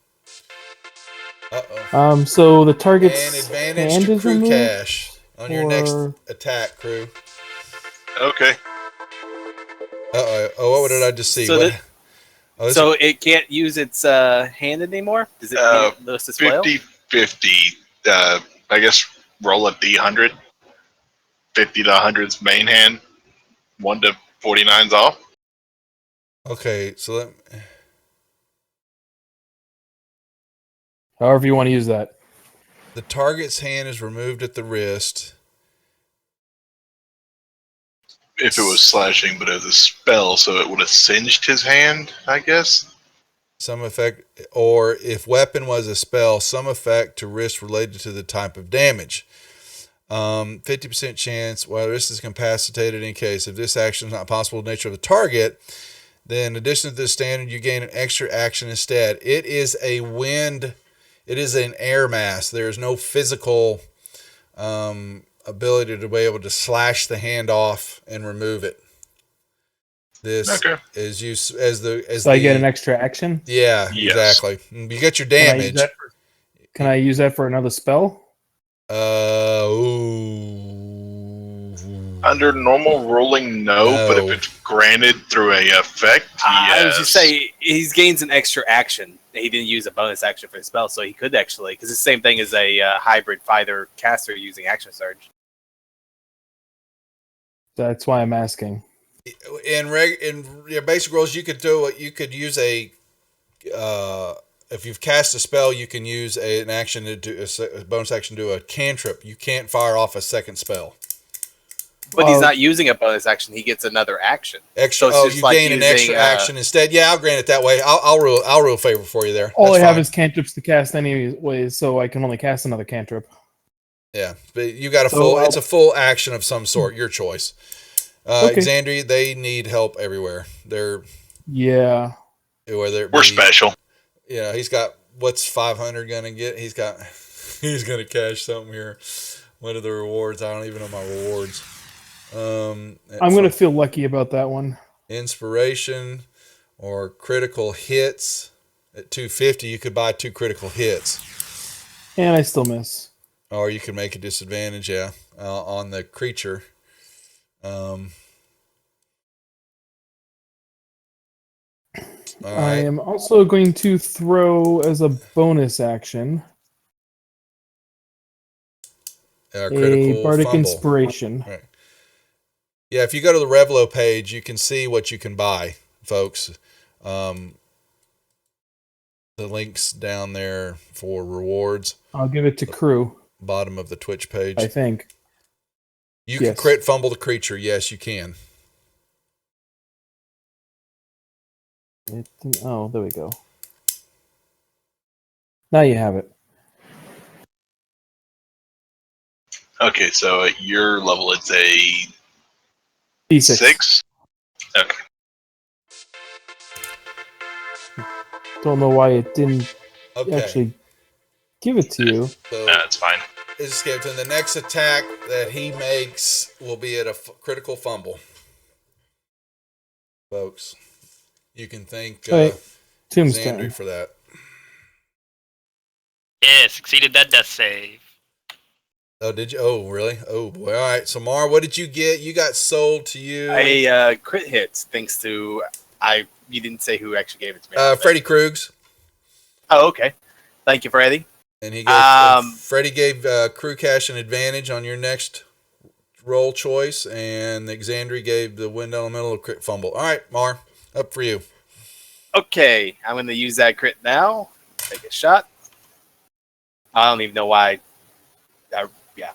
Uh-oh. So the target's And advantage hand to is crew removed, cash on your next or- attack, crew. Okay. Uh-oh. Oh, what did I just see? So What? Oh, this- So it can't use its hand anymore? Does it lose its flail? 50-50. I guess roll a D100. 50 to 100's main hand. 1 to 49's off. okay, so However you want to use that. the target's hand is removed at the wrist. If it was slashing, but as a spell, so it would have singed his hand, I guess. Some effect, or if weapon was a spell, some effect to wrist related to the type of damage. 50% chance while the wrist is incapacitated in case if this action is not possible in the nature of the target, Then, in addition to the standard, you gain an extra action instead. It is a wind. It is an air mass. There is no physical ability to be able to slash the hand off and remove it. This is used as the I get an extra action. Yeah, Yes. exactly. You get your damage. Can I use that for another spell? Under normal rolling, no, but No. if it's granted through a effect, I was yes. just say he gains an extra action. He didn't use a bonus action for the spell, so he could actually, because it's the same thing as a hybrid fighter caster using action surge. That's why I'm asking. In your basic rolls, you could use a if you've cast a spell, you can use an action to do a bonus action to do a cantrip. You can't fire off a second spell. But he's not using a bonus action; he gets another action. Extra. So it's just You like gain an extra using, action instead. Yeah, I'll grant it that way. I'll rule a favor for you there. All That's I have fine. is cantrips to cast anyways, so I can only cast another cantrip. Yeah, but you got a So full. I'll- It's a full action of some sort. Your choice. Okay. Exandria, they need help everywhere. They're Yeah. whether it We're be- special. Yeah, he's got what's 500 gonna get? He's gonna cash something here. What are the rewards? I don't even know my rewards. I'm gonna feel lucky about that one. Inspiration or critical hits at 250. You could buy 2 critical hits, And I still miss. or you can make a disadvantage. Yeah, on the creature. All I right. am also going to throw as a bonus action a Critical bardic fumble. inspiration. Right. Yeah, if you go to the Revlo page, you can see what you can buy, folks. The link's down there for rewards. I'll give it to crew, Bottom of the Twitch page. I think. You can yes. crit fumble the creature. Yes, you can. Oh, there we go. Now you have it. Okay, so at your level, it's a D6. 6. Okay. Don't know why it didn't Okay. actually give it to you. So That's fine. it's escaped, and the next attack that he makes will be at a critical fumble. Folks, you can thank Wait, Xandri Tombstone. for that. Yeah, succeeded that death save. Oh, did you? Oh, really? Oh, boy. All right. So, Mar, what did you get? You got sold to you. A crit hit, thanks to you didn't say who actually gave it to me. Freddie Krugs. Oh, okay. Thank you, Freddie. And he gave, Freddie gave Crew Cash an advantage on your next roll choice, and Xandri gave the Wind Elemental a crit fumble. All right, Mar, up for you. Okay, I'm going to use that crit now. Take a shot. I don't even know why. Yeah.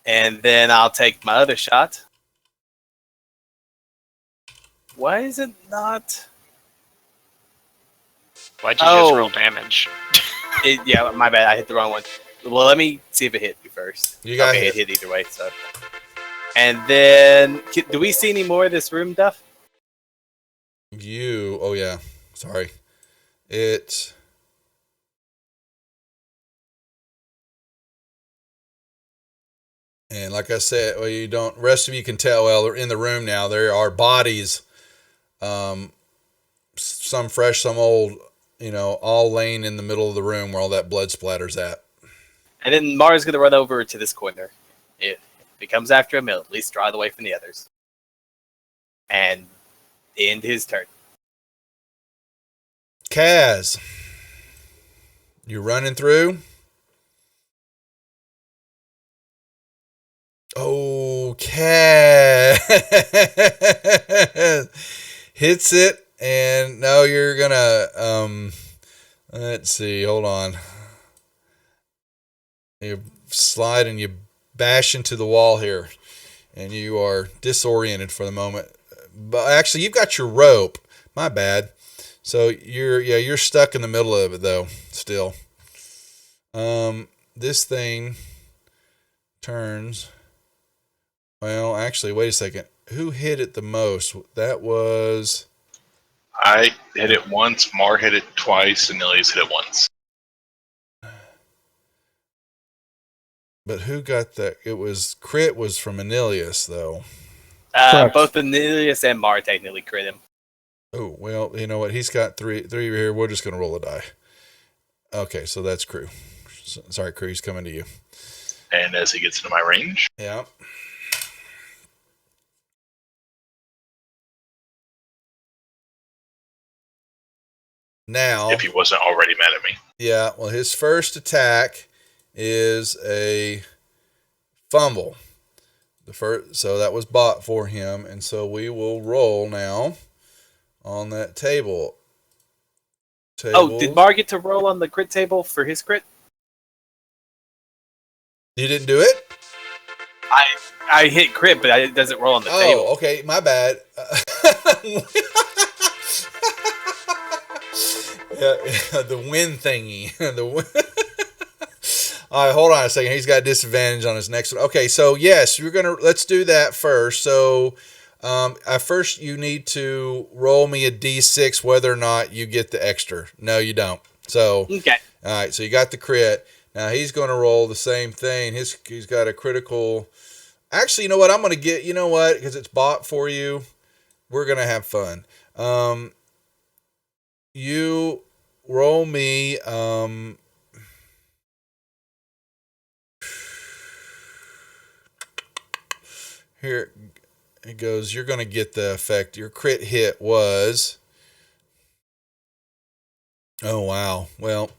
And then I'll take my other shot. Why is it not? Why'd you just Oh. roll damage? Yeah, my bad. I hit the wrong one. Well, let me see if it hit me first. You got okay, hit. it hit either way. So, and then do we see any more of this room, Duff? Oh, yeah. Sorry. It. And like I said, well, you don't. Rest of you can tell. Well, they're in the room now. There are bodies, some fresh, some old. All laying in the middle of the room where all that blood splatters at. And then Mara's going to run over to this corner. If he comes after him, he'll at least draw away from the others. And end his turn. Kaz, you running through? Oh, Kaz hits it, and now you're gonna let's see. Hold on. You slide and you bash into the wall here, and you are disoriented for the moment. But actually, you've got your rope. My bad. So you're stuck in the middle of it though. Still, this thing turns. Well, actually, wait a second. who hit it the most? That was I hit it once, Mar hit it twice, and Ilias hit it once. but who got that? It was crit was from Anilius though. Correct. Both Anilius and Mar technically crit him. Oh, well, you know what? He's got three here. We're just going to roll a die. Okay, so that's Crew. Sorry, Crew, he's coming to you. And as he gets into my range, Yeah. Now, if he wasn't already mad at me. yeah, well, his first attack is a fumble. So that was bought for him, and so we will roll now on that table. Oh, did Mar get to roll on the crit table for his crit? You didn't do it? I hit crit, but it doesn't roll on the Oh, table. okay, my bad. Yeah, the win thingy. All right, hold on a second. He's got disadvantage on his next one. Okay, so yes, let's do that first. So, first you need to roll me a d6 whether or not you get the extra. No, you don't. So, Okay. all right, so you got the crit. Now he's going to roll the same thing. He's got a critical. Actually, you know what? I'm going to get. You know what? Because it's bought for you. We're going to have fun. You roll me. Here it goes. You're going to get the effect. Your crit hit was. Oh, wow. Well,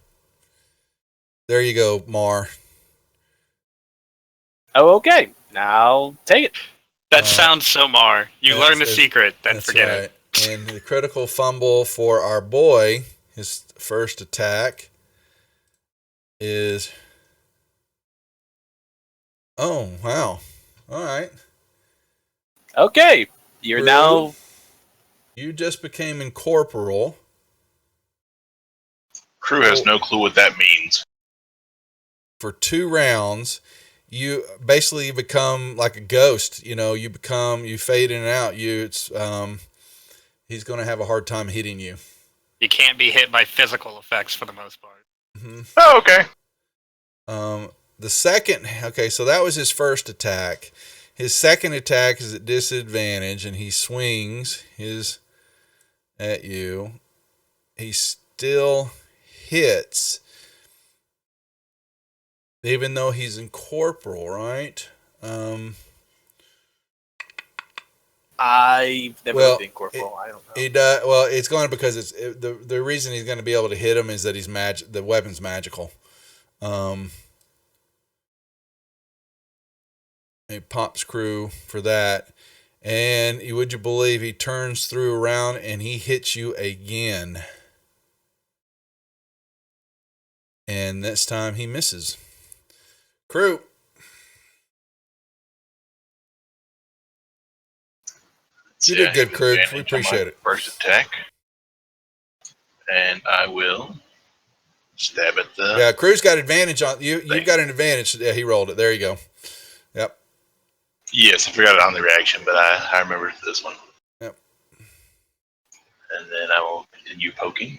there you go, Mar. Oh, okay. Now I'll take it. That sounds so Mar. You learn the secret, then forget it. And the critical fumble for our boy, his first attack is. Oh, wow. All right. Okay. You're Crew, now. You just became incorporeal. Crew has no clue what that means. For 2 rounds. You basically become like a ghost. You know, you fade in and out. He's going to have a hard time hitting you. You can't be hit by physical effects for the most part. Mm-hmm. Oh, okay. The second, okay, so that was his first attack. His second attack is at disadvantage, and he swings at you. He still hits, even though he's incorporeal, right? I've never been corporal. I don't know. He does. Well, it's going because the reason he's going to be able to hit him is that the weapon's magical. He pops Crew for that, and would you believe he turns through around and he hits you again, and this time he misses. Crew. You did good, Crew. We appreciate it. First attack, and I will stab at the. Yeah, Crew's got advantage on you. You've got an advantage. Yeah, he rolled it. There you go. Yep. Yes, I forgot it on the reaction, but I remember this one. Yep. And then I will continue poking.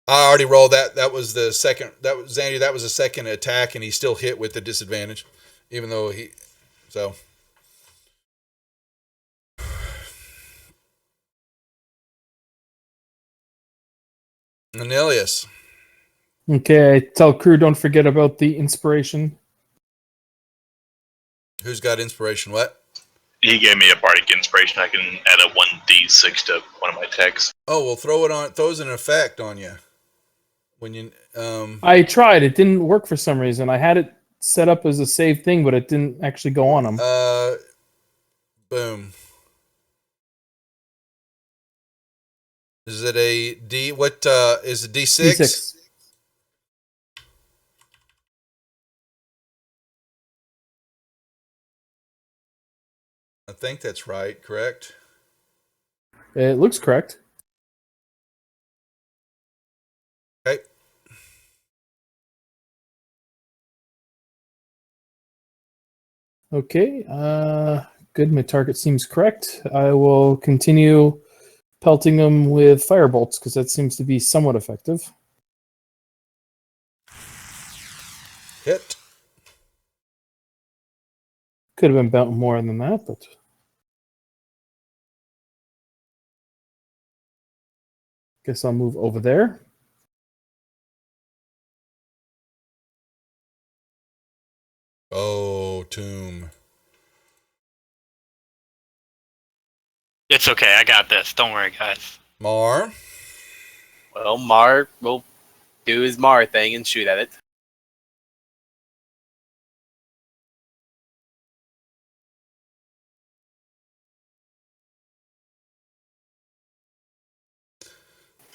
I already rolled that. That was the second. That was Zandy. That was the second attack, and he still hit with the disadvantage, even though he. So. Anilius. Okay, I tell Crew don't forget about the inspiration. Who's got inspiration? What? He gave me a bardic inspiration. I can add a 1d6 to one of my attacks. Oh, well, throw it on. Throws an effect on you. When you. I tried. It didn't work for some reason. I had it set up as a save thing, but it didn't actually go on him. Boom. Is it a D? What is it? D6? D6. I think that's right. Correct. It looks correct. Okay. Okay. Good. My target seems correct. I will continue pelting them with fire bolts because that seems to be somewhat effective. Hit. Could have been about more than that, but guess I'll move over there. Oh, tomb. It's okay. I got this. Don't worry, guys. Mar. Well, Mar will do his Mar thing and shoot at it.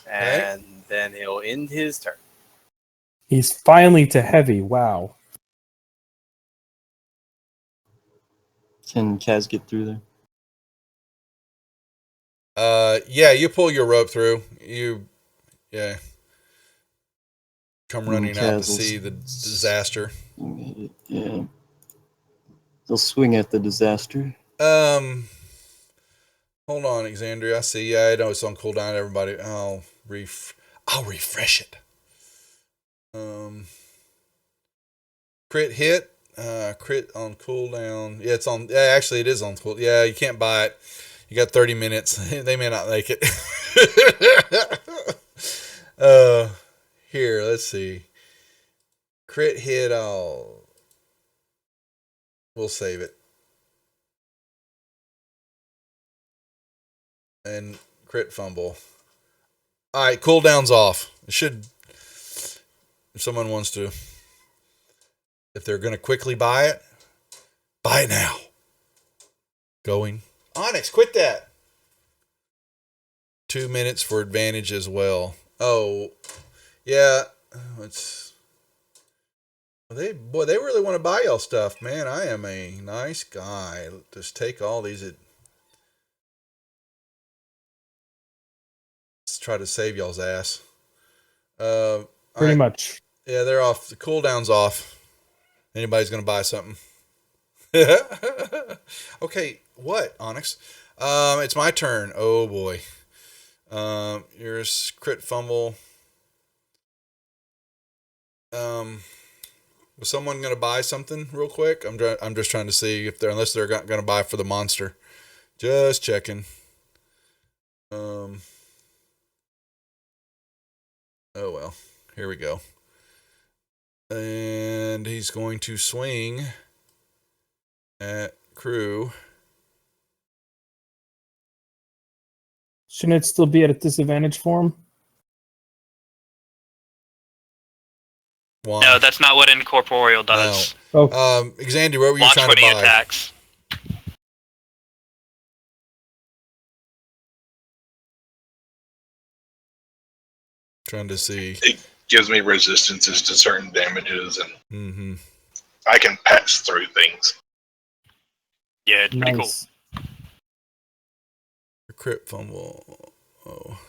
And then he'll end his turn. He's finally to heavy. Wow. Can Kaz get through there? Yeah, you pull your rope through. Yeah. Come running out to see the disaster. Yeah. They'll swing at the disaster. Hold on, Exandria. I see. Yeah, I know it's on cooldown. Everybody, I'll refresh it. Crit hit. Crit on cooldown. Yeah, it's on. Yeah, actually, it is on cool. Yeah, you can't buy it. You got 30 minutes. They may not make it. Here, let's see. Crit hit. We'll save it. And crit fumble. All right, cooldown's off. It should, if someone wants to, if they're going to quickly buy it now. Going. Onyx, quit that. 2 minutes for advantage as well. Oh, yeah. They really want to buy y'all stuff, man. I am a nice guy. Just take all these. Let's try to save y'all's ass. Pretty much. Yeah, they're off. The cooldown's off. Anybody's gonna buy something. Okay, what, Onyx? It's my turn. Oh boy. Here's crit fumble. Was someone gonna buy something real quick? I'm just trying to see if unless they're gonna buy for the monster. Just checking. Oh well. Here we go. And he's going to swing at crew. Shouldn't it still be at a disadvantage for him? Why? No, that's not what Incorporeal does. Oh, Xander, what were you Watch trying when to he buy? attacks. Trying to see. It gives me resistances to certain damages, and Mm-hmm. I can pass through things. Yeah, it's pretty cool. nice. Crit fumble. Oh.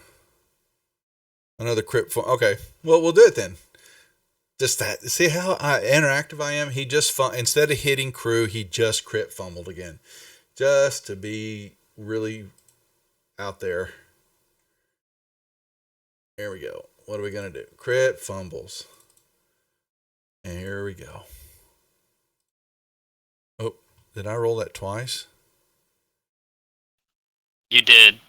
Another crit fumble. Okay. Well, we'll do it then. Just that. See how interactive I am? He just, instead of hitting crew, he just crit fumbled again. Just to be really out there. There we go. What are we going to do? Crit fumbles. And here we go. Oh, did I roll that twice? You did.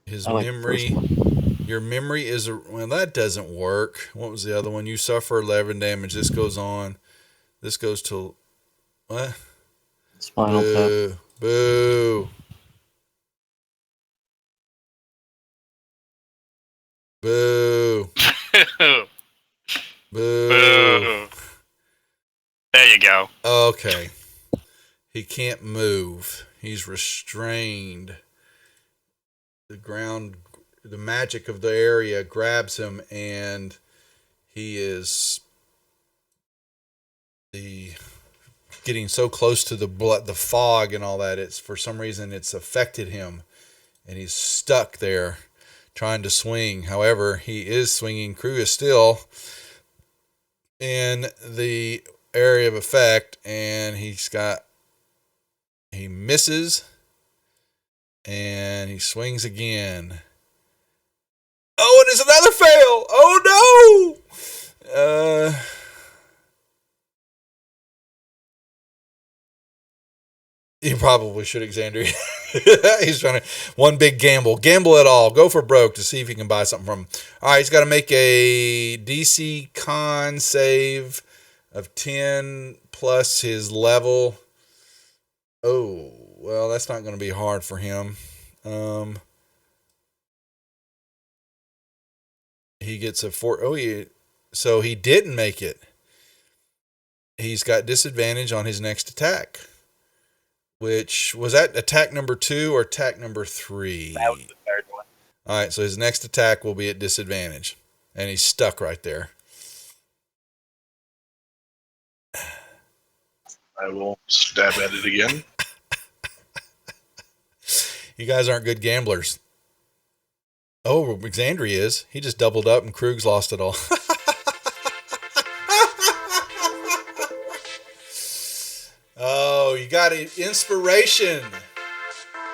His I like the memory. first one. Your memory is well. That doesn't work. What was the other one? You suffer 11 damage. This goes on. This goes to what? Spinal Tap. Boo! Boo! Boo! Boo! There you go. Okay. He can't move. He's restrained. The ground, the magic of the area grabs him, and he is getting so close to the fog and all that. It's for some reason it's affected him, and he's stuck there trying to swing. However, he is swinging. Crew is still in the area of effect, and he's got He misses. And he swings again. Oh, and it's another fail. Oh, no. You probably should, Xander. He's trying to one big gamble. Gamble it all. Go for broke to see if you can buy something from him. All right, he's got to make a DC con save of 10 plus his level. Oh, well, that's not going to be hard for him. He gets a 4. Oh, so he didn't make it. He's got disadvantage on his next attack. Which was that attack number 2 or attack number 3? That was the third one. All right, so his next attack will be at disadvantage, and he's stuck right there. I will stab at it again. You guys aren't good gamblers. Oh, Xandri is. He just doubled up, and Krug's lost it all. Oh, you got an inspiration.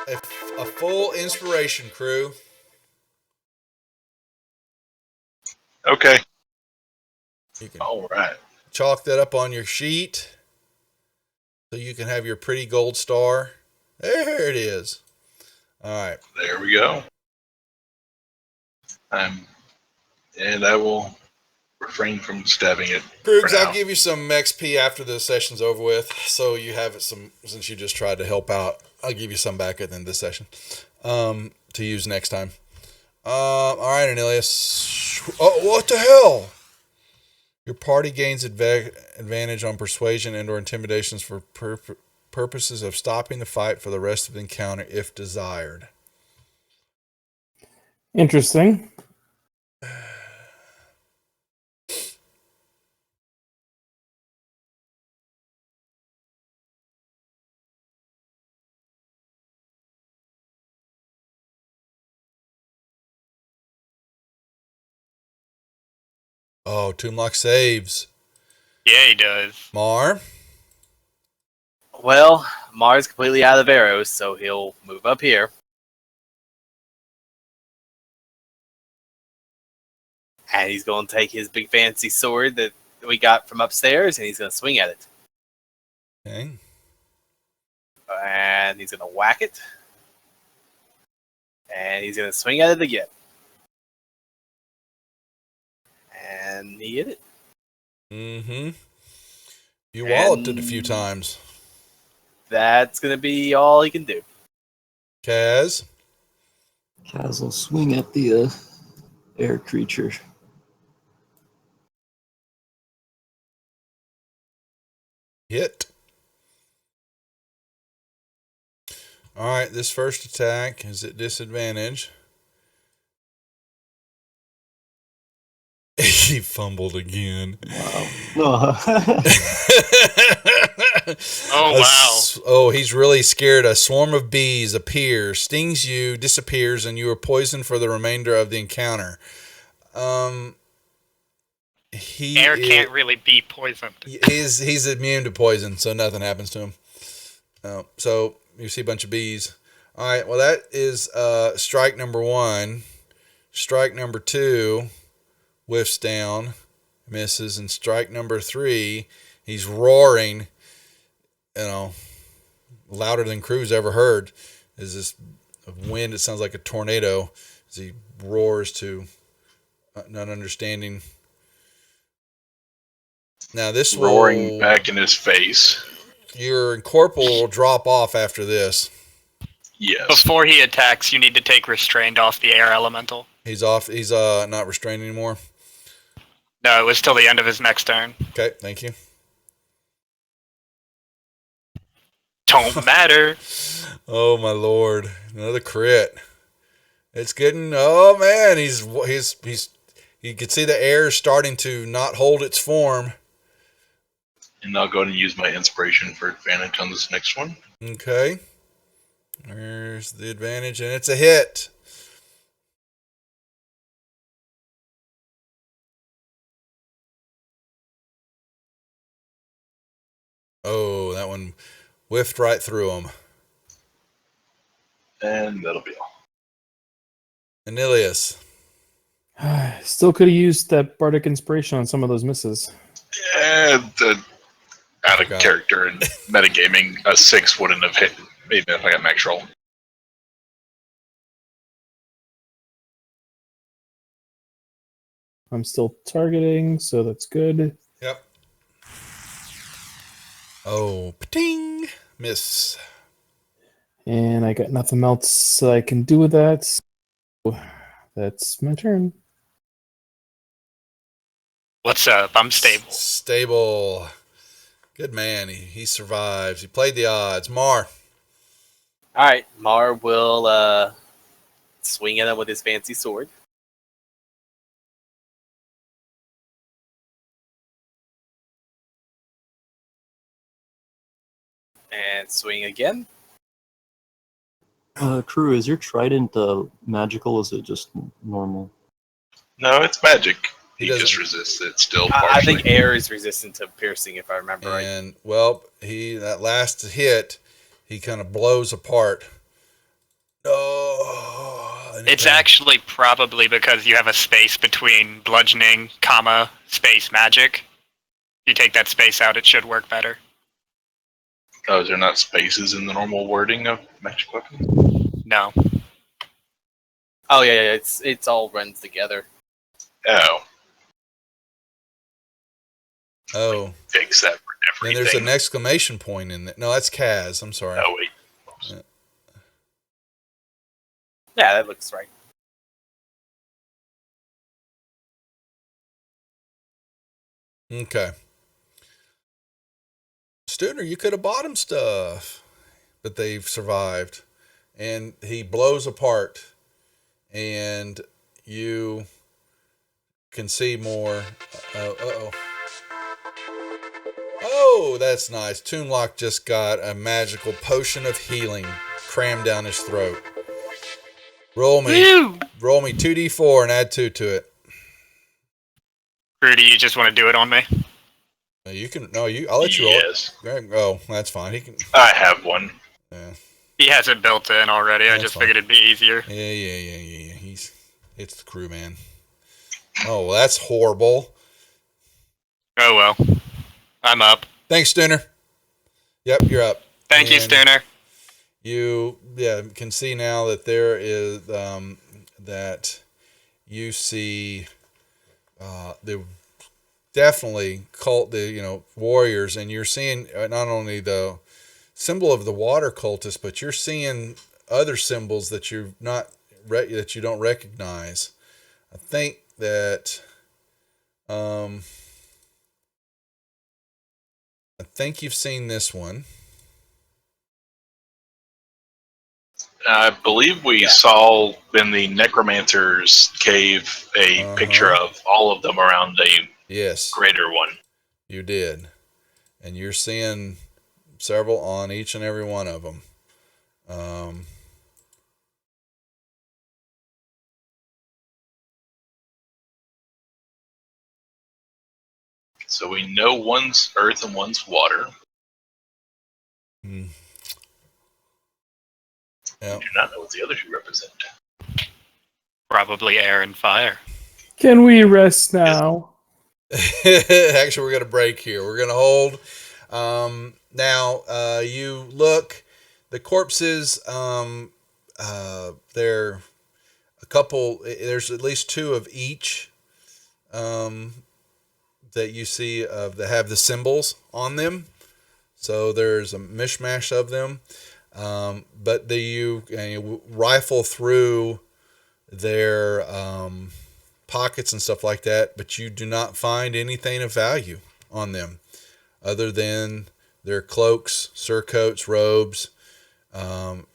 A full inspiration, crew. Okay. You can All right. chalk that up on your sheet so you can have your pretty gold star. There it is. All right. There we go. And I will refrain from stabbing it. Krugs, for now. I'll give you some XP after the session's over with, so you have it some, since you just tried to help out. I'll give you some back at the end of this session to use next time. All right, Anilius. Oh, what the hell? Your party gains advantage on persuasion and or intimidations for purposes of stopping the fight for the rest of the encounter if desired. Interesting. Oh, Toomlock saves. Yeah, he does. Mar. Well, Mar's completely out of arrows, so he'll move up here. And he's going to take his big fancy sword that we got from upstairs, and he's going to swing at it. Okay. And he's going to whack it. And he's going to swing at it again. And he hit it. Mm-hmm. You walloped it a few times. That's going to be all he can do. Kaz. Kaz will swing at the air creature. Hit. All right, this first attack is at disadvantage. He fumbled again. Wow. No. Oh, wow. Oh, he's really scared. A swarm of bees appears, stings you, disappears, and you are poisoned for the remainder of the encounter. Air can't really be poisoned. He's immune to poison, so nothing happens to him. So you see a bunch of bees. All right, well, that is strike number 1. Strike number 2 whiffs down, misses, and strike number 3, he's roaring, louder than Crew's ever heard. Is this wind? It sounds like a tornado as he roars to not understanding. Now this roaring back in his face. Your incorporeal will drop off after this. Yes. Before he attacks, you need to take restrained off the air elemental. He's off. He's not restrained anymore. No, it was till the end of his next turn. Okay, thank you. Don't matter. Oh my lord, another crit. It's getting. Oh man, he's. You can see the air starting to not hold its form. And I'll go ahead and use my inspiration for advantage on this next one. Okay. There's the advantage, and it's a hit. Oh, that one whiffed right through him. And that'll be all. Anilius. Still could have used that bardic inspiration on some of those misses. And out of Forgot. character and metagaming, a 6 wouldn't have hit, even if I got max roll. I'm still targeting, so that's good. Yep. Oh, pating. Miss. And I got nothing else I can do with that. So that's my turn. What's up? I'm stable. Stable. Good man. He survives. He played the odds. Mar. All right, Mar will swing at him with his fancy sword. And swing again. Crew, is your trident magical? Or is it just normal? No, it's magic. He He just doesn't- resists it still I partially. think air is resistant to piercing, if I remember right. And, well, that last hit, he kind of blows apart. Oh. It's actually probably because you have a space between bludgeoning, comma, space magic. If you take that space out, it should work better. Oh, is there not spaces in the normal wording of magic weapon? No. Oh yeah, it's all runs together. Oh, Oh. fix that for And everything. there's an exclamation point in there. No, that's Kaz. I'm sorry. Oh, wait. Yeah, that looks right. Okay. Studer, you could have bought him stuff, but they've survived. And he blows apart, and you can see more. Uh-oh. Oh, that's nice. Toonlock just got a magical potion of healing crammed down his throat. Roll me Woo! 2d4 and add 2 to it. Rudy, you just want to do it on me? You can. No, I'll let you roll it. Yes. Oh, that's fine. He can. I have one. Yeah. He has it built in already. I That's just fine. figured it'd be easier. Yeah. It's the crew, man. Oh, well, that's horrible. Oh well. I'm up. Thanks, Stunner. Yep, you're up. Thank you, And Sterner. You, can see now that there is that you see the definitely warriors, and you're seeing not only the symbol of the water cultist, but you're seeing other symbols that you don't recognize. I think that I think you've seen this one. I believe we saw in the Necromancer's cave a picture of all of them around a Yes, greater one. you did. And you're seeing several on each and every one of them. So we know one's earth and one's water. Yeah. We do not know what the other two represent. Probably air and fire. Can we rest now? Actually, we're going to break here. We're going to hold. Now, you look, the corpses, they're a couple, there's at least 2 of each that you see that have the symbols on them. So there's a mishmash of them. But you rifle through their pockets and stuff like that, but you do not find anything of value on them other than their cloaks, surcoats, robes,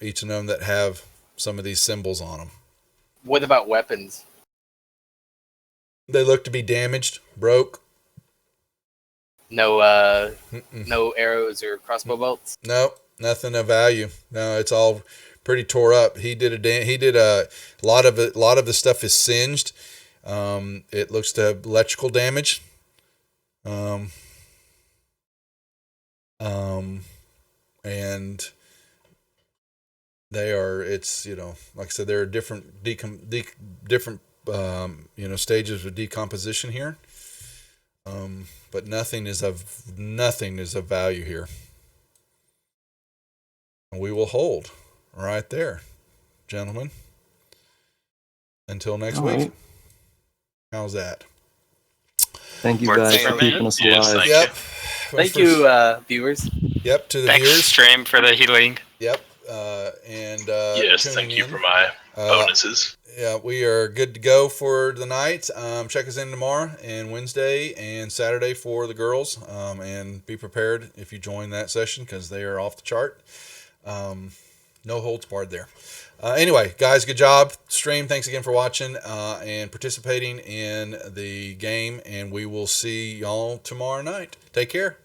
each of them that have some of these symbols on them. What about weapons? They look to be damaged, broke. No, Mm-mm. no arrows or crossbow bolts. Nope, nothing of value. No, it's all pretty tore up. He did a lot of it. A lot of the stuff is singed. It looks to have electrical damage. And they are. It's like I said, there are different different stages of decomposition here. But nothing is of value here. And we will hold right there, gentlemen. Until next All week. right. How's that? Thank you Works guys for for me. keeping us Yes, alive. thank Yep. Thank you, viewers. Yep, to the Thanks, viewers. Stream, for the healing. Yep. And Yes, tuning thank you in. for my bonuses. Yeah, we are good to go for the night. Check us in tomorrow and Wednesday and Saturday for the girls. And be prepared if you join that session because they are off the chart. No holds barred there. Anyway, guys, good job. Stream, thanks again for watching and participating in the game. And we will see y'all tomorrow night. Take care.